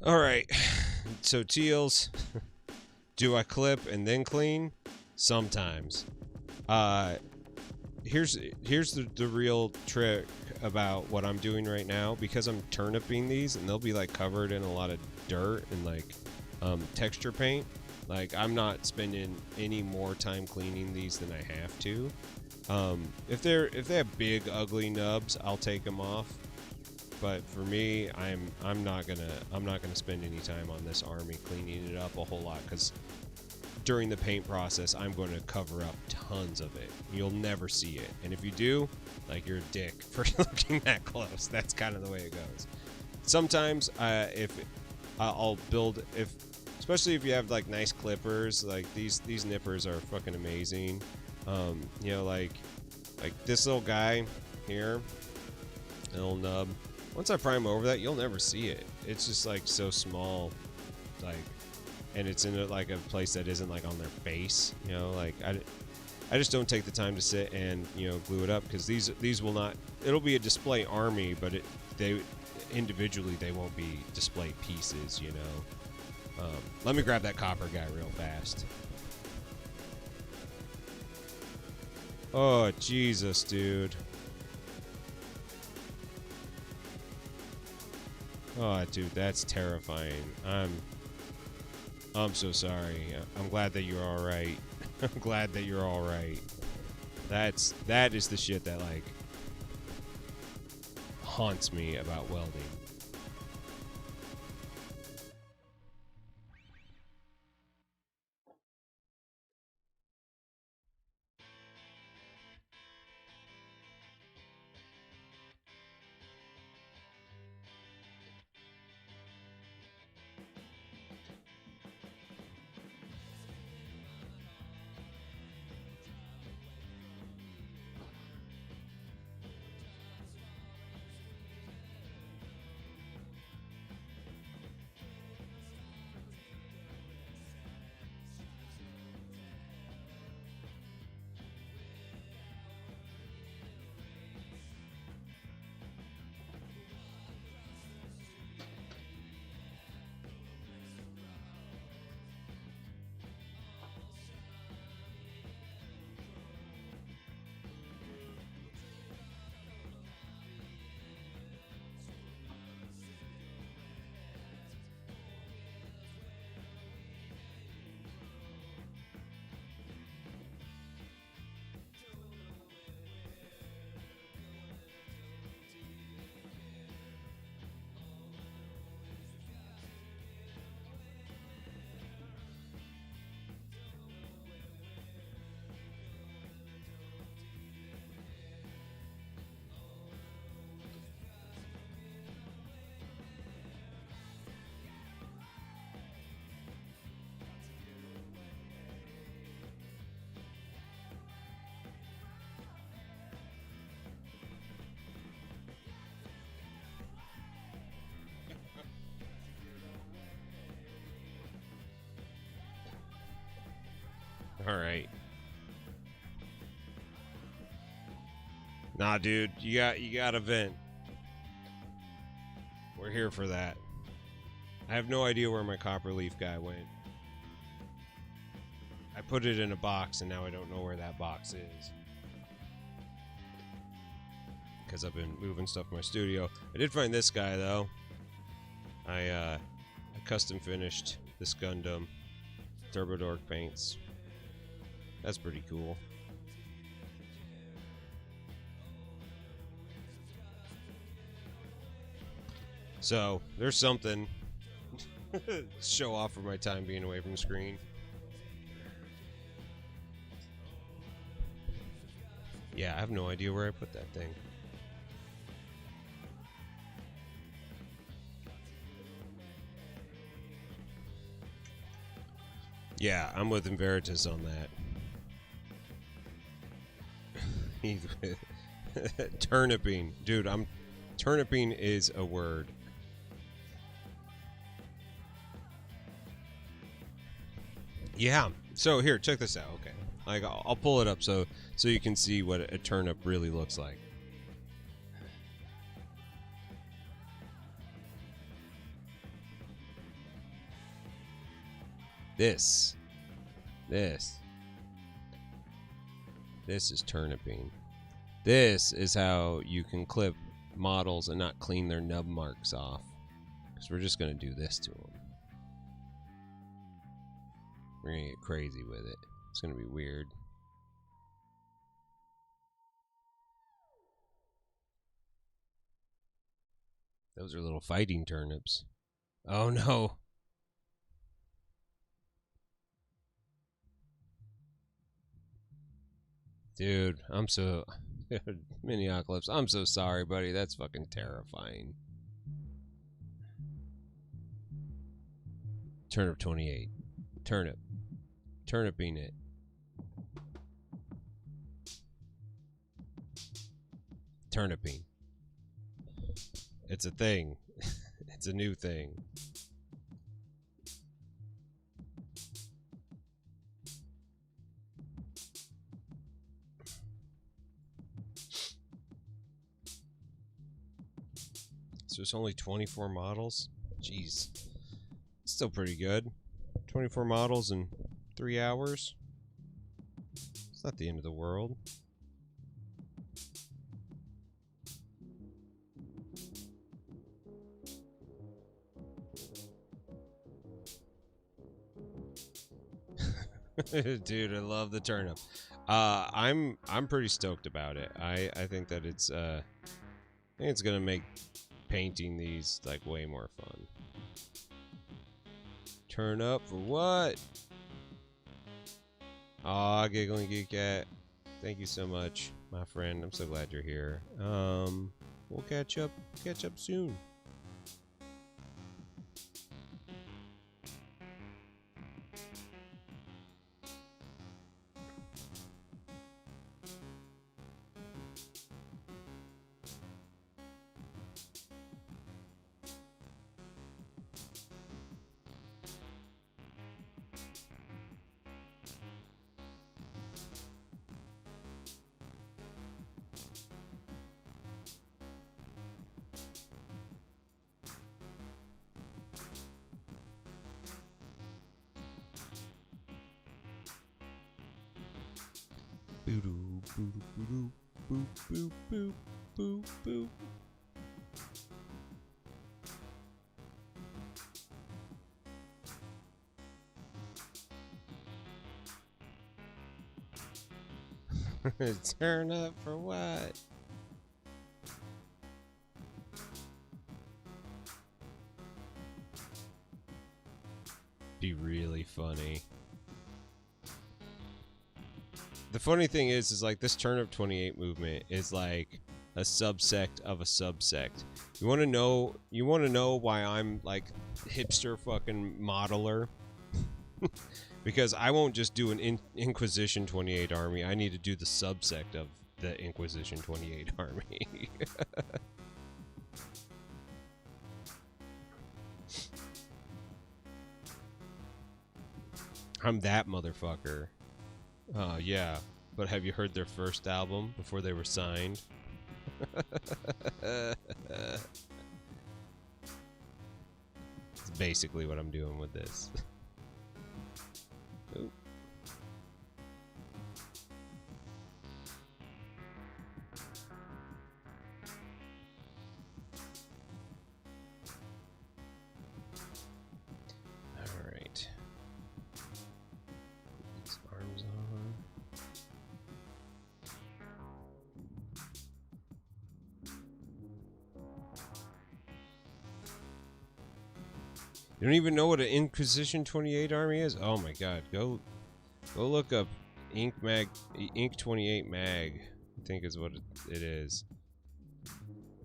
Alright, so teals. Do I clip and then clean? Sometimes. Here's the real trick about what I'm doing right now, because I'm turniping these and they'll be like covered in a lot of dirt and like texture paint. Like, I'm not spending any more time cleaning these than I have to. If they have big ugly nubs, I'll take them off. But for me, I'm not gonna spend any time on this army cleaning it up a whole lot, because during the paint process, I'm going to cover up tons of it. You'll never see it, and if you do, like, you're a dick for looking that close. That's kind of the way it goes. Sometimes, I'll build, especially if you have like nice clippers, like these nippers are fucking amazing. You know, like this little guy here, little nub. Once I prime over that, you'll never see it. It's just like so small, like, and it's in like a place that isn't like on their face. You know, like I just don't take the time to sit and, you know, glue it up, because these will not. It'll be a display army, but they individually they won't be display pieces. You know. Let me grab that copper guy real fast. Oh Jesus, dude. Oh, dude, that's terrifying. I'm so sorry. I'm glad that you're all right. I'm glad that you're all right. That is the shit that like haunts me about welding. Alright. Nah, dude, you gotta vent. We're here for that. I have no idea where my copper leaf guy went. I put it in a box and now I don't know where that box is. Because I've been moving stuff in my studio. I did find this guy though. I custom finished this Gundam. Turbo Dork paints. That's pretty cool. So, there's something. Show off for my time being away from the screen. Yeah, I have no idea where I put that thing. Yeah, I'm with Inveritus on that. Turniping. Dude, turniping is a word. Yeah. So here, check this out. Okay. Like I'll pull it up so you can see what a turnip really looks like. This is turniping. This is how you can clip models and not clean their nub marks off. Because we're just going to do this to them. We're going to get crazy with it. It's going to be weird. Those are little fighting turnips. Oh no. Dude, I'm so... Miniocalypse, I'm so sorry, buddy. That's fucking terrifying. Turnip 28. Turnip. Turniping it. Turniping. It's a thing. It's a new thing. So there's only 24 models? Jeez. Still pretty good. 24 models in 3 hours? It's not the end of the world. Dude, I love the turnip. I'm pretty stoked about it. I think that it's I think it's gonna make painting these like way more fun. Turn up for what? Aw, Giggling Geek Cat. Thank you so much, my friend. I'm so glad you're here. We'll catch up soon. Turn up for what? Be really funny. The funny thing is like this Turnip 28 movement is like a subsect of a subsect. You want to know why I'm like hipster fucking modeler? Because I won't just do an Inquisition 28 army. I need to do the subsect of the Inquisition 28 army. I'm that motherfucker. Yeah, but have you heard their first album before they were signed? It's basically what I'm doing with this. Ooh. Alright. Put these arms on. You don't even know what an Inquisition 28 army is? Oh my god, go look up Ink 28 Mag, I think is what it is.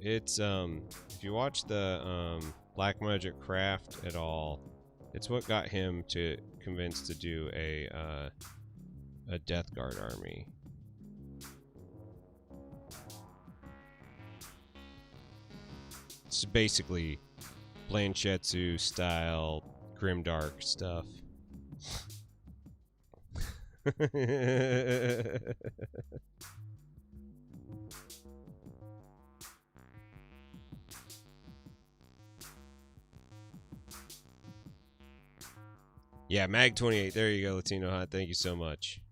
It's if you watch the Black Magic Craft at all, it's what got him to convinced to do a Death Guard army. It's basically Blanchetsu style grimdark stuff. Yeah, Mag 28. There you go, Latino Hot. Thank you so much.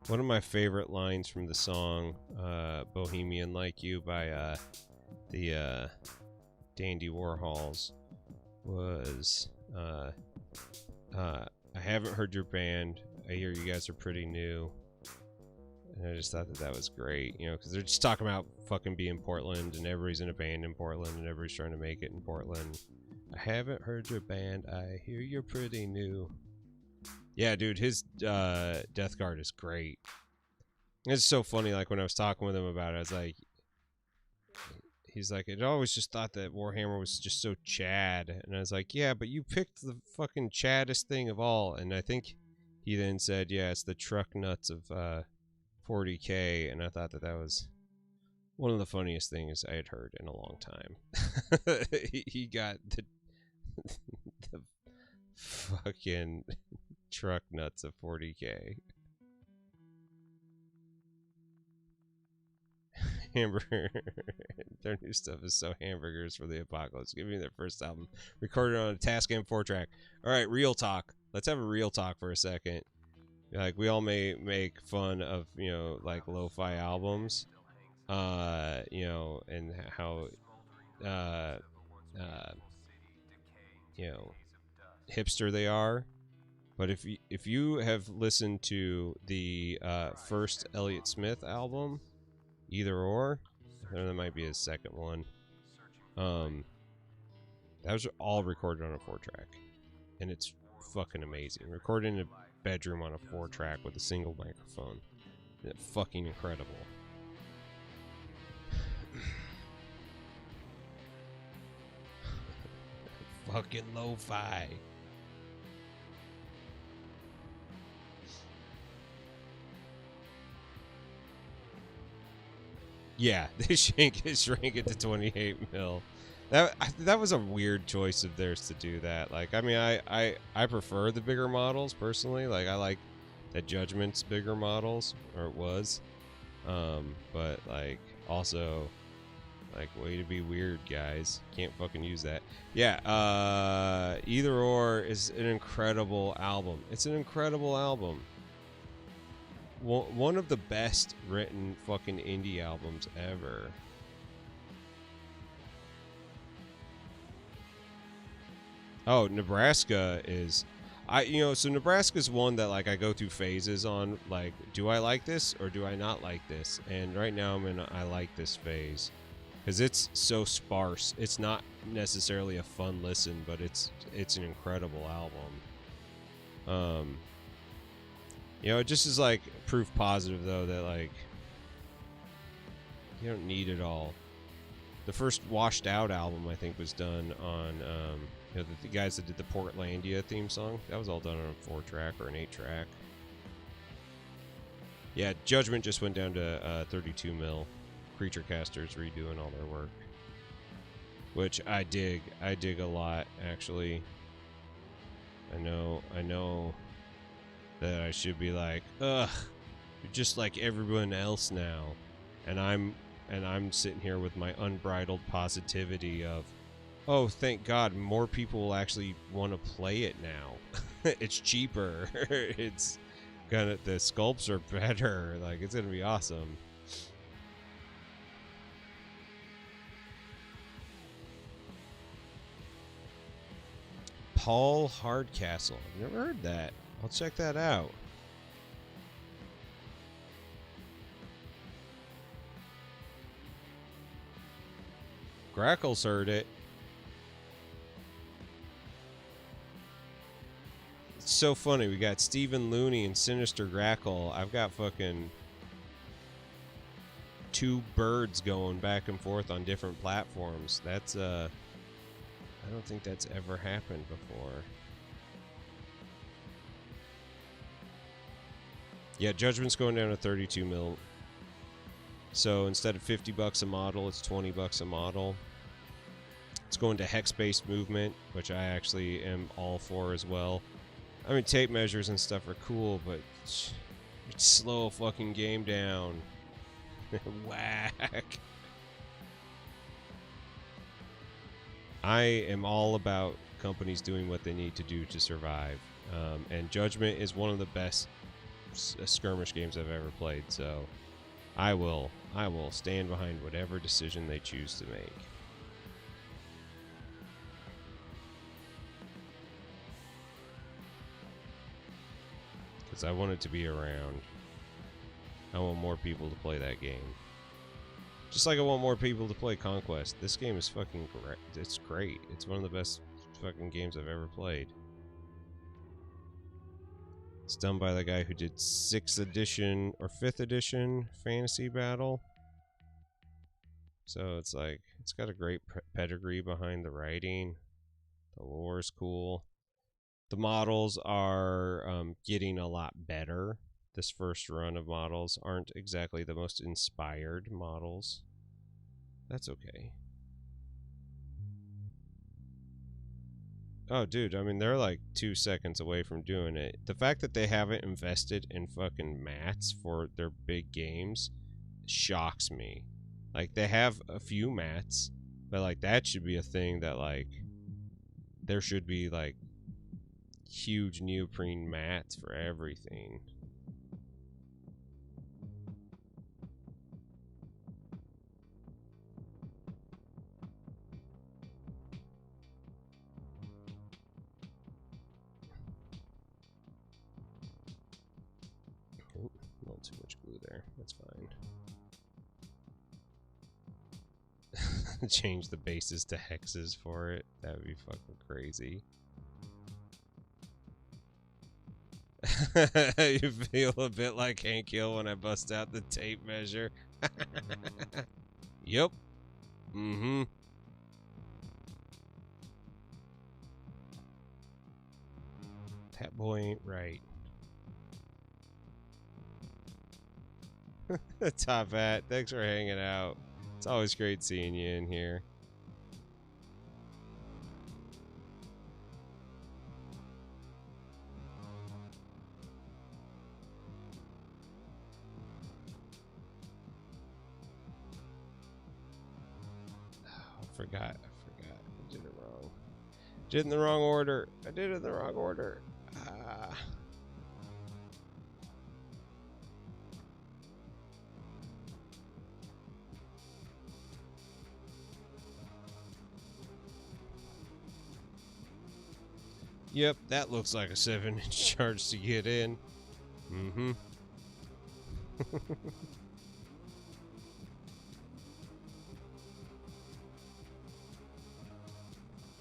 One of my favorite lines from the song Bohemian Like You by the Dandy Warhols was I haven't heard your band. I hear you guys are pretty new. And I just thought that was great, you know, because they're just talking about fucking being Portland and everybody's in a band in Portland and everybody's trying to make it in Portland. I haven't heard your band. I hear you're pretty new. Yeah, dude, his Death Guard is great. It's so funny, like, when I was talking with him about it, I was like, he's like, I always just thought that Warhammer was just so Chad. And I was like, yeah, but you picked the fucking chaddest thing of all. And I think he then said, yeah, it's the truck nuts of 40K. And I thought that was one of the funniest things I had heard in a long time. He got the fucking truck nuts of 40K. Hamburger. Their new stuff is so hamburgers for the apocalypse. Give me their first album recorded on a Tascam 4-track. All right, real talk. Let's have a real talk for a second. Like, we all may make fun of, you know, like lo-fi albums, you know, and how you know, hipster they are. But if you have listened to the first Elliott Smith album, Either Or, and there might be a second one, that was all recorded on a 4-track, and it's fucking amazing. Recorded in a bedroom on a 4-track with a single microphone. It's fucking incredible. Fucking lo-fi. Yeah, they shrank it to 28 mil. That was a weird choice of theirs to do that. Like, I mean, I prefer the bigger models personally. Like, I like that Judgment's bigger models, or it was. But like, also, like, way to be weird, guys. Can't fucking use that. Yeah, Either Or is an incredible album. It's an incredible album. One of the best written fucking indie albums ever. Oh, Nebraska is, so Nebraska's one that, like, I go through phases on, like, do I like this or do I not like this? And right now I'm in I like this phase because it's so sparse. It's not necessarily a fun listen, but it's an incredible album. You know, it just is like proof positive, though, that, like, you don't need it all. The first Washed Out album, I think, was done on You know, the guys that did the Portlandia theme song, that was all done on a 4-track or an 8-track. Yeah, Judgment just went down to 32 mil. Creature Casters redoing all their work, which I dig. I dig a lot, actually. I know that I should be like, ugh, you're just like everyone else now, and I'm sitting here with my unbridled positivity of, oh, thank God, more people will actually want to play it now. It's cheaper. It's gonna, the sculpts are better. Like, it's gonna be awesome. Paul Hardcastle. I've never heard that. I'll check that out. Grackles heard it. It's so funny. We got Stephen Looney and Sinister Grackle. I've got fucking 2 birds going back and forth on different platforms. That's I don't think that's ever happened before. Yeah, Judgment's going down to 32 mil. So instead of $50 a model, it's $20 a model. It's going to hex-based movement, which I actually am all for as well. I mean, tape measures and stuff are cool, but slow a fucking game down. Whack. I am all about companies doing what they need to do to survive. And Judgment is one of the best skirmish games I've ever played, so I will stand behind whatever decision they choose to make. Because I want it to be around. I want more people to play that game. Just like I want more people to play Conquest. This game is fucking great. It's great. It's one of the best fucking games I've ever played. It's done by the guy who did 6th edition or 5th edition Fantasy Battle. So it's like, it's got a great pedigree behind the writing. The lore is cool. The models are getting a lot better. This first run of models aren't exactly the most inspired models. That's okay. Oh, dude, I mean, they're like 2 seconds away from doing it. The fact that they haven't invested in fucking mats for their big games shocks me. Like, they have a few mats, but, like, that should be a thing that, like, there should be, like, huge neoprene mats for everything. Oh, a little too much glue there. That's fine. Change the bases to hexes for it. That would be fucking crazy. You feel a bit like Hank Hill when I bust out the tape measure. Yep. Mm-hmm. That boy ain't right. Top Hat, thanks for hanging out. It's always great seeing you in here. I forgot. I did it wrong. Did it in the wrong order. I did it in the wrong order. Yep, that looks like a 7-inch charge to get in. Mm-hmm.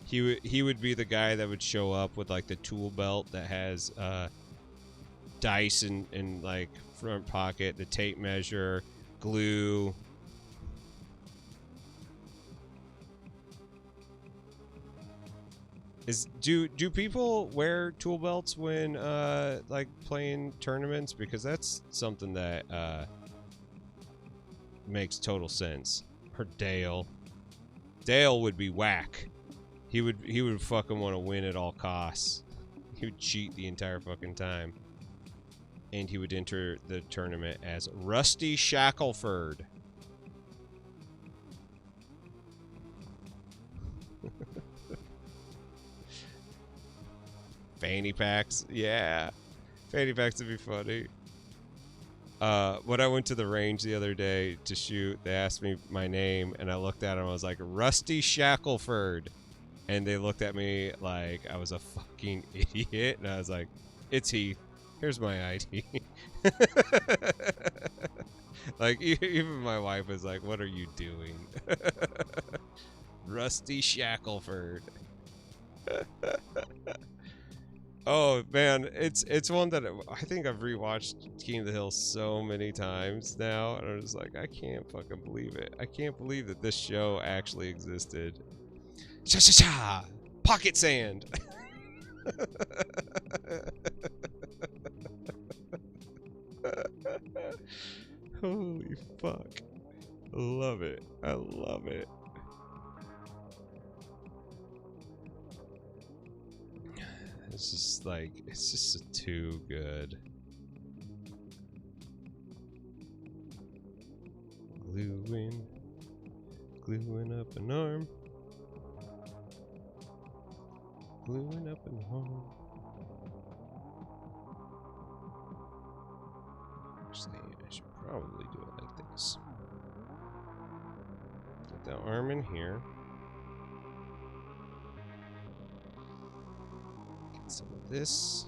He would be the guy that would show up with like the tool belt that has dice in like front pocket, the tape measure, glue. Do people wear tool belts when like playing tournaments? Because that's something that makes total sense. Or Dale. Dale would be whack. He would fucking want to win at all costs. He would cheat the entire fucking time. And he would enter the tournament as Rusty Shackelford. Fanny packs, yeah. Fanny packs would be funny. When I went to the range the other day to shoot, they asked me my name, and I looked at them. I was like, Rusty Shackelford. And they looked at me like I was a fucking idiot. And I was like, it's Heath. Here's my ID. Like, even my wife was like, what are you doing? Rusty Shackelford. Oh man, it's one that I think I've rewatched King of the Hill so many times now, and I'm just like, I can't fucking believe it. I can't believe that this show actually existed. Cha cha cha! Pocket sand. Holy fuck! Love it. I love it. It's just like, it's just too good. Gluing up an arm. Gluing up an arm. Actually, I should probably do it like this. Get that arm in here. Get some of this.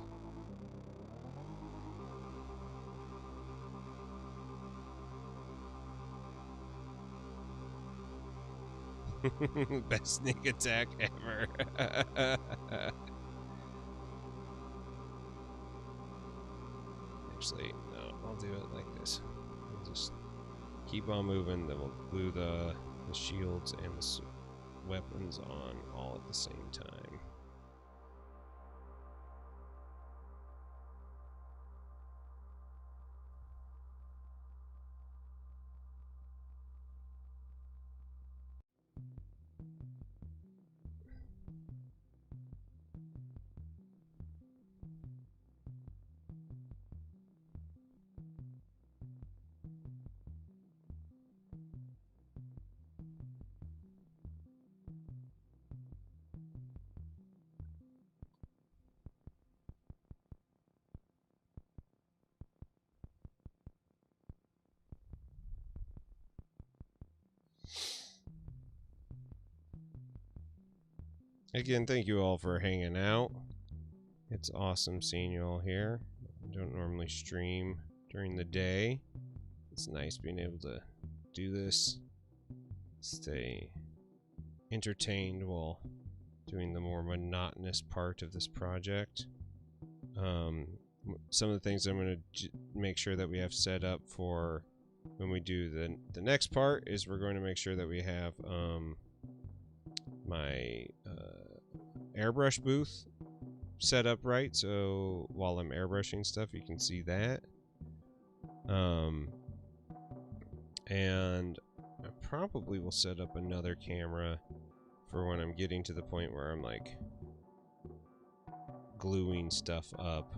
Best sneak attack ever. Actually, no, I'll do it like this. We'll just keep on moving, then we'll glue the shields and the weapons on all at the same time. Again, thank you all for hanging out. It's awesome seeing you all here. I don't normally stream during the day. It's nice being able to do this. Stay entertained while doing the more monotonous part of this project. Some of the things I'm going to make sure that we have set up for when we do the next part is we're going to make sure that we have my airbrush booth set up right, so while I'm airbrushing stuff you can see that. And I probably will set up another camera for when I'm getting to the point where I'm like gluing stuff up.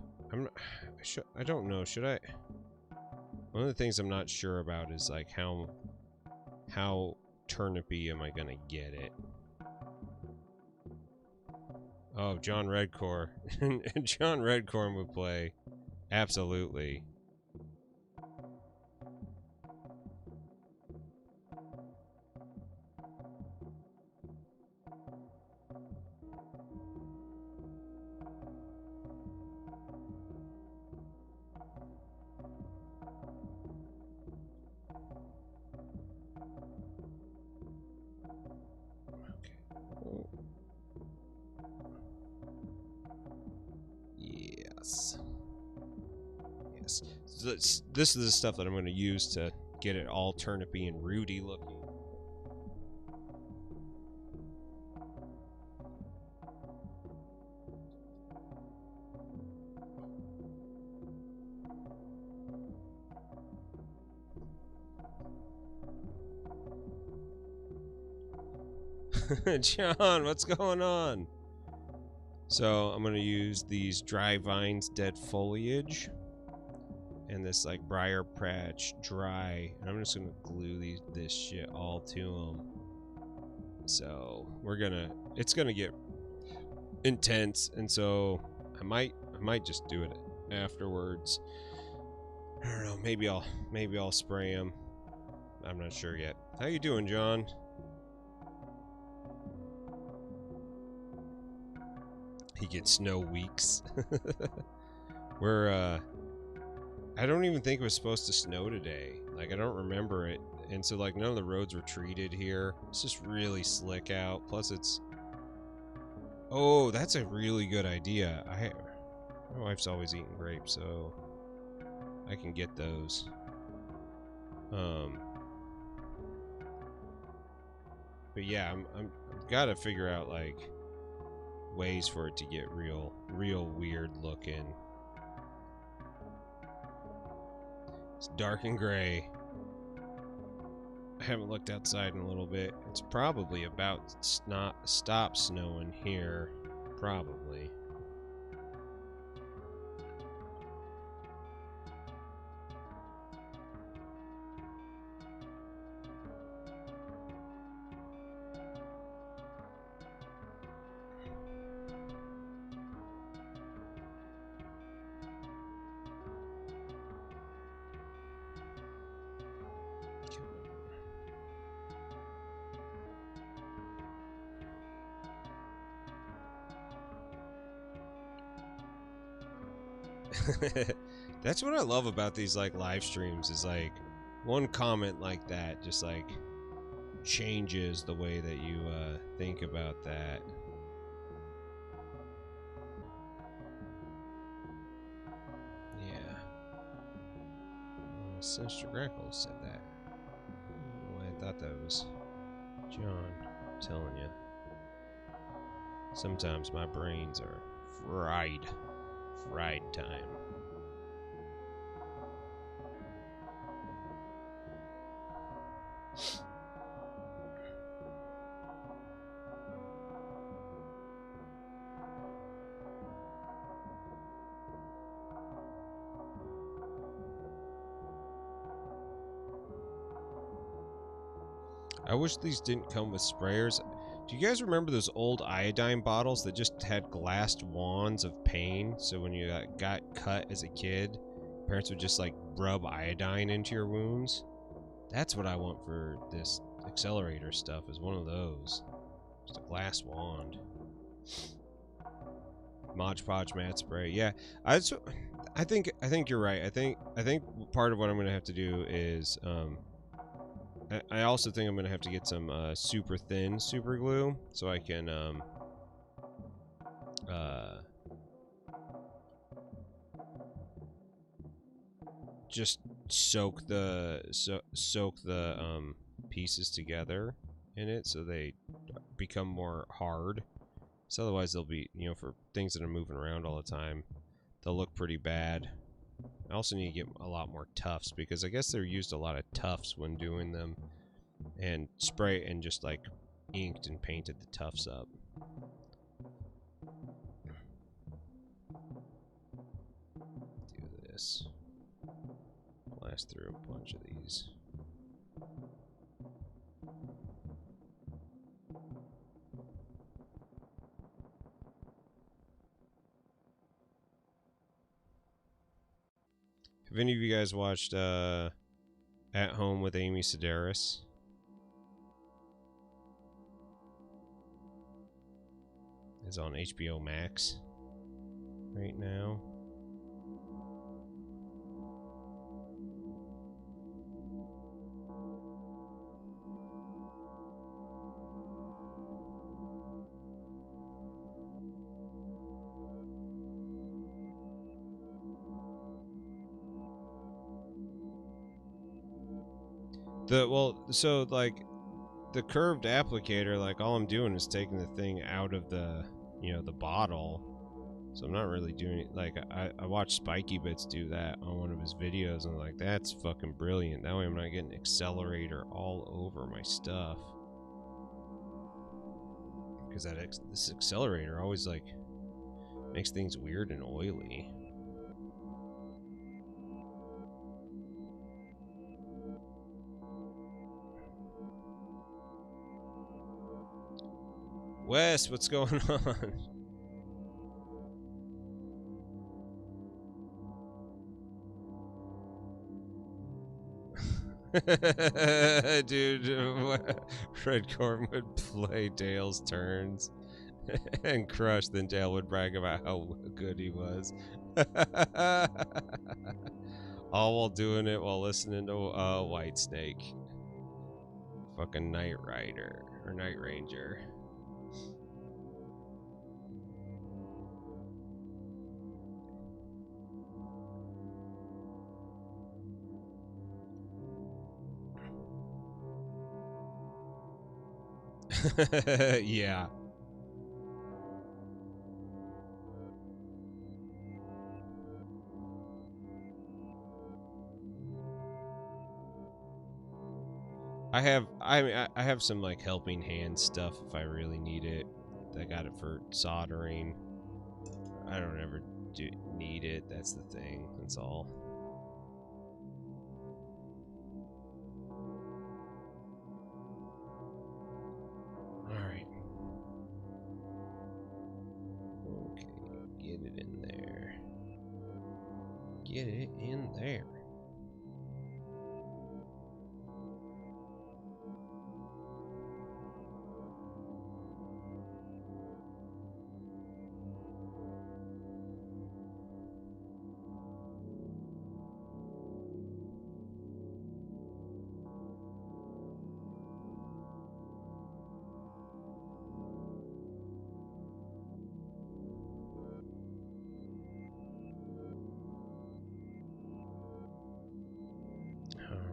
I don't know, should I? One of the things I'm not sure about is like how turnipy am I gonna get it? Oh, John Redcore. John Redcore would play. Absolutely. Yes. Yes. So this is the stuff that I'm going to use to get it all turnipy and rooty looking. John, what's going on? So I'm gonna use these dry vines, dead foliage, and this like briar patch dry, and I'm just gonna glue this shit all to them. So it's gonna get intense, and so I might just do it afterwards. I don't know. Maybe I'll spray them. I'm not sure yet. How you doing, John? He gets snow weeks. I don't even think it was supposed to snow today. Like, I don't remember it. And so, like, none of the roads were treated here. It's just really slick out. Plus, it's... Oh, that's a really good idea. My wife's always eating grapes, so I can get those. But yeah, I've got to figure out, like, ways for it to get real weird looking. It's dark and gray. I haven't looked outside in a little bit. It's probably about to stop snowing here. Probably. That's what I love about these like live streams is like one comment like that just like changes the way that you think about that. Yeah. Sinister Grackles said that. Well, I thought that was John. I'm telling you. Sometimes my brains are fried. Fried time. I wish these didn't come with sprayers. Do you guys remember those old iodine bottles that just had glassed wands of pain? So when you got cut as a kid, parents would just like rub iodine into your wounds. That's what I want for this accelerator stuff, is one of those. Just a glass wand. Mod Podge matte spray. Yeah, I think you're right. I think part of what I'm gonna have to do is I also think I'm gonna have to get some super thin super glue so I can just soak the pieces together in it so they become more hard. So otherwise they'll be, you know, for things that are moving around all the time, they'll look pretty bad. I also need to get a lot more tufts because I guess they're used a lot of tufts when doing them, and spray and just like inked and painted the tufts up. Do this. Blast through a bunch of these. Have any of you guys watched At Home with Amy Sedaris? It's on HBO Max right now. So like the curved applicator, like all I'm doing is taking the thing out of the, you know, the bottle. So I'm not really doing it. Like I watched Spiky Bits do that on one of his videos, and I'm like, that's fucking brilliant. That way I'm not getting accelerator all over my stuff. because this accelerator always like makes things weird and oily. Wes, what's going on? Dude, Fred Corn would play Dale's turns and crush, then Dale would brag about how good he was. All while doing it while listening to White Snake. Fucking Knight Rider or Night Ranger. Yeah. I have some like helping hand stuff if I really need it. I got it for soldering. I don't ever need it. That's the thing. That's all. All right. Okay, get it in there. Get it in there.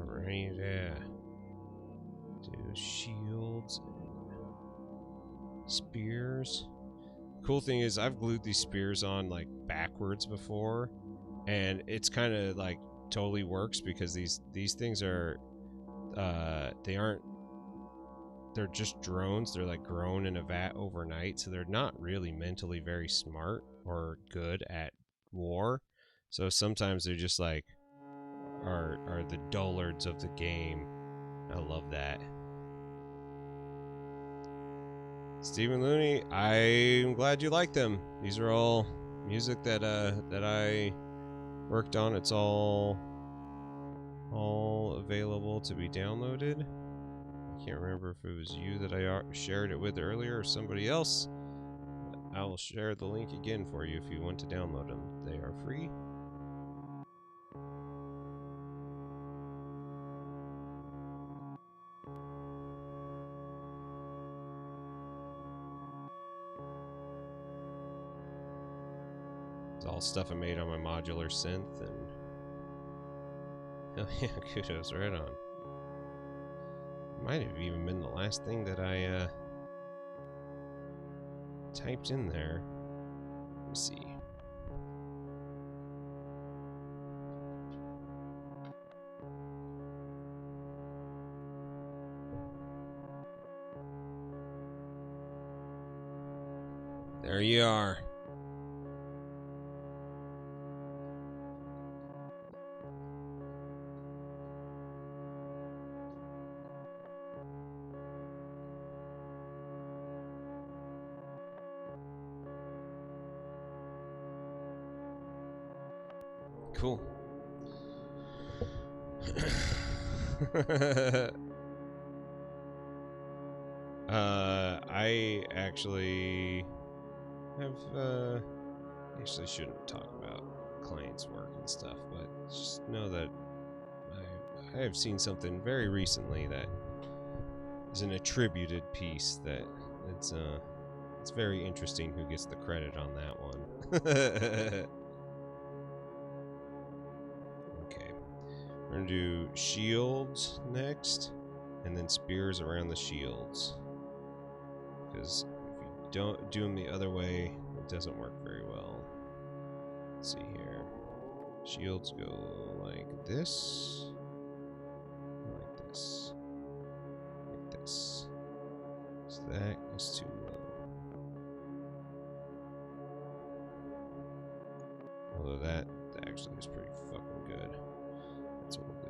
Alright, yeah. Do shields and spears. Cool thing is I've glued these spears on like backwards before, and it's kind of like totally works because these things are they're just drones. They're like grown in a vat overnight, so they're not really mentally very smart or good at war. So sometimes they're just like are the dullards of the game. I love that. Stephen Looney, I'm glad you like them. These are all music that I worked on. It's all available to be downloaded. I can't remember if it was you that I shared it with earlier or somebody else. I will share the link again for you if you want to download them. They are free. It's all stuff I made on my modular synth, and hell yeah, kudos, right on. Might have even been the last thing that I typed in there. Let me see. There you are. Cool. I actually have actually shouldn't talk about clients' work and stuff, but just know that I have seen something very recently that is an attributed piece that it's very interesting who gets the credit on that one. Okay, we're gonna do shields next, and then spears around the shields. Because if you don't do them the other way, it doesn't work very well. Let's see here. Shields go like this, like this, like this. So that is too low. Although that actually is pretty fucking good. That's what we'll do.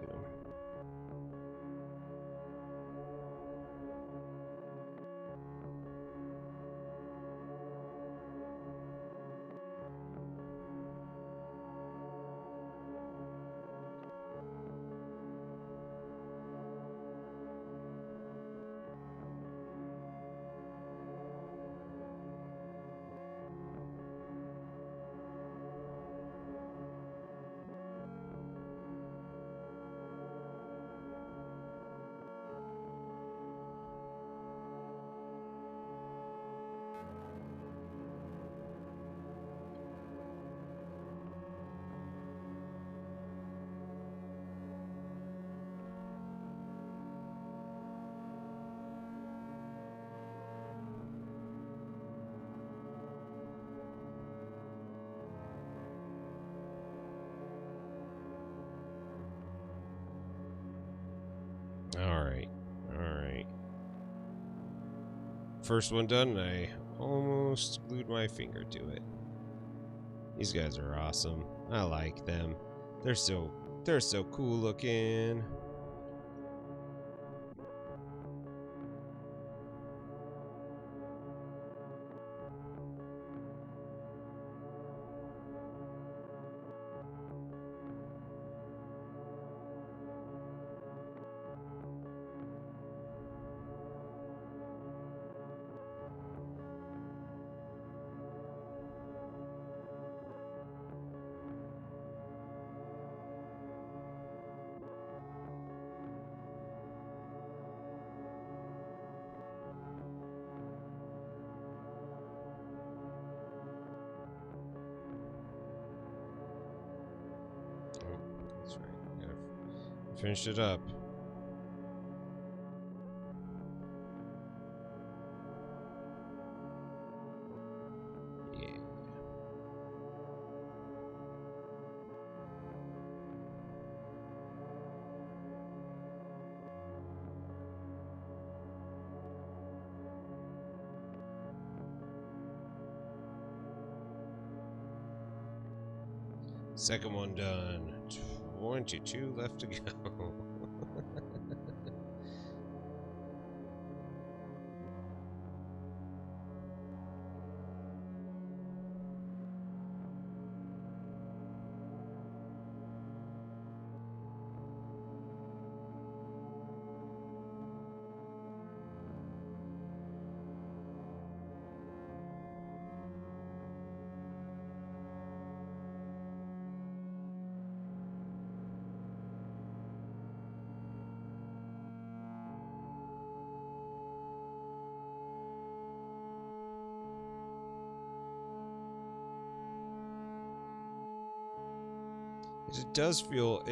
Alright. Alright. First one done, and I almost glued my finger to it. These guys are awesome. I like them. They're so cool looking. That's right. Gotta finish it up. Yeah. Second one done. 22 left to go. It does feel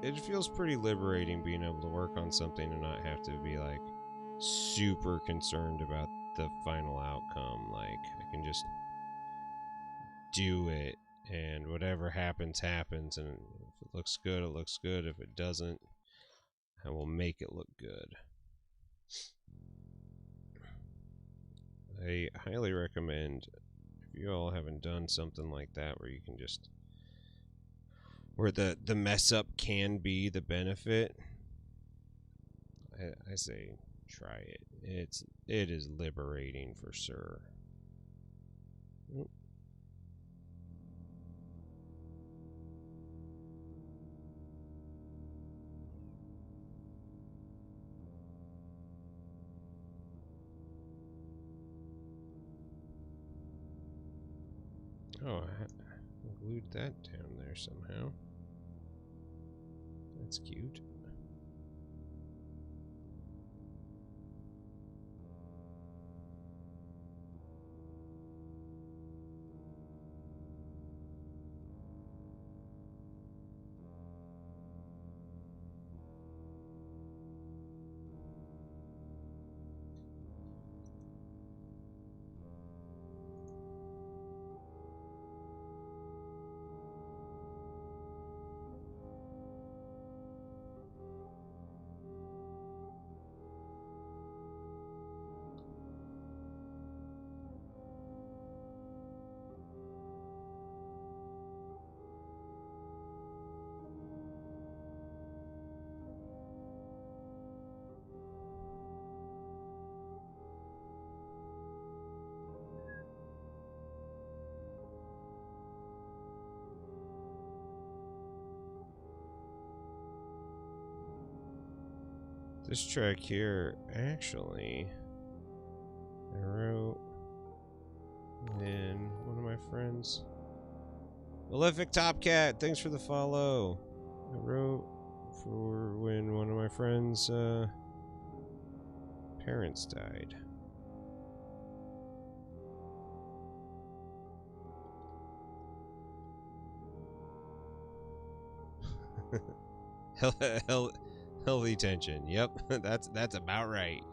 it feels pretty liberating being able to work on something and not have to be like super concerned about the final outcome. Like I can just do it, and whatever happens happens, and if it looks good it looks good. If it doesn't, I will make it look good. I highly recommend, if you all haven't done something like that where you can just, where the mess up can be the benefit, I say try it. It is liberating for sure. Oh, I glued that down there somehow. That's cute. This track here, actually, I wrote when one of my friends, Malefic Topcat, thanks for the follow. I wrote for when one of my friends' parents died. Healthy tension. Yep, that's about right.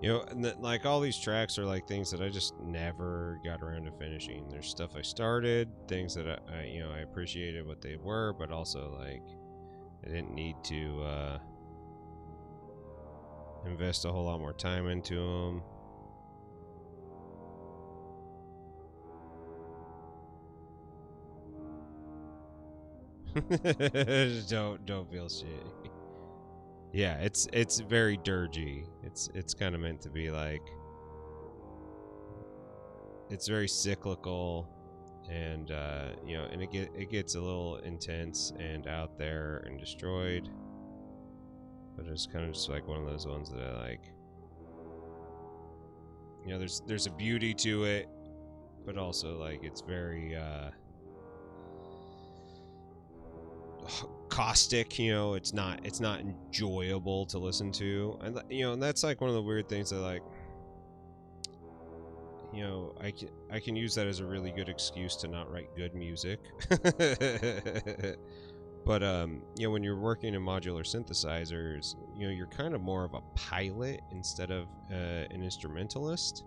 You know, and like all these tracks are like things that I just never got around to finishing. There's stuff I started, things that I you know, I appreciated what they were, but also like I didn't need to invest a whole lot more time into them. Don't feel shitty. Yeah, it's very dirgy. It's kind of meant to be like, it's very cyclical, and you know, and it gets a little intense and out there and destroyed. But it's kind of just like one of those ones that I like. You know, there's a beauty to it, but also like it's very caustic. You know, it's not enjoyable to listen to, and you know, and that's like one of the weird things that like, you know, I can use that as a really good excuse to not write good music. But you know, when you're working in modular synthesizers, you know, you're kind of more of a pilot instead of an instrumentalist.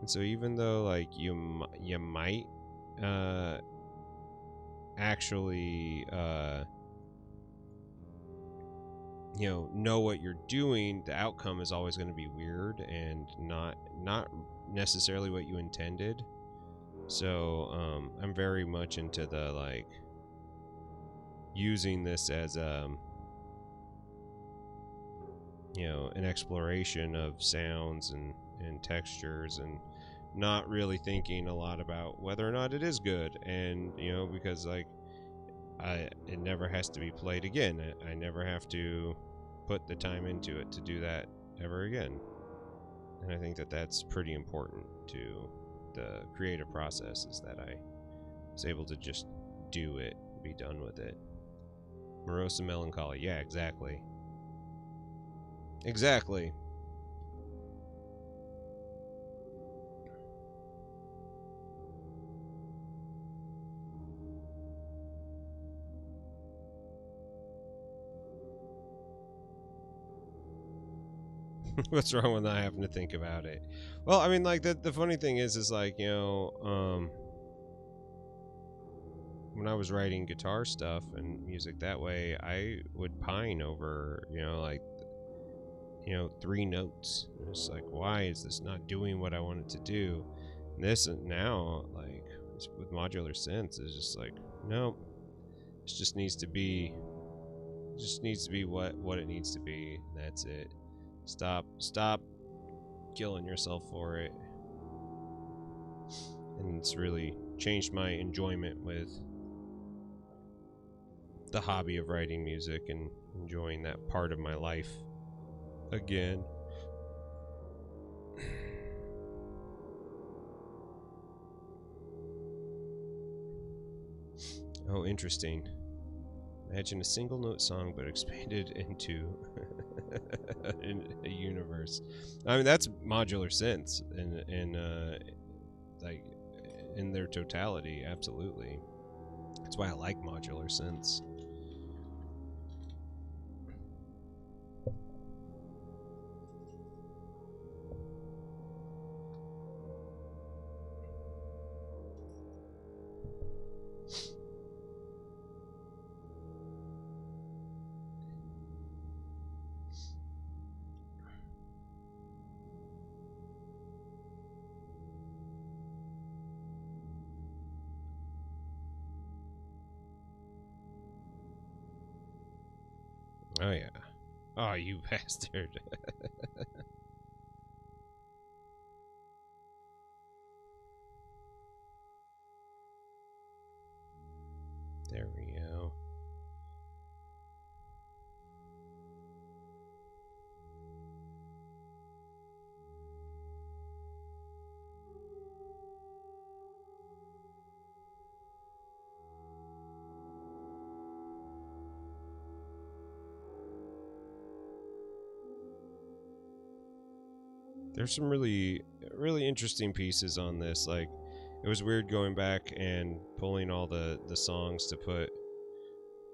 And so even though like you might actually you know what you're doing, the outcome is always going to be weird and not necessarily what you intended. So I'm very much into the like using this as you know, an exploration of sounds and textures, and not really thinking a lot about whether or not it is good. And you know, because like it never has to be played again. I never have to put the time into it to do that ever again. And I think that that's pretty important to the creative process, is that I was able to just do it, be done with it. Morose and melancholy. Yeah, exactly. Exactly. What's wrong with not having to think about it? Well, I mean, like the funny thing is like, you know, when I was writing guitar stuff and music that way, I would pine over, you know, like, you know, 3 notes. It's like, why is this not doing what I want it to do? And this and now, like with modular synths, is just like, no, it just needs to be, what it needs to be. And that's it. Stop killing yourself for it. And it's really changed my enjoyment with the hobby of writing music and enjoying that part of my life again. Oh, interesting. Imagine a single note song but expanded into in a universe. I mean, that's modular synths in like in their totality, absolutely. That's why I like modular synths. Oh yeah. Oh, you bastard. There we go. There's some really interesting pieces on this. Like, it was weird going back and pulling all the songs to put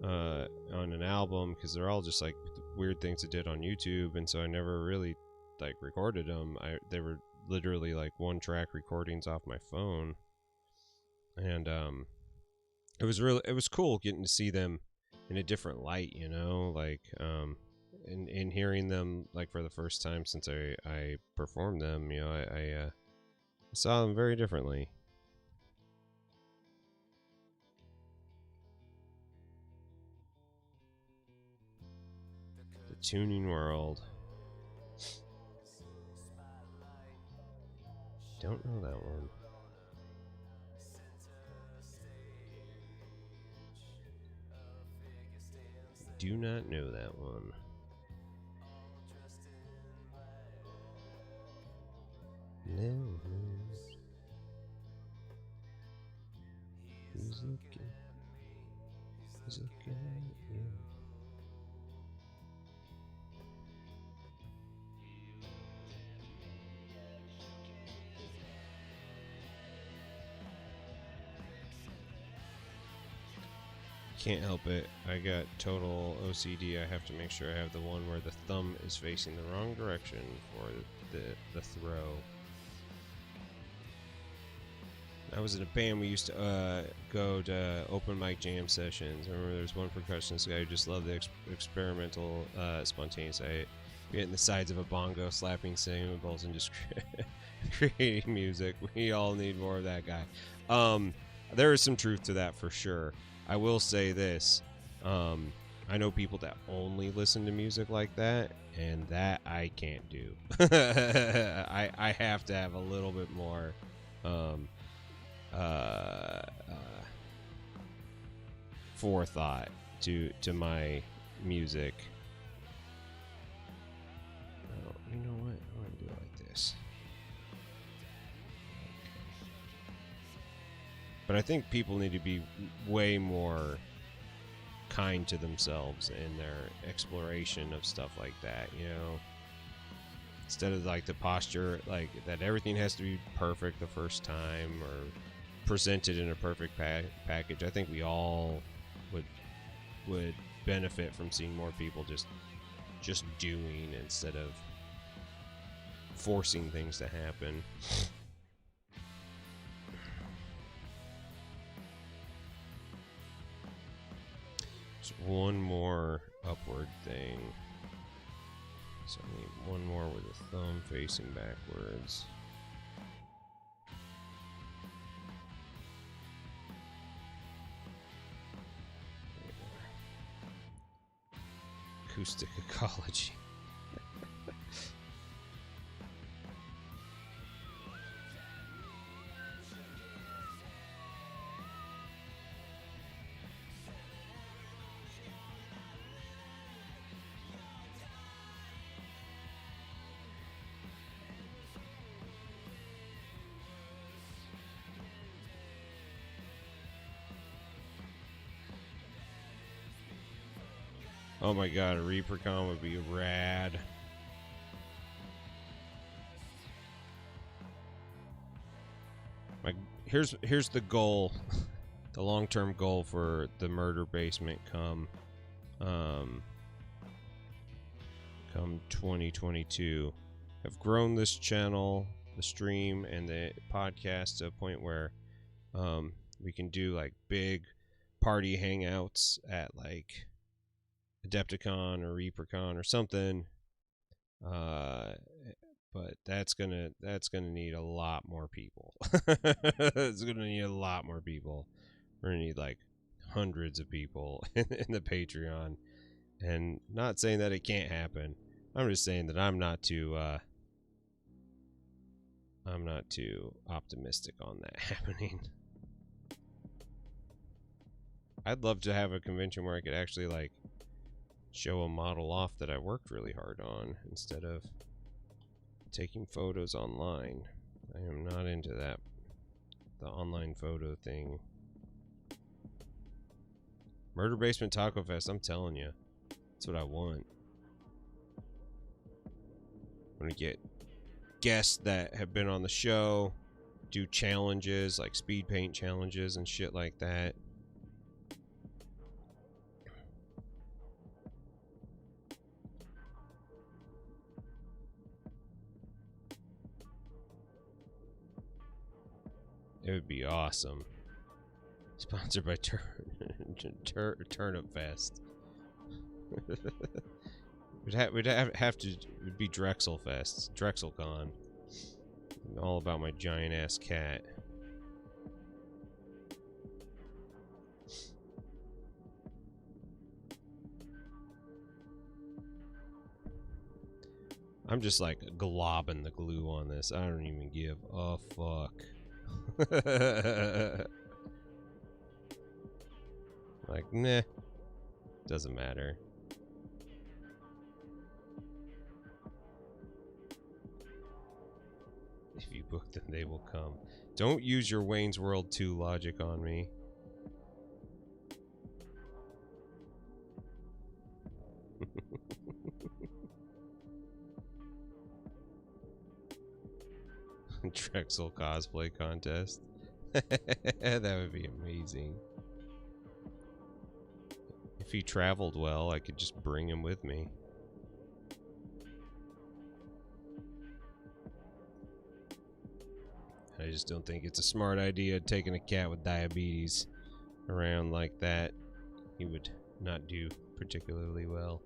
on an album, because they're all just like weird things I did on YouTube, and so I never really like recorded them. They were literally like 1-track recordings off my phone, and it was cool getting to see them in a different light, you know, like in hearing them like for the first time since I performed them, you know, I saw them very differently. The Tuning World. Don't know that one. Do not know that one. No. He's looking at you. Can't help it. I got total OCD. I have to make sure I have the one where the thumb is facing the wrong direction for the throw. I was in a band. We used to go to open mic jam sessions. I remember there was one percussionist guy who just loved the experimental, spontaneous. Getting the sides of a bongo, slapping cymbals, and just creating music. We all need more of that guy. There is some truth to that for sure. I will say this. I know people that only listen to music like that, and that I can't do. I have to have a little bit more forethought to my music. Oh, you know what? I want to do it like this. But I think people need to be way more kind to themselves in their exploration of stuff like that, you know? Instead of like the posture, like that everything has to be perfect the first time or presented in a perfect package. I think we all would benefit from seeing more people just doing instead of forcing things to happen. One more upward thing. So I need one more with the thumb facing backwards. Acoustic ecology. Oh my god, a Reapercon would be rad. Here's the goal, the long-term goal for the Murder Basement come 2022. I've grown this channel, the stream, and the podcast to a point where we can do like big party hangouts at like Adepticon or Reapercon or something. But that's gonna need a lot more people. It's gonna need a lot more people. We're gonna need like hundreds of people in the Patreon. And not saying that it can't happen. I'm just saying that I'm not too optimistic on that happening. I'd love to have a convention where I could actually like show a model off that I worked really hard on instead of taking photos online. I am not into that, the online photo thing. Murder Basement Taco Fest, I'm telling you, that's what I want. I want to get guests that have been on the show, do challenges like speed paint challenges and shit like that. It would be awesome. Sponsored by Turnip Fest. We'd have to. It'd be Drexel Fest, DrexelCon. All about my giant ass cat. I'm just like globbing the glue on this. I don't even give a fuck. Like, nah. Doesn't matter. If you book them, they will come. Don't use your Wayne's World 2 logic on me. Drexel cosplay contest. That would be amazing. If he traveled well, I could just bring him with me. I just don't think it's a smart idea taking a cat with diabetes around like that. He would not do particularly well.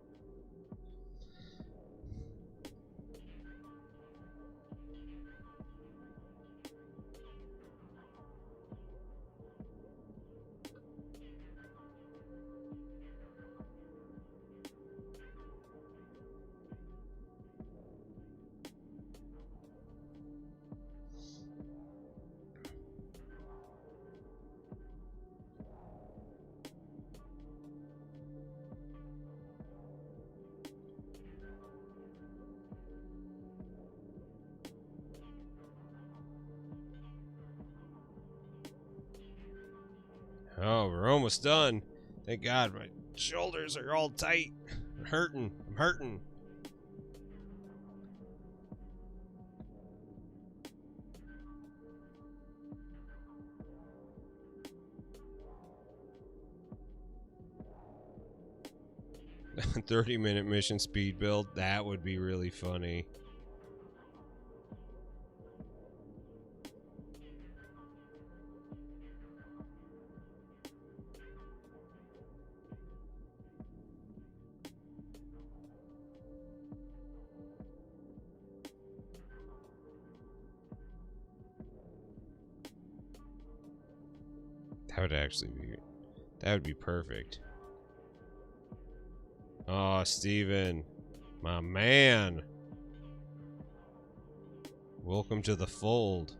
Oh, we're almost done. Thank God, my shoulders are all tight. I'm hurting. I'm hurting. $30-minute mission speed build. That would be really funny. That would actually be... That would be perfect. Oh, Steven. My man. Welcome to the fold.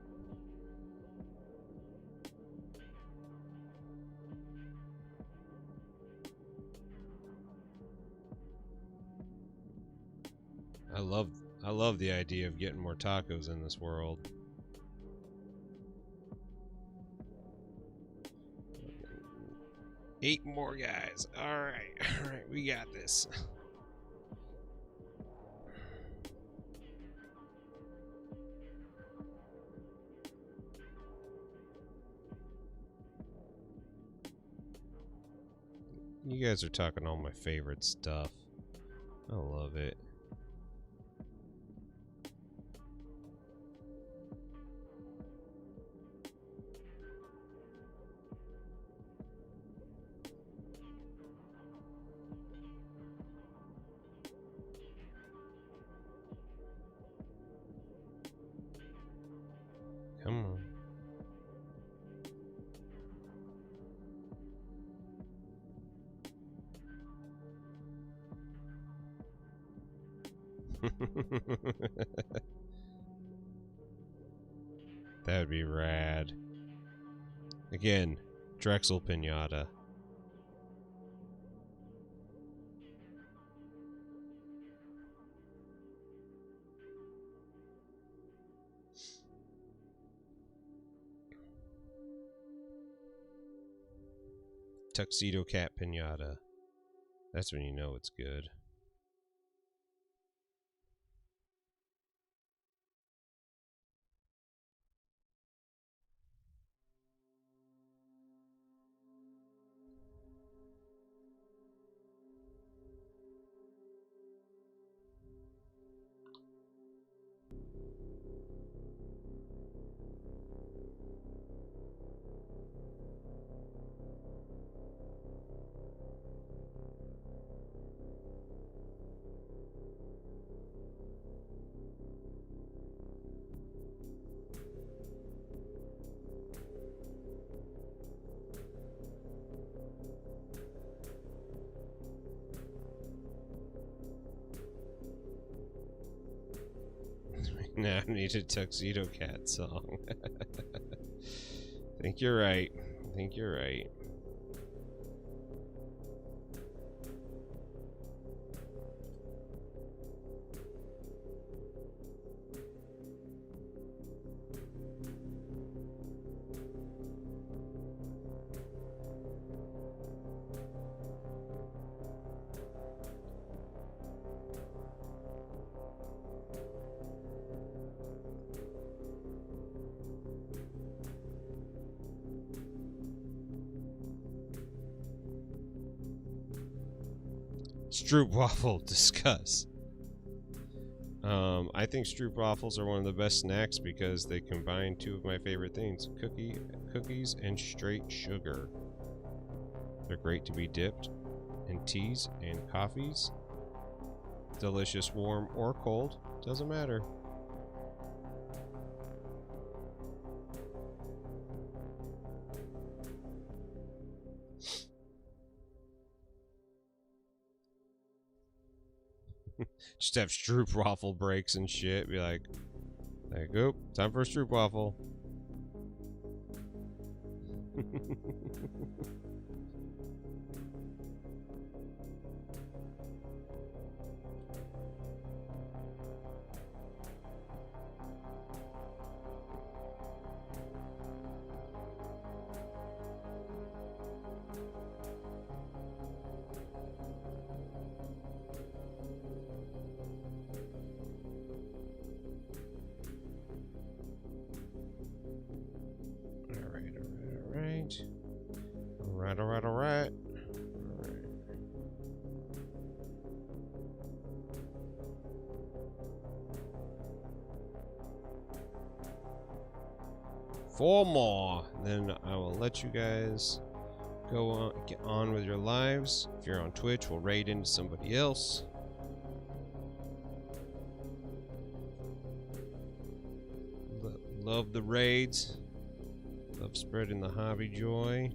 I love the idea of getting more tacos in this world. Eight more guys. All right, we got this. You guys are talking all my favorite stuff. I love it. Come on. That would be rad. Again, Drexel Pinata. Tuxedo Cat Pinata. That's when you know it's good. Now I need a Tuxedo Cat song. I think you're right. I think you're right. Stroopwafel, discuss. I think stroopwafels are one of the best snacks because they combine two of my favorite things: cookies and straight sugar. They're great to be dipped in teas and coffees. Delicious, warm or cold, doesn't matter. Just have stroopwafel breaks and shit. Be like, oop, time for a stroopwafel. Alright. 4 more, then I will let you guys go on, get on with your lives. If you're on Twitch, we'll raid into somebody else. Love the raids. Love spreading the hobby joy.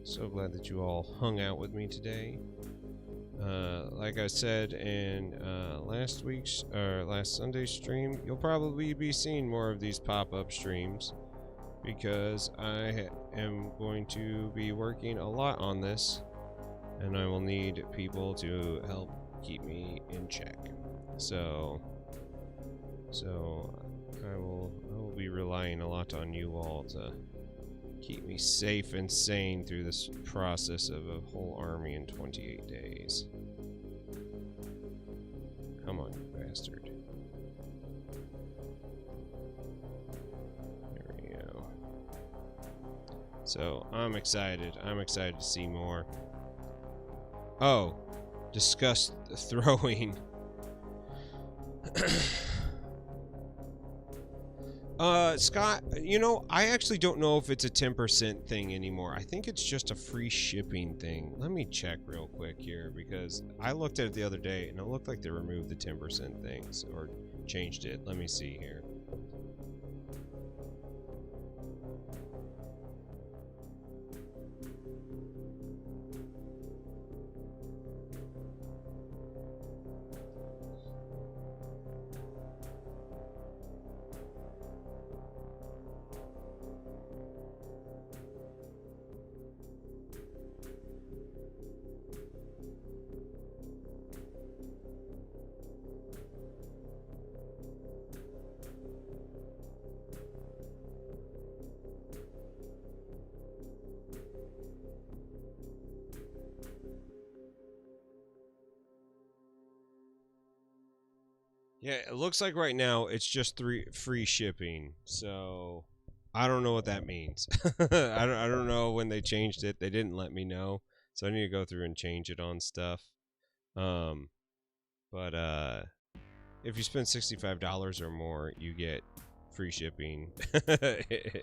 So glad that you all hung out with me today. Like I said in last Sunday's stream, you'll probably be seeing more of these pop-up streams because I am going to be working a lot on this, and I will need people to help keep me in check. So I will be relying a lot on you all to keep me safe and sane through this process of a whole army in 28 days. Come on, you bastard. There we go. So, I'm excited. I'm excited to see more. Oh, discuss the throwing. Scott, you know, I actually don't know if it's a 10% thing anymore. I think it's just a free shipping thing. Let me check real quick here, because I looked at it the other day, and it looked like they removed the 10% things, or changed it. Let me see here. Yeah, it looks like right now it's just free shipping. So I don't know what that means. I don't know when they changed it. They didn't let me know. So I need to go through and change it on stuff. Um but if you spend $65 or more, you get free shipping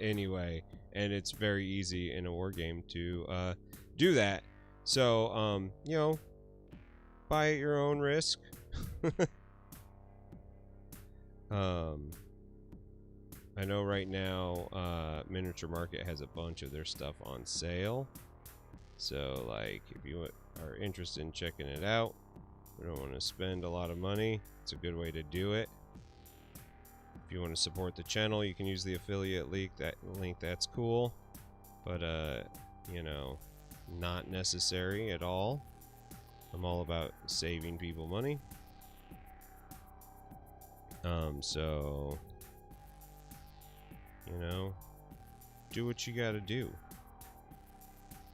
anyway, and it's very easy in a war game to do that. So you know, buy at your own risk. I know right now Miniature Market has a bunch of their stuff on sale. So like if you are interested in checking it out, we don't want to spend a lot of money, it's a good way to do it. If you want to support the channel, you can use the affiliate link. That's cool, but you know, not necessary at all. I'm all about saving people money. So you know, do what you got to do.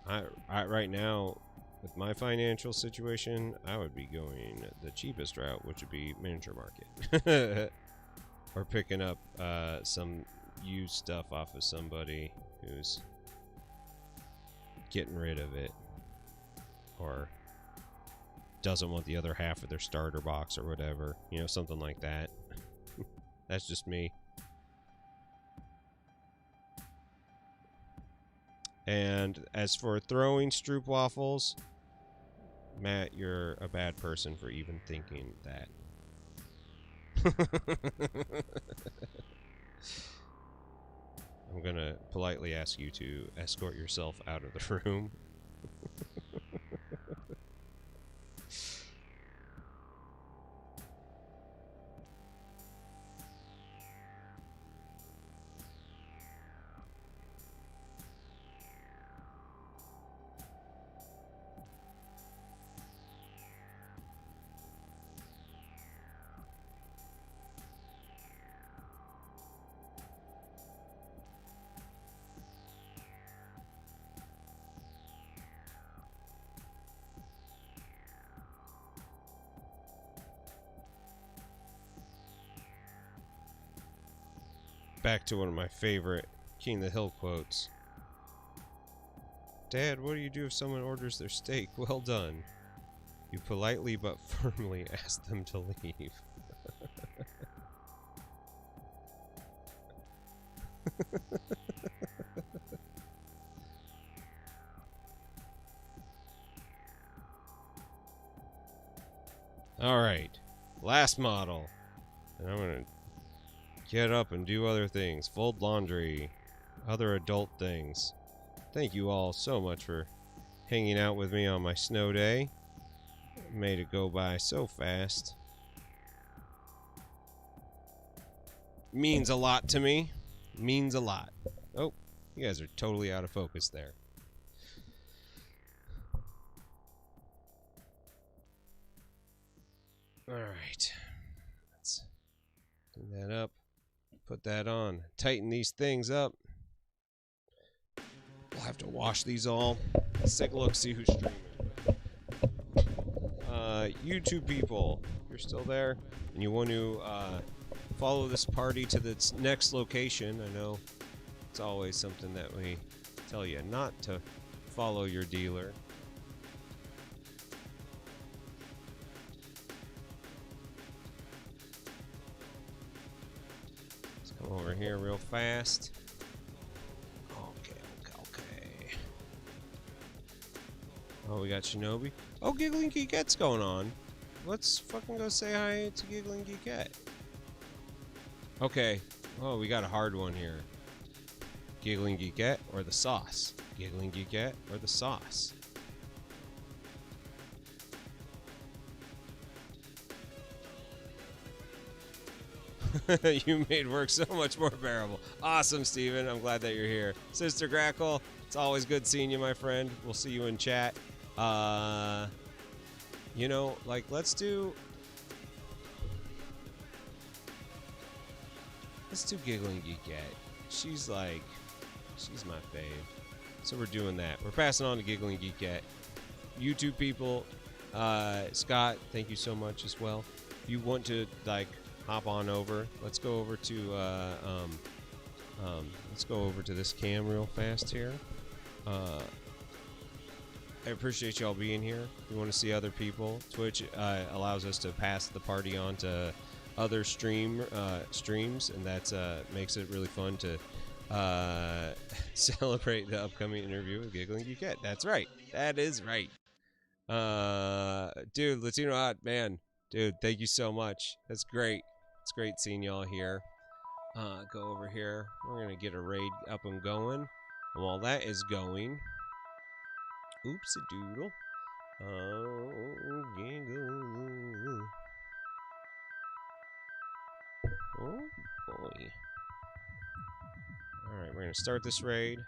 I right now, with my financial situation, I would be going the cheapest route, which would be Miniature Market. Or picking up some used stuff off of somebody who's getting rid of it. Or doesn't want the other half of their starter box or whatever. You know, something like that. That's just me. And as for throwing stroopwafels, Matt, you're a bad person for even thinking that. I'm gonna politely ask you to escort yourself out of the room. Back to one of my favorite King of the Hill quotes. Dad, what do you do if someone orders their steak well done? You politely but firmly ask them to leave. Alright, last model. And I'm gonna get up and do other things. Fold laundry. Other adult things. Thank you all so much for hanging out with me on my snow day. Made it go by so fast. Means a lot to me. Means a lot. Oh, you guys are totally out of focus there. Alright. Let's clean that up. Put that on. Tighten these things up. We'll have to wash these all. Let's take a look, see who's streaming. YouTube people, if you're still there and you want to follow this party to its next location, I know it's always something that we tell you not to follow your dealer. Let's come over here real fast. Okay. Oh, we got Shinobi. Oh, Giggling Geekette's going on. Let's fucking go say hi to Giggling Geekette. Okay. Oh, we got a hard one here. Giggling Geekette or the sauce? Giggling Geekette or the sauce? You made work so much more bearable. Awesome, Steven. I'm glad that you're here. Sister Grackle, it's always good seeing you, my friend. We'll see you in chat. You know, like, let's do Giggling Geekette. She's my fave. So we're doing that. We're passing on to Giggling Geekette. YouTube people, Scott, thank you so much as well. If you want to, like, hop on over. Let's go over to this cam real fast here. I appreciate y'all being here. If you want to see other people, Twitch allows us to pass the party on to other streams, and that makes it really fun to celebrate the upcoming interview with Giggling Geekette. That's right. That is right. Dude, Latino Hot, man. Dude, thank you so much. That's great. It's great seeing y'all here. Go over here. We're going to get a raid up and going. And while that is going... Oopsie doodle. Oh, giggle. Oh, boy. Alright, we're going to start this raid.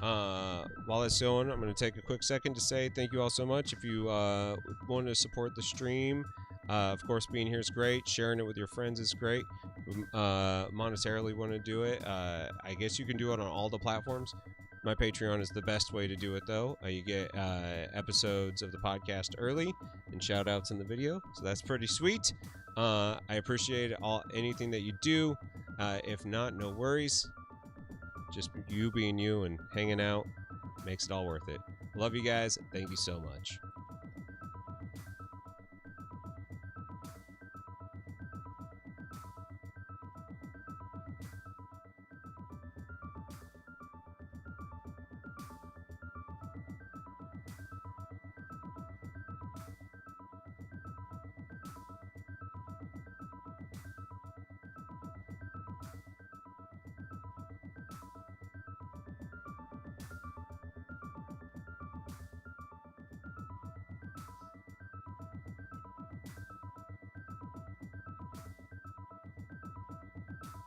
While it's going, I'm going to take a quick second to say thank you all so much. If you want to support the stream, of course, being here is great. Sharing it with your friends is great. Monetarily want to do it, I guess you can do it on all the platforms. My Patreon is the best way to do it, though. You get episodes of the podcast early and shout-outs in the video, so that's pretty sweet. I appreciate anything that you do. If not, no worries. Just you being you and hanging out makes it all worth it. Love you guys. Thank you so much.